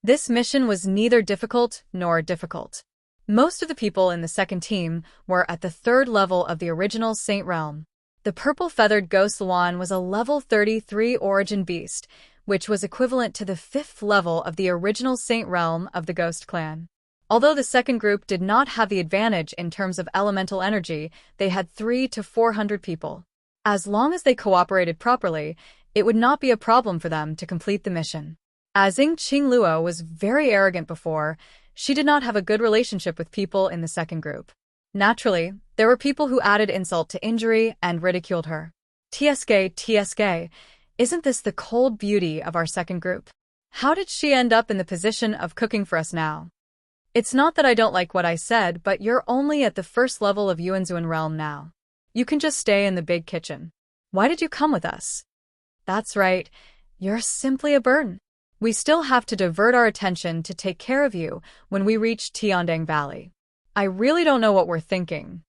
S1: This mission was neither difficult nor difficult. Most of the people in the 2nd team were at the 3rd level of the original Saint Realm. The purple-feathered ghost luan was a level 33 origin beast, which was equivalent to the 5th level of the original Saint Realm of the Ghost Clan. Although the 2nd group did not have the advantage in terms of elemental energy, they had 300 to 400 people. As long as they cooperated properly, it would not be a problem for them to complete the mission. As Ingqing Luo was very arrogant before, she did not have a good relationship with people in the 2nd group. Naturally, there were people who added insult to injury and ridiculed her. TSK, isn't this the cold beauty of our 2nd group? How did she end up in the position of cooking for us now? It's not that I don't like what I said, but you're only at the 1st level of Yuanzuan realm now. You can just stay in the big kitchen. Why did you come with us? That's right, you're simply a burden. We still have to divert our attention to take care of you when we reach Tiandang Valley. I really don't know what we're thinking.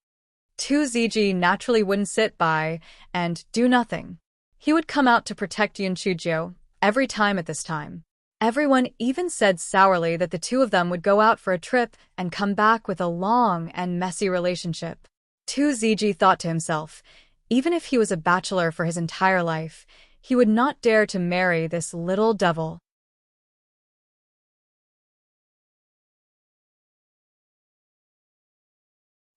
S1: 2ZG naturally wouldn't sit by and do nothing. He would come out to protect Yun Chujio every time at this time. Everyone even said sourly that the two of them would go out for a trip and come back with a long and messy relationship. 2ZG thought to himself, even if he was a bachelor for his entire life, he would not dare to marry this little devil.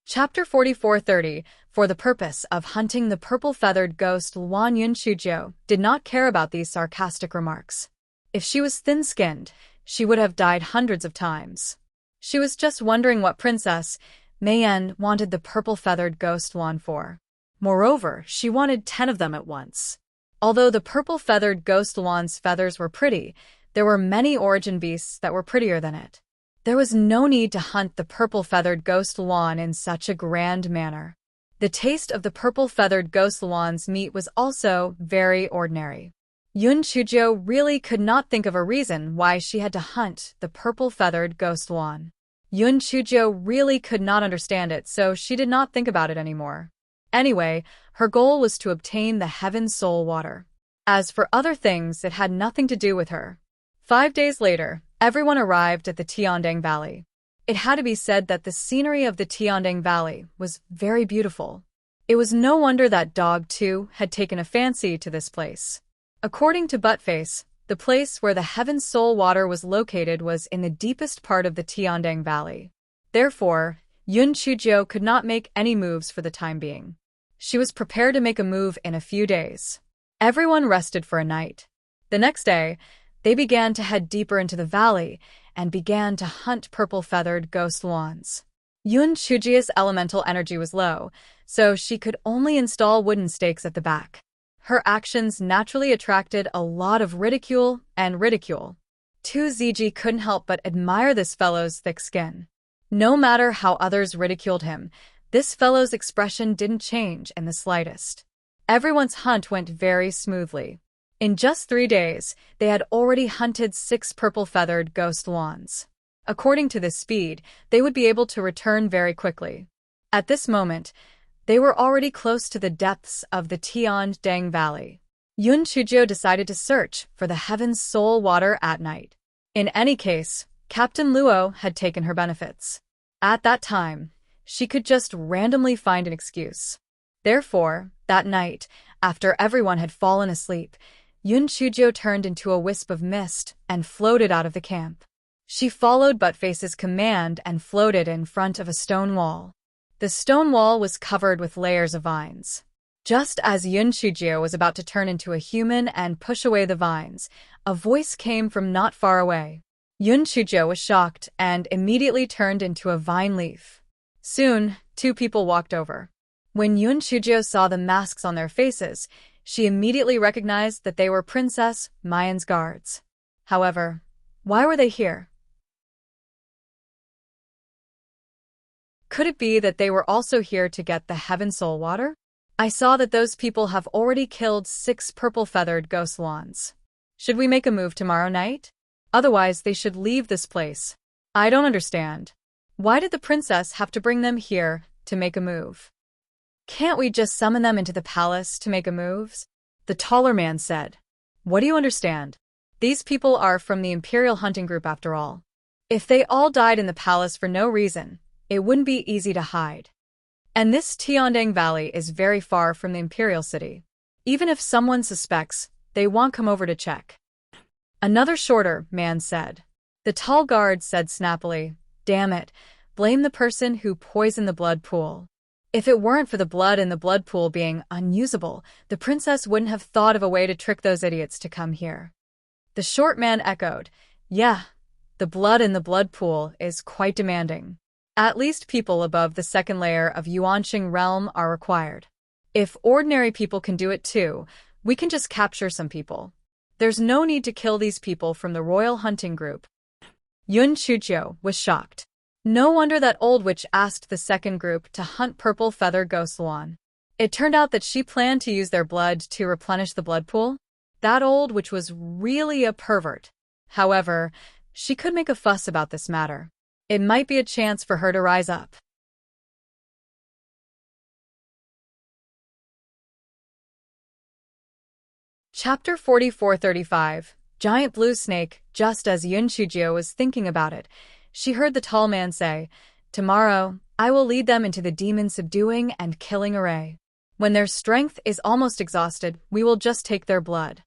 S1: Chapter 44:30. For the purpose of hunting the purple-feathered ghost, Luan Yun Chujio did not care about these sarcastic remarks. If she was thin-skinned, she would have died hundreds of times. She was just wondering what Princess Mayan wanted the purple-feathered ghost Luan for. Moreover, she wanted 10 of them at once. Although the purple-feathered ghost Luan's feathers were pretty, there were many origin beasts that were prettier than it. There was no need to hunt the purple-feathered ghost Luan in such a grand manner. The taste of the purple-feathered ghost Luan's meat was also very ordinary. Yun Chujio really could not think of a reason why she had to hunt the purple-feathered ghost Luan. Yun Chujio really could not understand it, so she did not think about it anymore. Anyway, her goal was to obtain the Heaven Soul Water. As for other things, it had nothing to do with her. 5 days later, everyone arrived at the Tiandang Valley. It had to be said that the scenery of the Tiandang Valley was very beautiful. It was no wonder that Dog too had taken a fancy to this place. According to Buttface, the place where the Heaven Soul Water was located was in the deepest part of the Tiandang Valley. Therefore, Yun Chujio could not make any moves for the time being. She was prepared to make a move in a few days. Everyone rested for a night. The next day, they began to head deeper into the valley and began to hunt purple-feathered ghost Luans. Yun Chujio's elemental energy was low, so she could only install wooden stakes at the back. Her actions naturally attracted a lot of ridicule. 2ZG couldn't help but admire this fellow's thick skin. No matter how others ridiculed him, this fellow's expression didn't change in the slightest. Everyone's hunt went very smoothly. In just 3 days, they had already hunted 6 purple-feathered ghost Luans. According to this speed, they would be able to return very quickly. At this moment, they were already close to the depths of the Tiandang Valley. Yun Chujio decided to search for the Heaven Soul Water at night. In any case, Captain Luo had taken her benefits. At that time, she could just randomly find an excuse. Therefore, that night, after everyone had fallen asleep, Yun Chujio turned into a wisp of mist and floated out of the camp. She followed Buttface's command and floated in front of a stone wall. The stone wall was covered with layers of vines. Just as Yun Chujio was about to turn into a human and push away the vines, a voice came from not far away. Yun Chujio was shocked and immediately turned into a vine leaf. Soon, 2 people walked over. When Yun Chujio saw the masks on their faces, she immediately recognized that they were Princess Mayan's guards. However, why were they here? Could it be that they were also here to get the Heaven Soul Water? I saw that those people have already killed 6 purple-feathered ghost Luans. Should we make a move tomorrow night? Otherwise, they should leave this place. I don't understand. Why did the princess have to bring them here to make a move? Can't we just summon them into the palace to make a move? The taller man said. What do you understand? These people are from the Imperial Hunting Group after all. If they all died in the palace for no reason, it wouldn't be easy to hide. And this Tiandang Valley is very far from the Imperial City. Even if someone suspects, they won't come over to check. Another shorter man said. The tall guard said snappily, Damn it, blame the person who poisoned the blood pool. If it weren't for the blood in the blood pool being unusable, the princess wouldn't have thought of a way to trick those idiots to come here. The short man echoed, Yeah, the blood in the blood pool is quite demanding. At least people above the second layer of Yuanqing realm are required. If ordinary people can do it too, we can just capture some people. There's no need to kill these people from the royal hunting group. Yun Chujio was shocked. No wonder that old witch asked the second group to hunt purple feather ghost Luan. It turned out that she planned to use their blood to replenish the blood pool. That old witch was really a pervert. However, she could make a fuss about this matter. It might be a chance for her to rise up. Chapter 44-35 Giant Blue Snake. Just as Yun Chujio was thinking about it, she heard the tall man say, Tomorrow, I will lead them into the demon-subduing and killing array. When their strength is almost exhausted, we will just take their blood.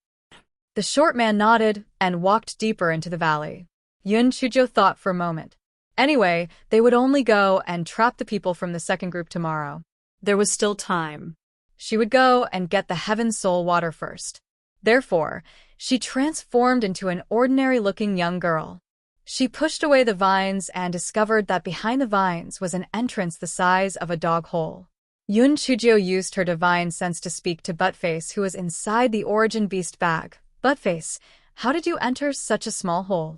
S1: The short man nodded and walked deeper into the valley. Yun Chujio thought for a moment. Anyway, they would only go and trap the people from the second group tomorrow.
S2: There was still time.
S1: She would go and get the Heaven Soul Water first. Therefore, she transformed into an ordinary-looking young girl. She pushed away the vines and discovered that behind the vines was an entrance the size of a dog hole. Yun Chujio used her divine sense to speak to Buttface, who was inside the Origin Beast bag. Buttface, how did you enter such a small hole?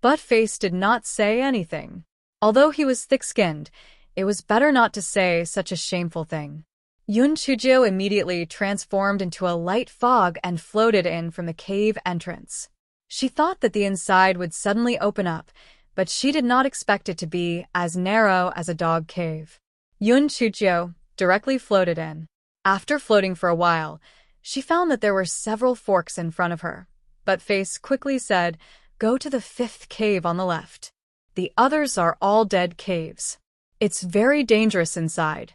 S1: Buttface did not say anything. Although he was thick-skinned, it was better not to say such a shameful thing. Yun Chujio immediately transformed into a light fog and floated in from the cave entrance. She thought that the inside would suddenly open up, but she did not expect it to be as narrow as a dog cave. Yun Chujio directly floated in. After floating for a while, she found that there were several forks in front of her. Buttface quickly said, "Go to the 5th cave on the left. The others are all dead caves. It's very dangerous inside."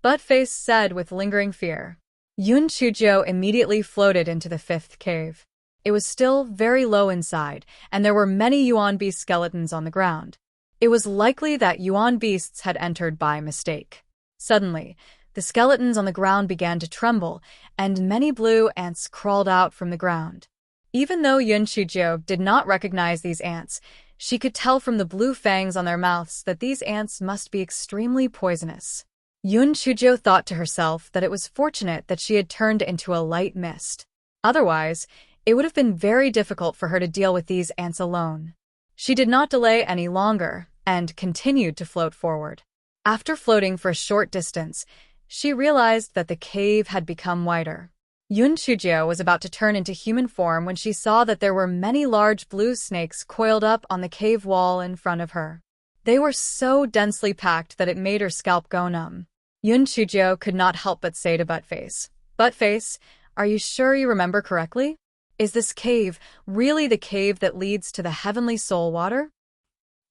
S1: Buttface said with lingering fear. Yun Chujio immediately floated into the 5th cave. It was still very low inside, and there were many yuan beast skeletons on the ground. It was likely that yuan beasts had entered by mistake. Suddenly, the skeletons on the ground began to tremble, and many blue ants crawled out from the ground. Even though Yun Chujio did not recognize these ants, she could tell from the blue fangs on their mouths that these ants must be extremely poisonous. Yun Chujio thought to herself that it was fortunate that she had turned into a light mist. Otherwise, it would have been very difficult for her to deal with these ants alone. She did not delay any longer and continued to float forward. After floating for a short distance, she realized that the cave had become wider. Yun Chujio was about to turn into human form when she saw that there were many large blue snakes coiled up on the cave wall in front of her. They were so densely packed that it made her scalp go numb. Yun Chujio could not help but say to Buttface, "Buttface, are you sure you remember correctly? Is this cave really the cave that leads to the heavenly soul water?"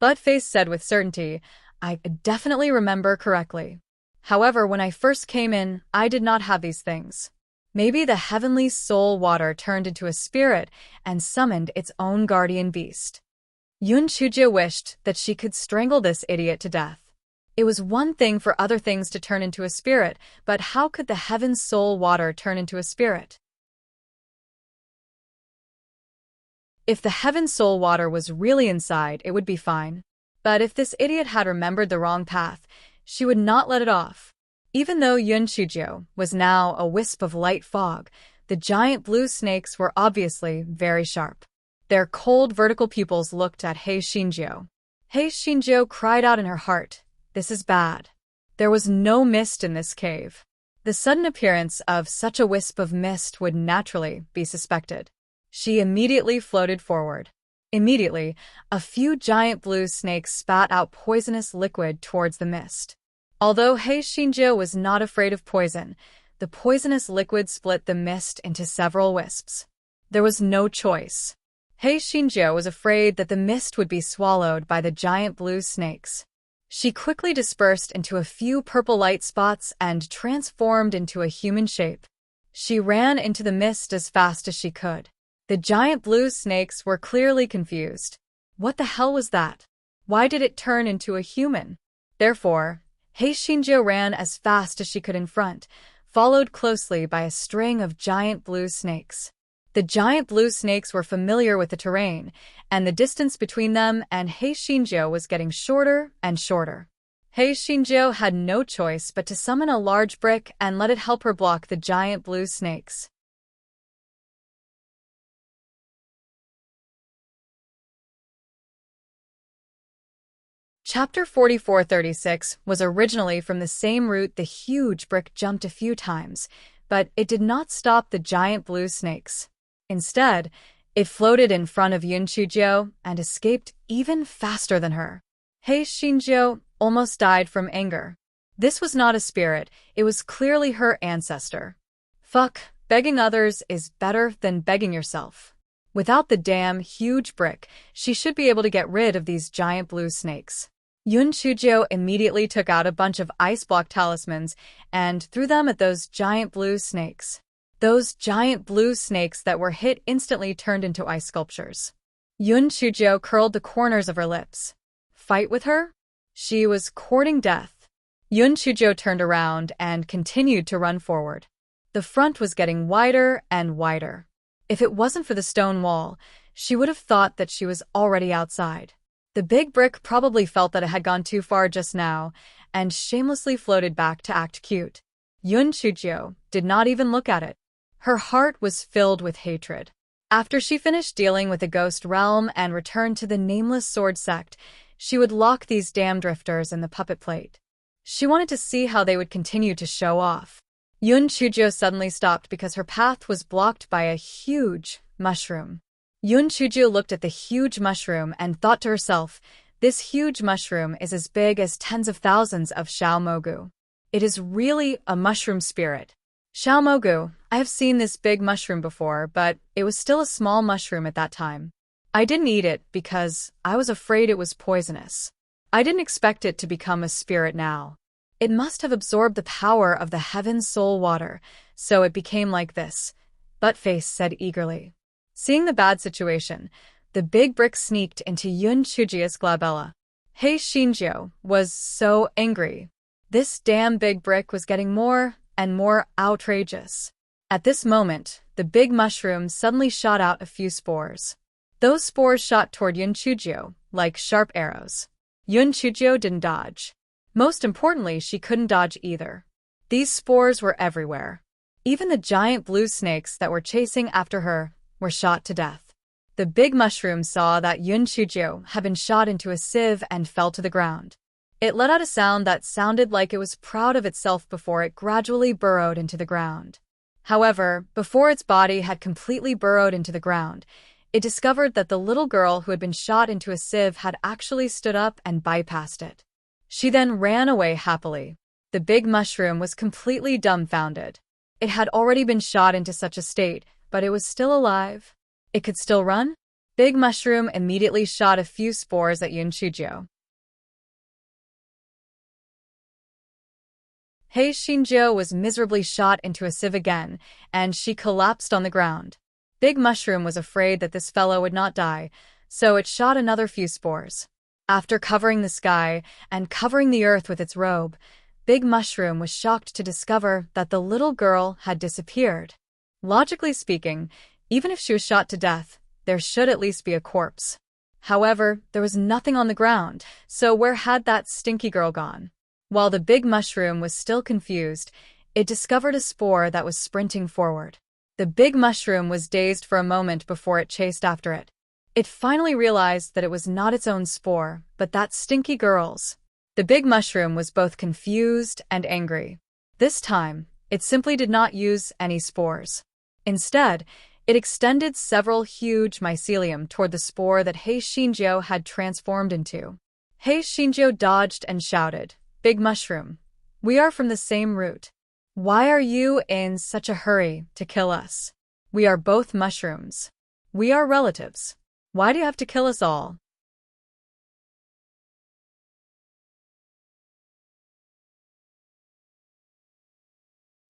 S1: Buttface said with certainty, "I definitely remember correctly. However, when I first came in, I did not have these things. Maybe the heavenly soul water turned into a spirit and summoned its own guardian beast." Yun Chujio wished that she could strangle this idiot to death. It was one thing for other things to turn into a spirit, but how could the heaven soul water turn into a spirit? If the heaven soul water was really inside, it would be fine. But if this idiot had remembered the wrong path, she would not let it off. Even though Yun Chujio was now a wisp of light fog, the giant blue snakes were obviously very sharp. Their cold vertical pupils looked at Hei Xinjiu. Hei Xinjiu cried out in her heart, "This is bad." There was no mist in this cave. The sudden appearance of such a wisp of mist would naturally be suspected. She immediately floated forward. Immediately, a few giant blue snakes spat out poisonous liquid towards the mist. Although Hei Xinjiu was not afraid of poison, the poisonous liquid split the mist into several wisps. There was no choice. Hei Xinjiu was afraid that the mist would be swallowed by the giant blue snakes. She quickly dispersed into a few purple light spots and transformed into a human shape. She ran into the mist as fast as she could. The giant blue snakes were clearly confused. What the hell was that? Why did it turn into a human? Therefore, Hei Xinjiu ran as fast as she could in front, followed closely by a string of giant blue snakes. The giant blue snakes were familiar with the terrain, and the distance between them and Hei Xinjiu was getting shorter and shorter. Hei Xinjiu had no choice but to summon a large brick and let it help her block the giant blue snakes. Chapter 4436 was originally from the same route the huge brick jumped a few times, but it did not stop the giant blue snakes. Instead, it floated in front of Yun Chujio and escaped even faster than her. Hei Xinjiu almost died from anger. This was not a spirit, it was clearly her ancestor. Fuck, begging others is better than begging yourself. Without the damn huge brick, she should be able to get rid of these giant blue snakes. Yun Chujio immediately took out a bunch of ice block talismans and threw them at those giant blue snakes. Those giant blue snakes that were hit instantly turned into ice sculptures. Yun Chujio curled the corners of her lips. Fight with her? She was courting death. Yun Chujio turned around and continued to run forward. The front was getting wider and wider. If it wasn't for the stone wall, she would have thought that she was already outside. The big brick probably felt that it had gone too far just now, and shamelessly floated back to act cute. Yun Chujio did not even look at it. Her heart was filled with hatred. After she finished dealing with the ghost realm and returned to the nameless sword sect, she would lock these damn drifters in the puppet plate. She wanted to see how they would continue to show off. Yun Chujio suddenly stopped because her path was blocked by a huge mushroom. Yun Chujio looked at the huge mushroom and thought to herself, this huge mushroom is as big as tens of thousands of Xiao Mogu. It is really a mushroom spirit. Xiao Mogu, I have seen this big mushroom before, but it was still a small mushroom at that time. I didn't eat it because I was afraid it was poisonous. I didn't expect it to become a spirit now. It must have absorbed the power of the heaven soul water, so it became like this, Buttface said eagerly. Seeing the bad situation, the big brick sneaked into Yun Chujio's glabella. Hei Shinjo was so angry. This damn big brick was getting more and more outrageous. At this moment, the big mushroom suddenly shot out a few spores. Those spores shot toward Yun Chujio, like sharp arrows. Yun Chujio didn't dodge. Most importantly, she couldn't dodge either. These spores were everywhere. Even the giant blue snakes that were chasing after her were shot to death. The big mushroom saw that Yun Chujio had been shot into a sieve and fell to the ground. It let out a sound that sounded like it was proud of itself before it gradually burrowed into the ground. However, before its body had completely burrowed into the ground, it discovered that the little girl who had been shot into a sieve had actually stood up and bypassed it. She then ran away happily. The big mushroom was completely dumbfounded. It had already been shot into such a state, but it was still alive. It could still run? Big mushroom immediately shot a few spores at Yun Chujio. Hei Shinjo was miserably shot into a sieve again, and she collapsed on the ground. Big mushroom was afraid that this fellow would not die, so it shot another few spores. After covering the sky and covering the earth with its robe, Big Mushroom was shocked to discover that the little girl had disappeared. Logically speaking, even if she was shot to death, there should at least be a corpse. However, there was nothing on the ground, so where had that stinky girl gone? While the Big Mushroom was still confused, it discovered a spore that was sprinting forward. The Big Mushroom was dazed for a moment before it chased after it. It finally realized that it was not its own spore, but that stinky girl's. The Big Mushroom was both confused and angry. This time, it simply did not use any spores. Instead, it extended several huge mycelium toward the spore that Hei Shinjo had transformed into. Hei Shinjo dodged and shouted, "Big Mushroom, we are from the same root. Why are you in such a hurry to kill us? We are both mushrooms. We are relatives. Why do you have to kill us all?"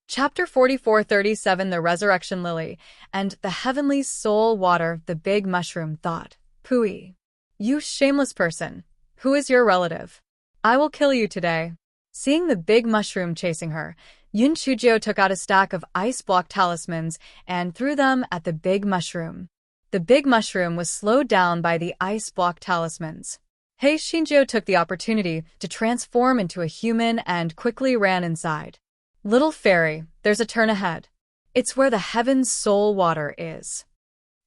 S1: Chapter 4437 The Resurrection Lily and the Heavenly Soul Water. The Big Mushroom thought, "Pooey. You shameless person. Who is your relative? I will kill you today." Seeing the Big Mushroom chasing her, Yun Chujio took out a stack of ice block talismans and threw them at the Big Mushroom. The Big Mushroom was slowed down by the ice block talismans. Hei Shinjo took the opportunity to transform into a human and quickly ran inside. "Little fairy, there's a turn ahead. It's where the Heaven's Soul Water is,"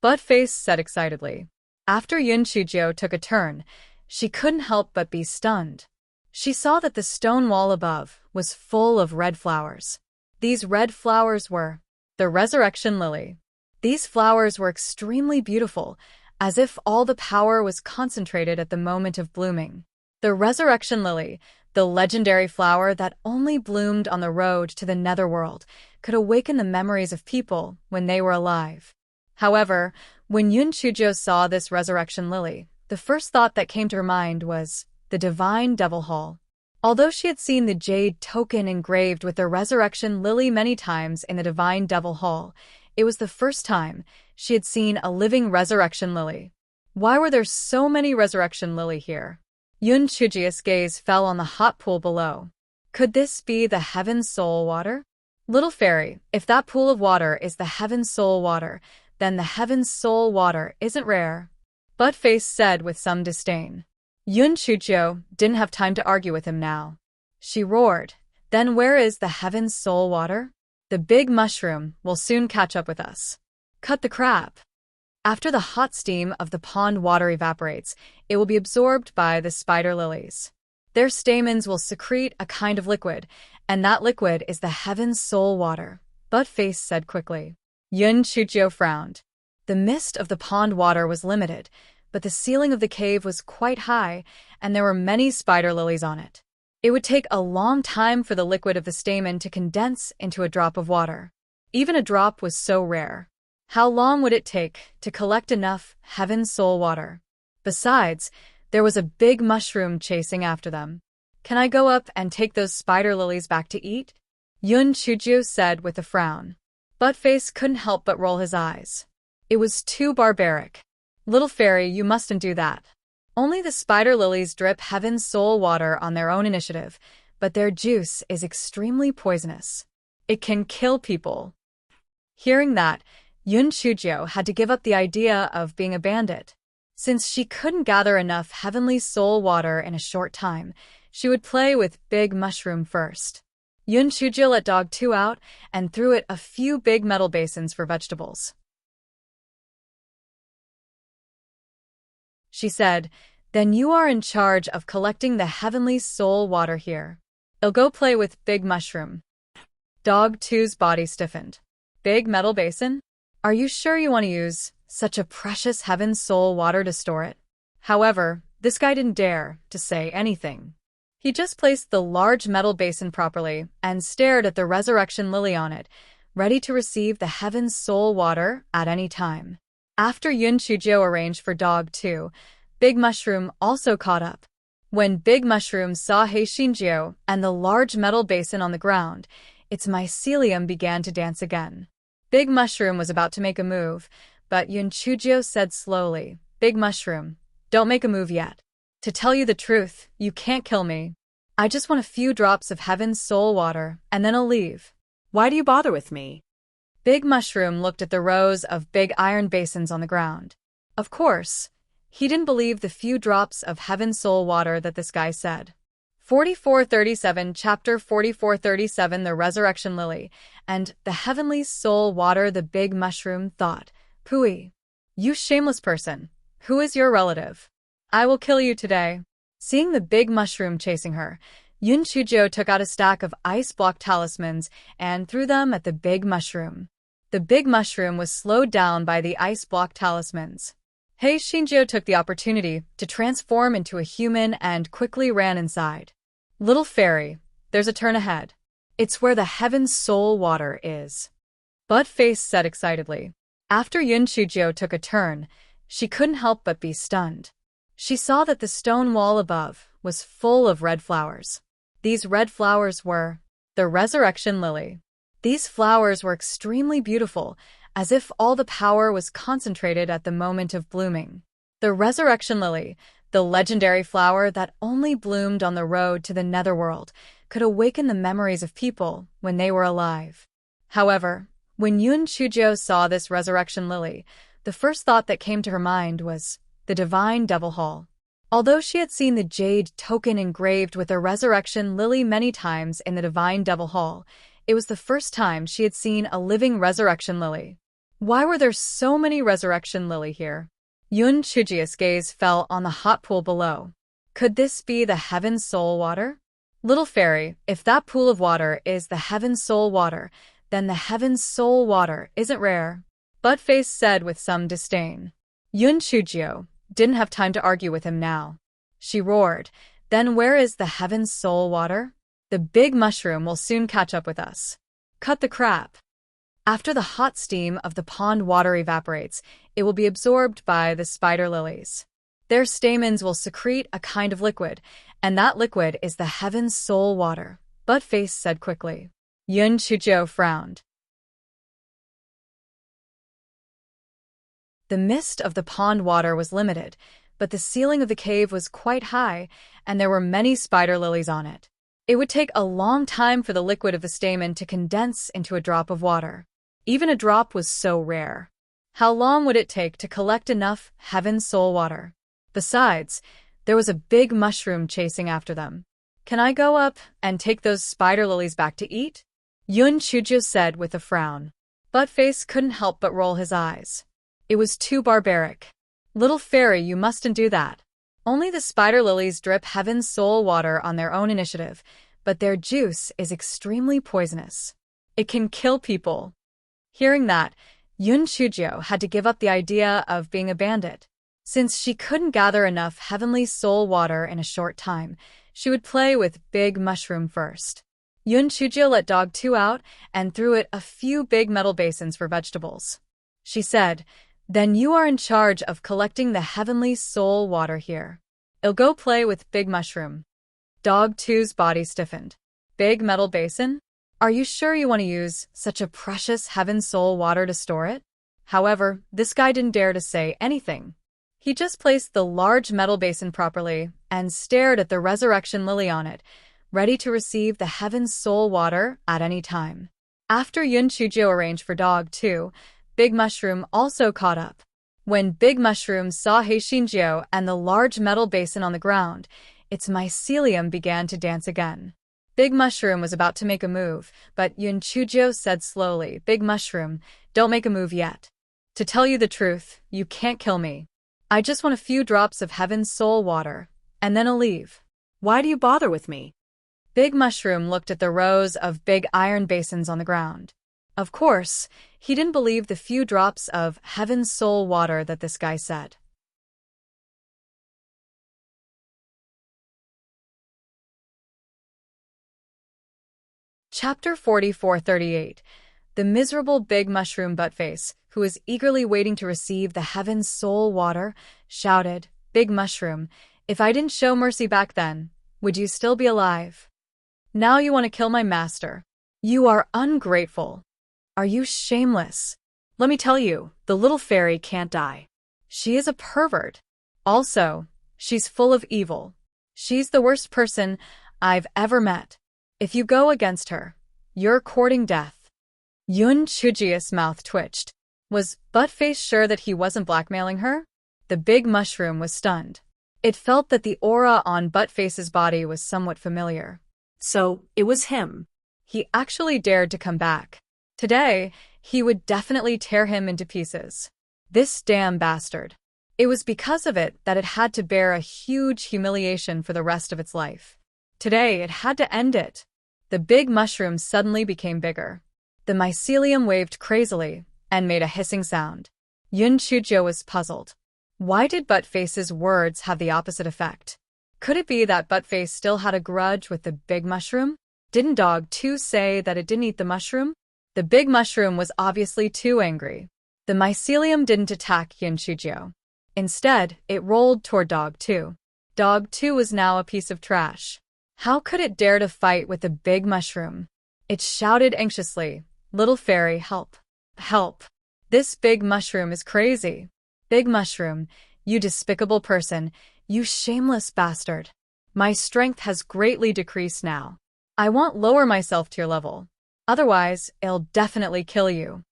S1: Buttface said excitedly. After Yun Chujio took a turn, she couldn't help but be stunned. She saw that the stone wall above was full of red flowers. These red flowers were the Resurrection Lily. These flowers were extremely beautiful, as if all the power was concentrated at the moment of blooming. The Resurrection Lily, the legendary flower that only bloomed on the road to the netherworld, could awaken the memories of people when they were alive. However, when Yun Chujio saw this Resurrection Lily, the first thought that came to her mind was the Divine Devil Hall. Although she had seen the jade token engraved with the Resurrection Lily many times in the Divine Devil Hall, it was the first time she had seen a living Resurrection Lily. Why were there so many Resurrection Lily here? Yun Chujio's gaze fell on the hot pool below. Could this be the Heaven's Soul Water? Little fairy, if that pool of water is the Heaven's Soul Water, then the Heaven's Soul Water isn't rare, Buttface said with some disdain. Yun Chujio didn't have time to argue with him now. She roared, "Then where is the Heaven's Soul Water? The Big Mushroom will soon catch up with us. Cut the crap." After the hot steam of the pond water evaporates, it will be absorbed by the spider lilies. Their stamens will secrete a kind of liquid, and that liquid is the heaven's soul water, Butt-Face said quickly. Yun Chujio frowned. The mist of the pond water was limited, but the ceiling of the cave was quite high, and there were many spider lilies on it. It would take a long time for the liquid of the stamen to condense into a drop of water. Even a drop was so rare. How long would it take to collect enough heaven's soul water? Besides, there was a big mushroom chasing after them. Can I go up and take those spider lilies back to eat? Yun Chujio said with a frown. Butt-Face couldn't help but roll his eyes. It was too barbaric. Little fairy, you mustn't do that. Only the spider lilies drip heaven's soul water on their own initiative, but their juice is extremely poisonous. It can kill people. Hearing that, Yun Chujio had to give up the idea of being a bandit. Since she couldn't gather enough heavenly soul water in a short time, she would play with Big Mushroom first. Yun Chujio let Dog 2 out and threw it a few big metal basins for vegetables. She said, "Then you are in charge of collecting the heavenly soul water here. I'll go play with Big Mushroom." Dog 2's body stiffened. Big metal basin? Are you sure you want to use such a precious heaven's soul water to store it? However, this guy didn't dare to say anything. He just placed the large metal basin properly and stared at the resurrection lily on it, ready to receive the heaven's soul water at any time. After Yun Chujio arranged for Dog 2, Big Mushroom also caught up. When Big Mushroom saw Heishinjio and the large metal basin on the ground, its mycelium began to dance again. Big Mushroom was about to make a move, but Yun Chujio said slowly, "Big Mushroom, don't make a move yet. To tell you the truth, you can't kill me. I just want a few drops of heaven's soul water, and then I'll leave."
S2: Why do you bother with me?
S1: Big Mushroom looked at the rows of big iron basins on the ground. Of course, he didn't believe the few drops of heaven's soul water that this guy said. 4437 Chapter 4437 The Resurrection Lily, and the heavenly soul water. The Big Mushroom thought, "Pooey, you shameless person, who is your relative? I will kill you today." Seeing the Big Mushroom chasing her, Yun Chujio took out a stack of ice block talismans and threw them at the Big Mushroom. The Big Mushroom was slowed down by the ice block talismans. Heishinjio took the opportunity to transform into a human and quickly ran inside. "Little fairy, there's a turn ahead. It's where the heaven's soul water is," Butt-Face said excitedly. After Yun Chujio took a turn, she couldn't help but be stunned. She saw that the stone wall above was full of red flowers. These red flowers were the resurrection lily. These flowers were extremely beautiful, as if all the power was concentrated at the moment of blooming. The resurrection lily, the legendary flower that only bloomed on the road to the netherworld, could awaken the memories of people when they were alive. However, when Yun Chujio saw this resurrection lily, the first thought that came to her mind was the divine devil hall. Although she had seen the jade token engraved with the resurrection lily many times in the divine devil hall, it was the first time she had seen a living resurrection lily. Why were there so many resurrection lily here? Yun Chujio's gaze fell on the hot pool below. Could this be the heaven's soul water? Little fairy, if that pool of water is the heaven's soul water, then the heaven's soul water isn't rare, Butt-Face said with some disdain. Yun Chujio didn't have time to argue with him now. She roared, "Then where is the heaven's soul water? The Big Mushroom will soon catch up with us. Cut the crap." After the hot steam of the pond water evaporates, it will be absorbed by the spider lilies. Their stamens will secrete a kind of liquid, and that liquid is the heaven's soul water, Butt-Face said quickly. Yun Chujio frowned. The mist of the pond water was limited, but the ceiling of the cave was quite high, and there were many spider lilies on it. It would take a long time for the liquid of the stamen to condense into a drop of water. Even a drop was so rare. How long would it take to collect enough heaven's soul water? Besides, there was a big mushroom chasing after them. Can I go up and take those spider lilies back to eat? Yun Chujio said with a frown. Butt-Face couldn't help but roll his eyes. It was too barbaric. Little fairy, you mustn't do that. Only the spider lilies drip heaven's soul water on their own initiative, but their juice is extremely poisonous. It can kill people. Hearing that, Yun Chujio had to give up the idea of being a bandit. Since she couldn't gather enough heavenly soul water in a short time, she would play with Big Mushroom first. Yun Chujio let Dog 2 out and threw it a few big metal basins for vegetables. She said, "Then you are in charge of collecting the heavenly soul water here. I'll go play with Big Mushroom." Dog 2's body stiffened. Big metal basin? Are you sure you want to use such a precious heaven soul water to store it? However, this guy didn't dare to say anything. He just placed the large metal basin properly and stared at the resurrection lily on it, ready to receive the heaven soul water at any time. After Yun Chujio arranged for Dog 2, Big Mushroom also caught up. When Big Mushroom saw Heishinjio and the large metal basin on the ground, its mycelium began to dance again. Big Mushroom was about to make a move, but Yun Chujio said slowly, "Big Mushroom, don't make a move yet. To tell you the truth, you can't kill me. I just want a few drops of heaven's soul water, and then I'll leave."
S2: Why do you bother with me?
S1: Big Mushroom looked at the rows of big iron basins on the ground. Of course, he didn't believe the few drops of heaven's soul water that this guy said. Chapter 4438. The miserable Big Mushroom Buttface, who was eagerly waiting to receive the heaven's soul water, shouted, "Big Mushroom, if I didn't show mercy back then, would you still be alive? Now you want to kill my master. You are ungrateful. Are you shameless? Let me tell you, the little fairy can't die. She is a pervert. Also, she's full of evil. She's the worst person I've ever met. If you go against her, you're courting death." Yun Chujio's mouth twitched. Was Buttface sure that he wasn't blackmailing her? The Big Mushroom was stunned. It felt that the aura on Buttface's body was somewhat familiar.
S2: So, it was him.
S1: He actually dared to come back. Today, he would definitely tear him into pieces. This damn bastard. It was because of it that it had to bear a huge humiliation for the rest of its life. Today, it had to end it. The Big Mushroom suddenly became bigger. The mycelium waved crazily and made a hissing sound. Yun Chujio was puzzled. Why did Buttface's words have the opposite effect? Could it be that Buttface still had a grudge with the Big Mushroom? Didn't Dog 2 say that it didn't eat the mushroom? The Big Mushroom was obviously too angry. The mycelium didn't attack Yun Chujio. Instead, it rolled toward Dog 2. Dog 2 was now a piece of trash. How could it dare to fight with the Big Mushroom? It shouted anxiously, "Little fairy, help. Help. This Big Mushroom is crazy. Big Mushroom, you despicable person, you shameless bastard. My strength has greatly decreased now. I won't lower myself to your level. Otherwise, I'll definitely kill you."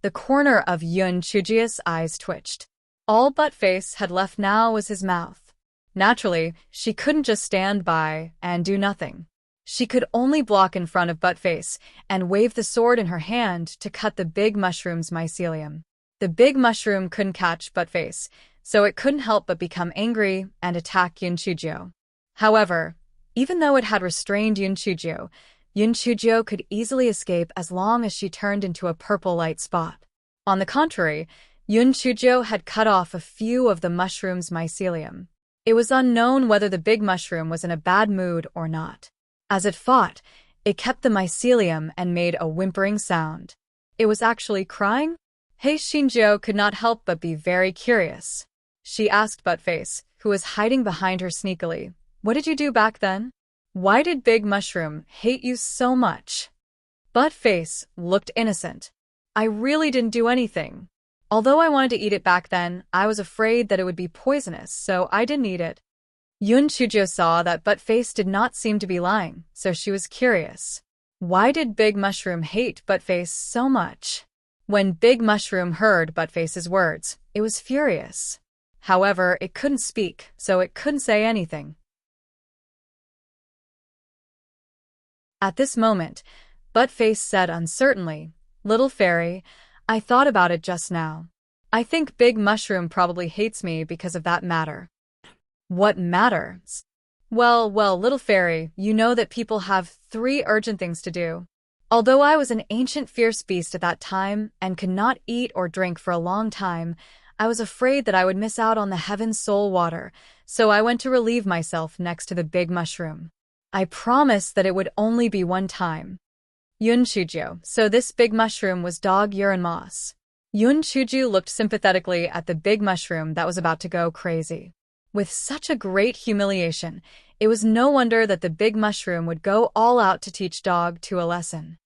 S1: The corner of Yun Chujio's eyes twitched. All Buttface had left now was his mouth. Naturally, she couldn't just stand by and do nothing. She could only block in front of Buttface and wave the sword in her hand to cut the Big Mushroom's mycelium. The Big Mushroom couldn't catch Buttface, so it couldn't help but become angry and attack Yun Chujio. However, even though it had restrained Yun Chujio could easily escape as long as she turned into a purple light spot. On the contrary, Yun Chujio had cut off a few of the mushroom's mycelium. It was unknown whether the Big Mushroom was in a bad mood or not. As it fought, it kept the mycelium and made a whimpering sound. It was actually crying? Heishinjio could not help but be very curious. She asked Buttface, who was hiding behind her sneakily, "What did you do back then? Why did Big Mushroom hate you so much?" Buttface looked innocent. "I really didn't do anything. Although I wanted to eat it back then, I was afraid that it would be poisonous, so I didn't eat it." Yun Chujio saw that Buttface did not seem to be lying, so she was curious. Why did Big Mushroom hate Buttface so much? When Big Mushroom heard Buttface's words, it was furious. However, it couldn't speak, so it couldn't say anything. At this moment, Buttface said uncertainly, "Little fairy, I thought about it just now. I think Big Mushroom probably hates me because of that matter. What matters? Well, little fairy, you know that people have 3 urgent things to do. Although I was an ancient fierce beast at that time and could not eat or drink for a long time, I was afraid that I would miss out on the heaven's soul water, so I went to relieve myself next to the big mushroom. I promised that it would only be one time. Yun Chuju, so this big mushroom was dog urine moss. Yun Chuju looked sympathetically at the big mushroom that was about to go crazy. With such a great humiliation, it was no wonder that the big mushroom would go all out to teach Dog 2 a lesson.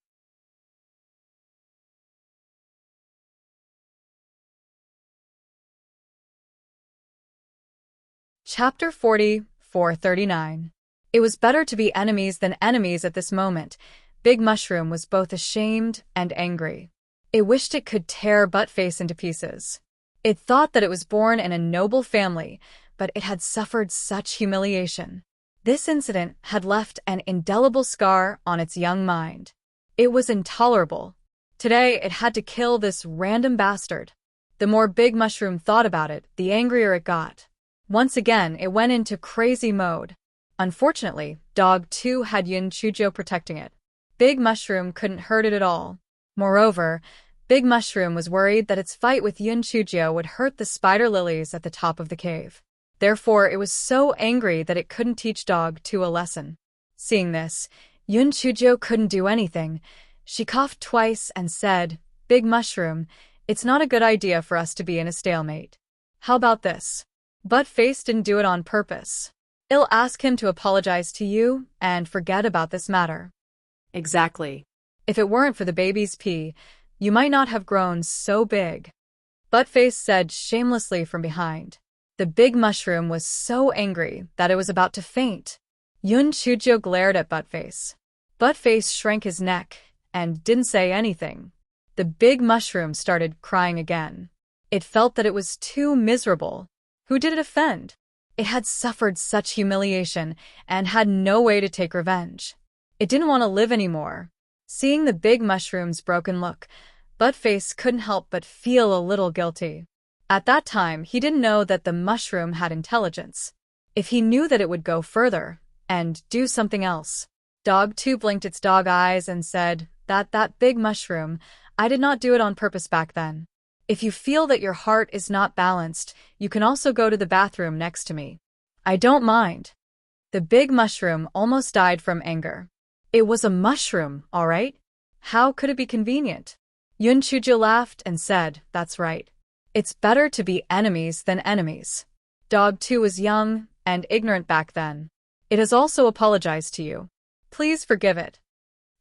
S1: Chapter 40, 439. It was better to be enemies than enemies at this moment. Big Mushroom was both ashamed and angry. It wished it could tear Buttface into pieces. It thought that it was born in a noble family, but it had suffered such humiliation. This incident had left an indelible scar on its young mind. It was intolerable. Today, it had to kill this random bastard. The more Big Mushroom thought about it, the angrier it got. Once again, it went into crazy mode. Unfortunately, Dog 2 had Yun Chujo protecting it. Big Mushroom couldn't hurt it at all. Moreover, Big Mushroom was worried that its fight with Yun Chujo would hurt the spider lilies at the top of the cave. Therefore, it was so angry that it couldn't teach Dog 2 a lesson. Seeing this, Yun Chujo couldn't do anything. She coughed twice and said, "Big Mushroom, it's not a good idea for us to be in a stalemate. How about this? Buttface didn't do it on purpose. I'll ask him to apologize to you and forget about this matter."
S2: Exactly.
S1: If it weren't for the baby's pee, you might not have grown so big. Buttface said shamelessly from behind. The big mushroom was so angry that it was about to faint. Yun Chujo glared at Buttface. Buttface shrank his neck and didn't say anything. The big mushroom started crying again. It felt that it was too miserable. Who did it offend? It had suffered such humiliation and had no way to take revenge. It didn't want to live anymore. Seeing the big mushroom's broken look, Buttface couldn't help but feel a little guilty. At that time, he didn't know that the mushroom had intelligence. If he knew that it would go further and do something else. Dog 2 blinked its dog eyes and said, That big mushroom, I did not do it on purpose back then. If you feel that your heart is not balanced, you can also go to the bathroom next to me. I don't mind." The big mushroom almost died from anger. It was a mushroom, all right? How could it be convenient? Yun Chujo laughed and said, "That's right. It's better to be enemies than enemies. Dog 2 was young and ignorant back then. It has also apologized to you. Please forgive it."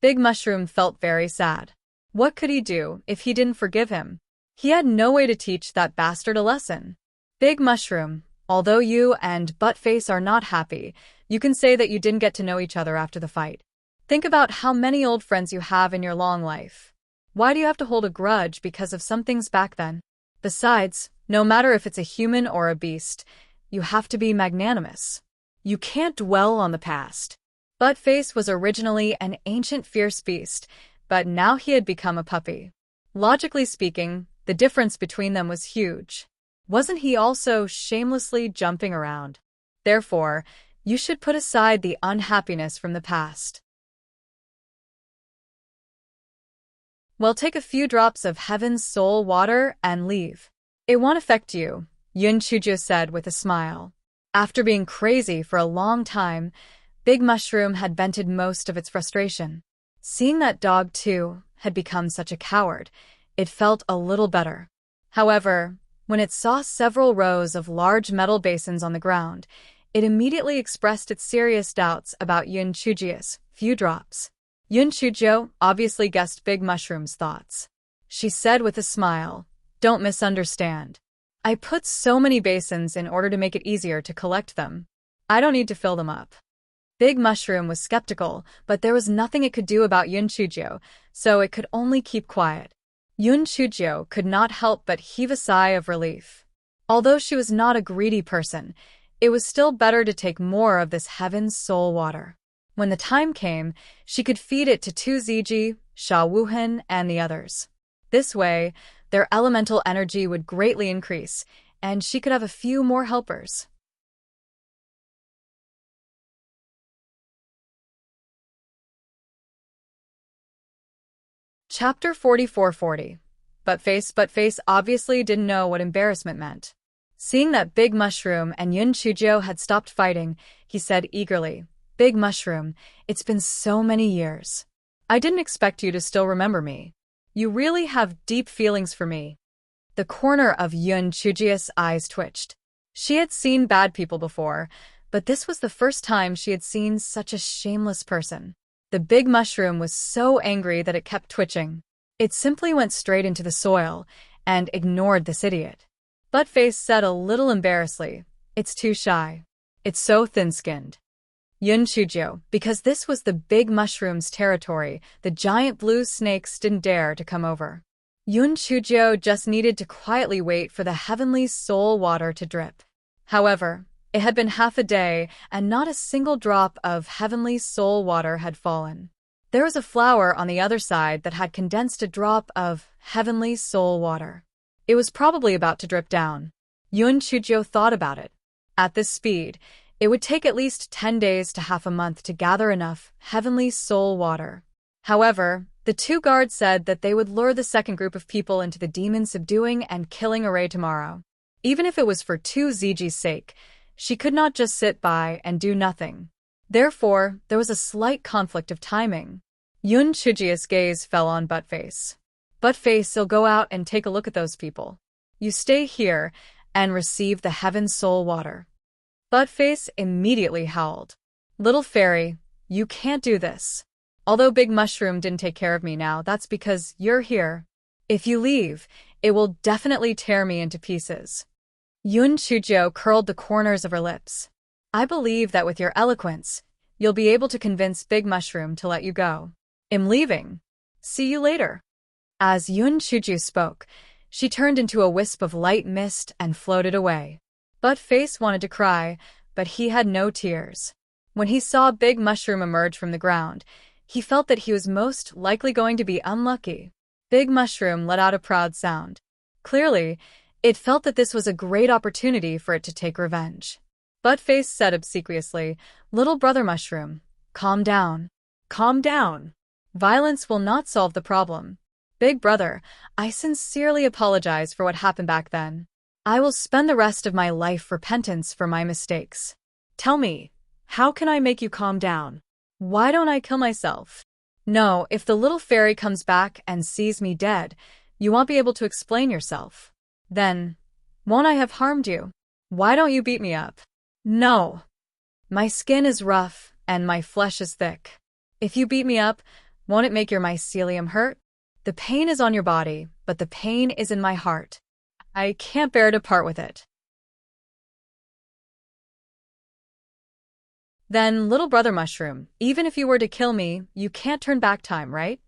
S1: Big Mushroom felt very sad. What could he do if he didn't forgive him? He had no way to teach that bastard a lesson. Big Mushroom, although you and Buttface are not happy, you can say that you didn't get to know each other after the fight. Think about how many old friends you have in your long life. Why do you have to hold a grudge because of some things back then? Besides, no matter if it's a human or a beast, you have to be magnanimous. You can't dwell on the past. Buttface was originally an ancient fierce beast, but now he had become a puppy. Logically speaking, the difference between them was huge. Wasn't he also shamelessly jumping around? Therefore, you should put aside the unhappiness from the past. Well, take a few drops of heaven's soul water and leave. It won't affect you, Yun Chujo said with a smile. After being crazy for a long time, Big Mushroom had vented most of its frustration. Seeing that Dog 2 had become such a coward, it felt a little better. However, when it saw several rows of large metal basins on the ground, it immediately expressed its serious doubts about Yun Chujo's few drops. Yun Chujo obviously guessed Big Mushroom's thoughts. She said with a smile, "Don't misunderstand. I put so many basins in order to make it easier to collect them. I don't need to fill them up." Big Mushroom was skeptical, but there was nothing it could do about Yun Chujo, so it could only keep quiet. Yun Chujo could not help but heave a sigh of relief. Although she was not a greedy person, it was still better to take more of this heaven's soul water. When the time came, she could feed it to Tu Ziji, Sha Wuhan, and the others. This way, their elemental energy would greatly increase, and she could have a few more helpers. Chapter 4440. Buttface obviously didn't know what embarrassment meant. Seeing that Big Mushroom and Yun Chujio had stopped fighting, he said eagerly, "Big Mushroom, it's been so many years. I didn't expect you to still remember me. You really have deep feelings for me." The corner of Yun Chujio's eyes twitched. She had seen bad people before, but this was the first time she had seen such a shameless person. The Big Mushroom was so angry that it kept twitching. It simply went straight into the soil and ignored this idiot. Buttface said a little embarrassedly, "It's too shy. It's so thin-skinned." Yun Chujio, because this was the Big Mushroom's territory, the giant blue snakes didn't dare to come over. Yun Chujio just needed to quietly wait for the heavenly soul water to drip. However, it had been half a day, and not a single drop of heavenly soul water had fallen. There was a flower on the other side that had condensed a drop of heavenly soul water. It was probably about to drip down. Yun Chujio thought about it. At this speed, it would take at least 10 days to half a month to gather enough heavenly soul water. However, the two guards said that they would lure the second group of people into the demon subduing and killing array tomorrow. Even if it was for 2ZG's sake, she could not just sit by and do nothing. Therefore, there was a slight conflict of timing. Yun Chujio's gaze fell on Buttface. "Buttface, you'll go out and take a look at those people. You stay here and receive the heaven soul water." Buttface immediately howled. "Little fairy, you can't do this. Although Big Mushroom didn't take care of me now, that's because you're here. If you leave, it will definitely tear me into pieces." Yun Chujio curled the corners of her lips. "I believe that with your eloquence, you'll be able to convince Big Mushroom to let you go. I'm leaving. See you later." As Yun Chujio spoke, she turned into a wisp of light mist and floated away. Buttface wanted to cry, but he had no tears. When he saw Big Mushroom emerge from the ground, he felt that he was most likely going to be unlucky. Big Mushroom let out a proud sound. Clearly, it felt that this was a great opportunity for it to take revenge. Buttface said obsequiously, "Little brother Mushroom, calm down. Calm down. Violence will not solve the problem. Big brother, I sincerely apologize for what happened back then. I will spend the rest of my life repentance for my mistakes. Tell me, how can I make you calm down? Why don't I kill myself? No, if the little fairy comes back and sees me dead, you won't be able to explain yourself. Then, won't I have harmed you? Why don't you beat me up? No. My skin is rough and my flesh is thick. If you beat me up, won't it make your mycelium hurt? The pain is on your body, but the pain is in my heart. I can't bear to part with it." "Then, little brother Mushroom, even if you were to kill me, you can't turn back time, right?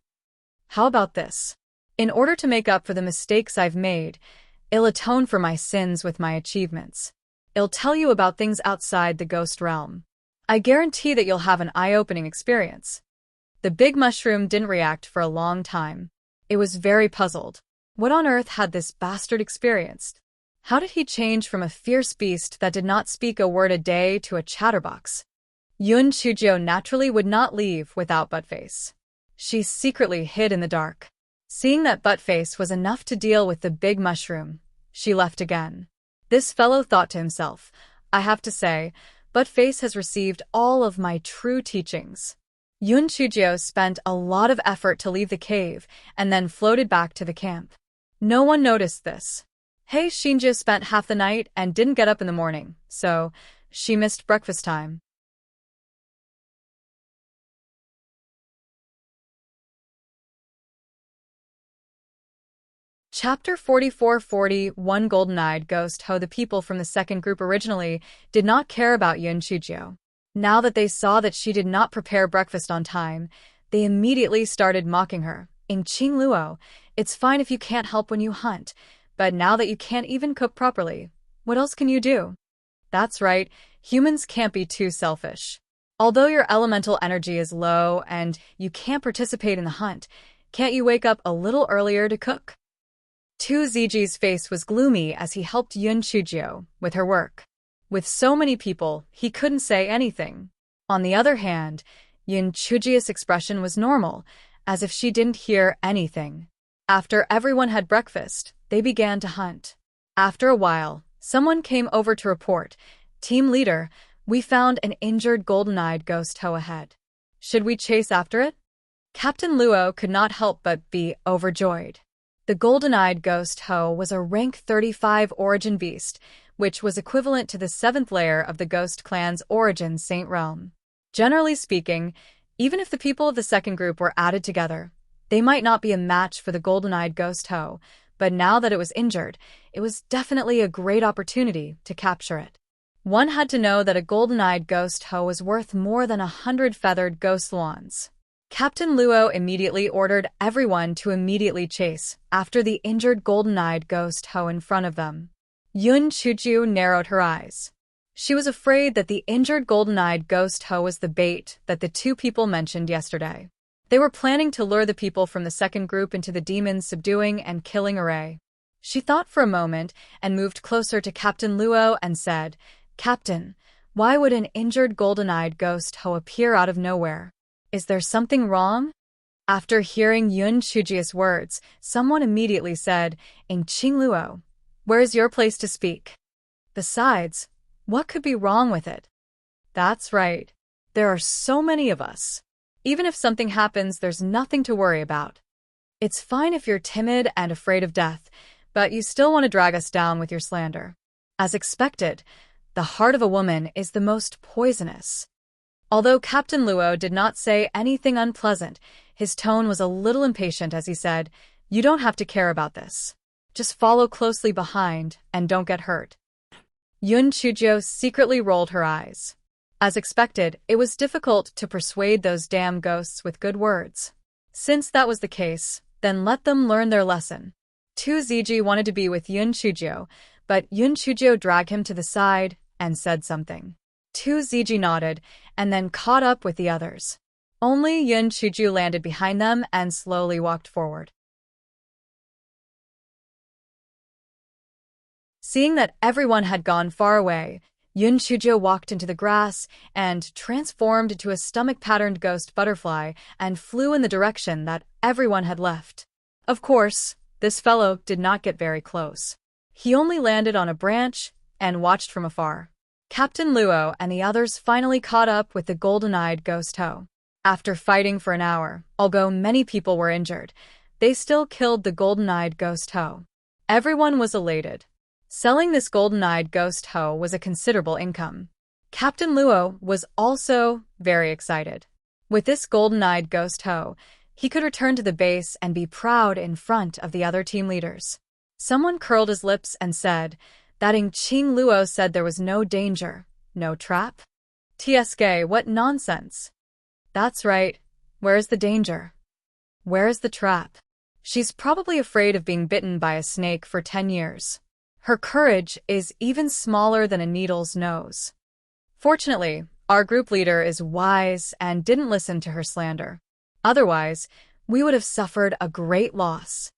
S1: How about this? In order to make up for the mistakes I've made, I'll atone for my sins with my achievements. I'll tell you about things outside the ghost realm. I guarantee that you'll have an eye-opening experience." The Big Mushroom didn't react for a long time. It was very puzzled. What on earth had this bastard experienced? How did he change from a fierce beast that did not speak a word a day to a chatterbox? Yun Chujio naturally would not leave without Buttface. She secretly hid in the dark. Seeing that Buttface was enough to deal with the Big Mushroom, she left again. This fellow thought to himself, "I have to say, Buttface has received all of my true teachings." Yun Chujio spent a lot of effort to leave the cave and then floated back to the camp. No one noticed this. Hei Shinja spent half the night and didn't get up in the morning, so she missed breakfast time. Chapter 4440. One golden-eyed ghost. Ho. The people from the second group originally did not care about Yun Chujio. Now that they saw that she did not prepare breakfast on time, they immediately started mocking her. "In Qing Luo, it's fine if you can't help when you hunt, but now that you can't even cook properly, what else can you do?" That's right, humans can't be too selfish. Although your elemental energy is low and you can't participate in the hunt, can't you wake up a little earlier to cook? 2ZG's face was gloomy as he helped Yun Chujio with her work. With so many people, he couldn't say anything. On the other hand, Yun Chujio's expression was normal, as if she didn't hear anything. After everyone had breakfast, they began to hunt. After a while, someone came over to report, "Team leader, we found an injured golden-eyed ghost hoe ahead. Should we chase after it?" Captain Luo could not help but be overjoyed. The golden-eyed ghost hoe was a rank 35 origin beast, which was equivalent to the 7th layer of the Ghost Clan's origin Saint Realm. Generally speaking, even if the people of the second group were added together, they might not be a match for the golden-eyed ghost hoe, but now that it was injured, it was definitely a great opportunity to capture it. One had to know that a golden-eyed ghost hoe was worth more than 100 feathered ghost luons. Captain Luo immediately ordered everyone to immediately chase after the injured golden-eyed ghost hoe in front of them. Yun Chujio narrowed her eyes. She was afraid that the injured golden-eyed ghost hoe was the bait that the two people mentioned yesterday. They were planning to lure the people from the second group into the demon's subduing and killing array. She thought for a moment and moved closer to Captain Luo and said, "Captain, why would an injured golden-eyed ghost hoe appear out of nowhere? Is there something wrong?" After hearing Yun Chujio's words, someone immediately said, "Qing Luo, where is your place to speak? Besides, what could be wrong with it?" "That's right. There are so many of us. Even if something happens, there's nothing to worry about. It's fine if you're timid and afraid of death, but you still want to drag us down with your slander. As expected, the heart of a woman is the most poisonous." Although Captain Luo did not say anything unpleasant, his tone was a little impatient as he said, "You don't have to care about this. Just follow closely behind and don't get hurt." Yun Chujio secretly rolled her eyes. As expected, it was difficult to persuade those damn ghosts with good words. Since that was the case, then let them learn their lesson. 2ZG wanted to be with Yun Chujio, but Yun Chujio dragged him to the side and said something. 2ZG nodded and then caught up with the others. Only Yun Chujio landed behind them and slowly walked forward. Seeing that everyone had gone far away, Yun Chujio walked into the grass and transformed into a stomach-patterned ghost butterfly and flew in the direction that everyone had left. Of course, this fellow did not get very close. He only landed on a branch and watched from afar. Captain Luo and the others finally caught up with the golden-eyed ghost hoe. After fighting for an hour, although many people were injured, they still killed the golden-eyed ghost hoe. Everyone was elated. Selling this golden-eyed ghost hoe was a considerable income. Captain Luo was also very excited. With this golden-eyed ghost hoe, he could return to the base and be proud in front of the other team leaders. Someone curled his lips and said that Qing Luo said there was no danger, no trap. TSK, what nonsense. That's right. Where is the danger? Where is the trap? She's probably afraid of being bitten by a snake for 10 years. Her courage is even smaller than a needle's nose. Fortunately, our group leader is wise and didn't listen to her slander. Otherwise, we would have suffered a great loss.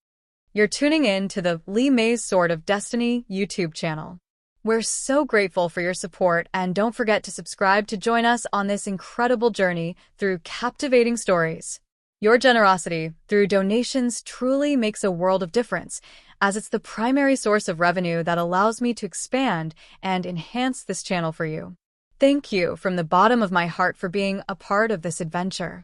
S1: You're tuning in to the Li Mei's Sword of Destiny YouTube channel. We're so grateful for your support, and don't forget to subscribe to join us on this incredible journey through captivating stories. Your generosity through donations truly makes a world of difference, as it's the primary source of revenue that allows me to expand and enhance this channel for you. Thank you from the bottom of my heart for being a part of this adventure.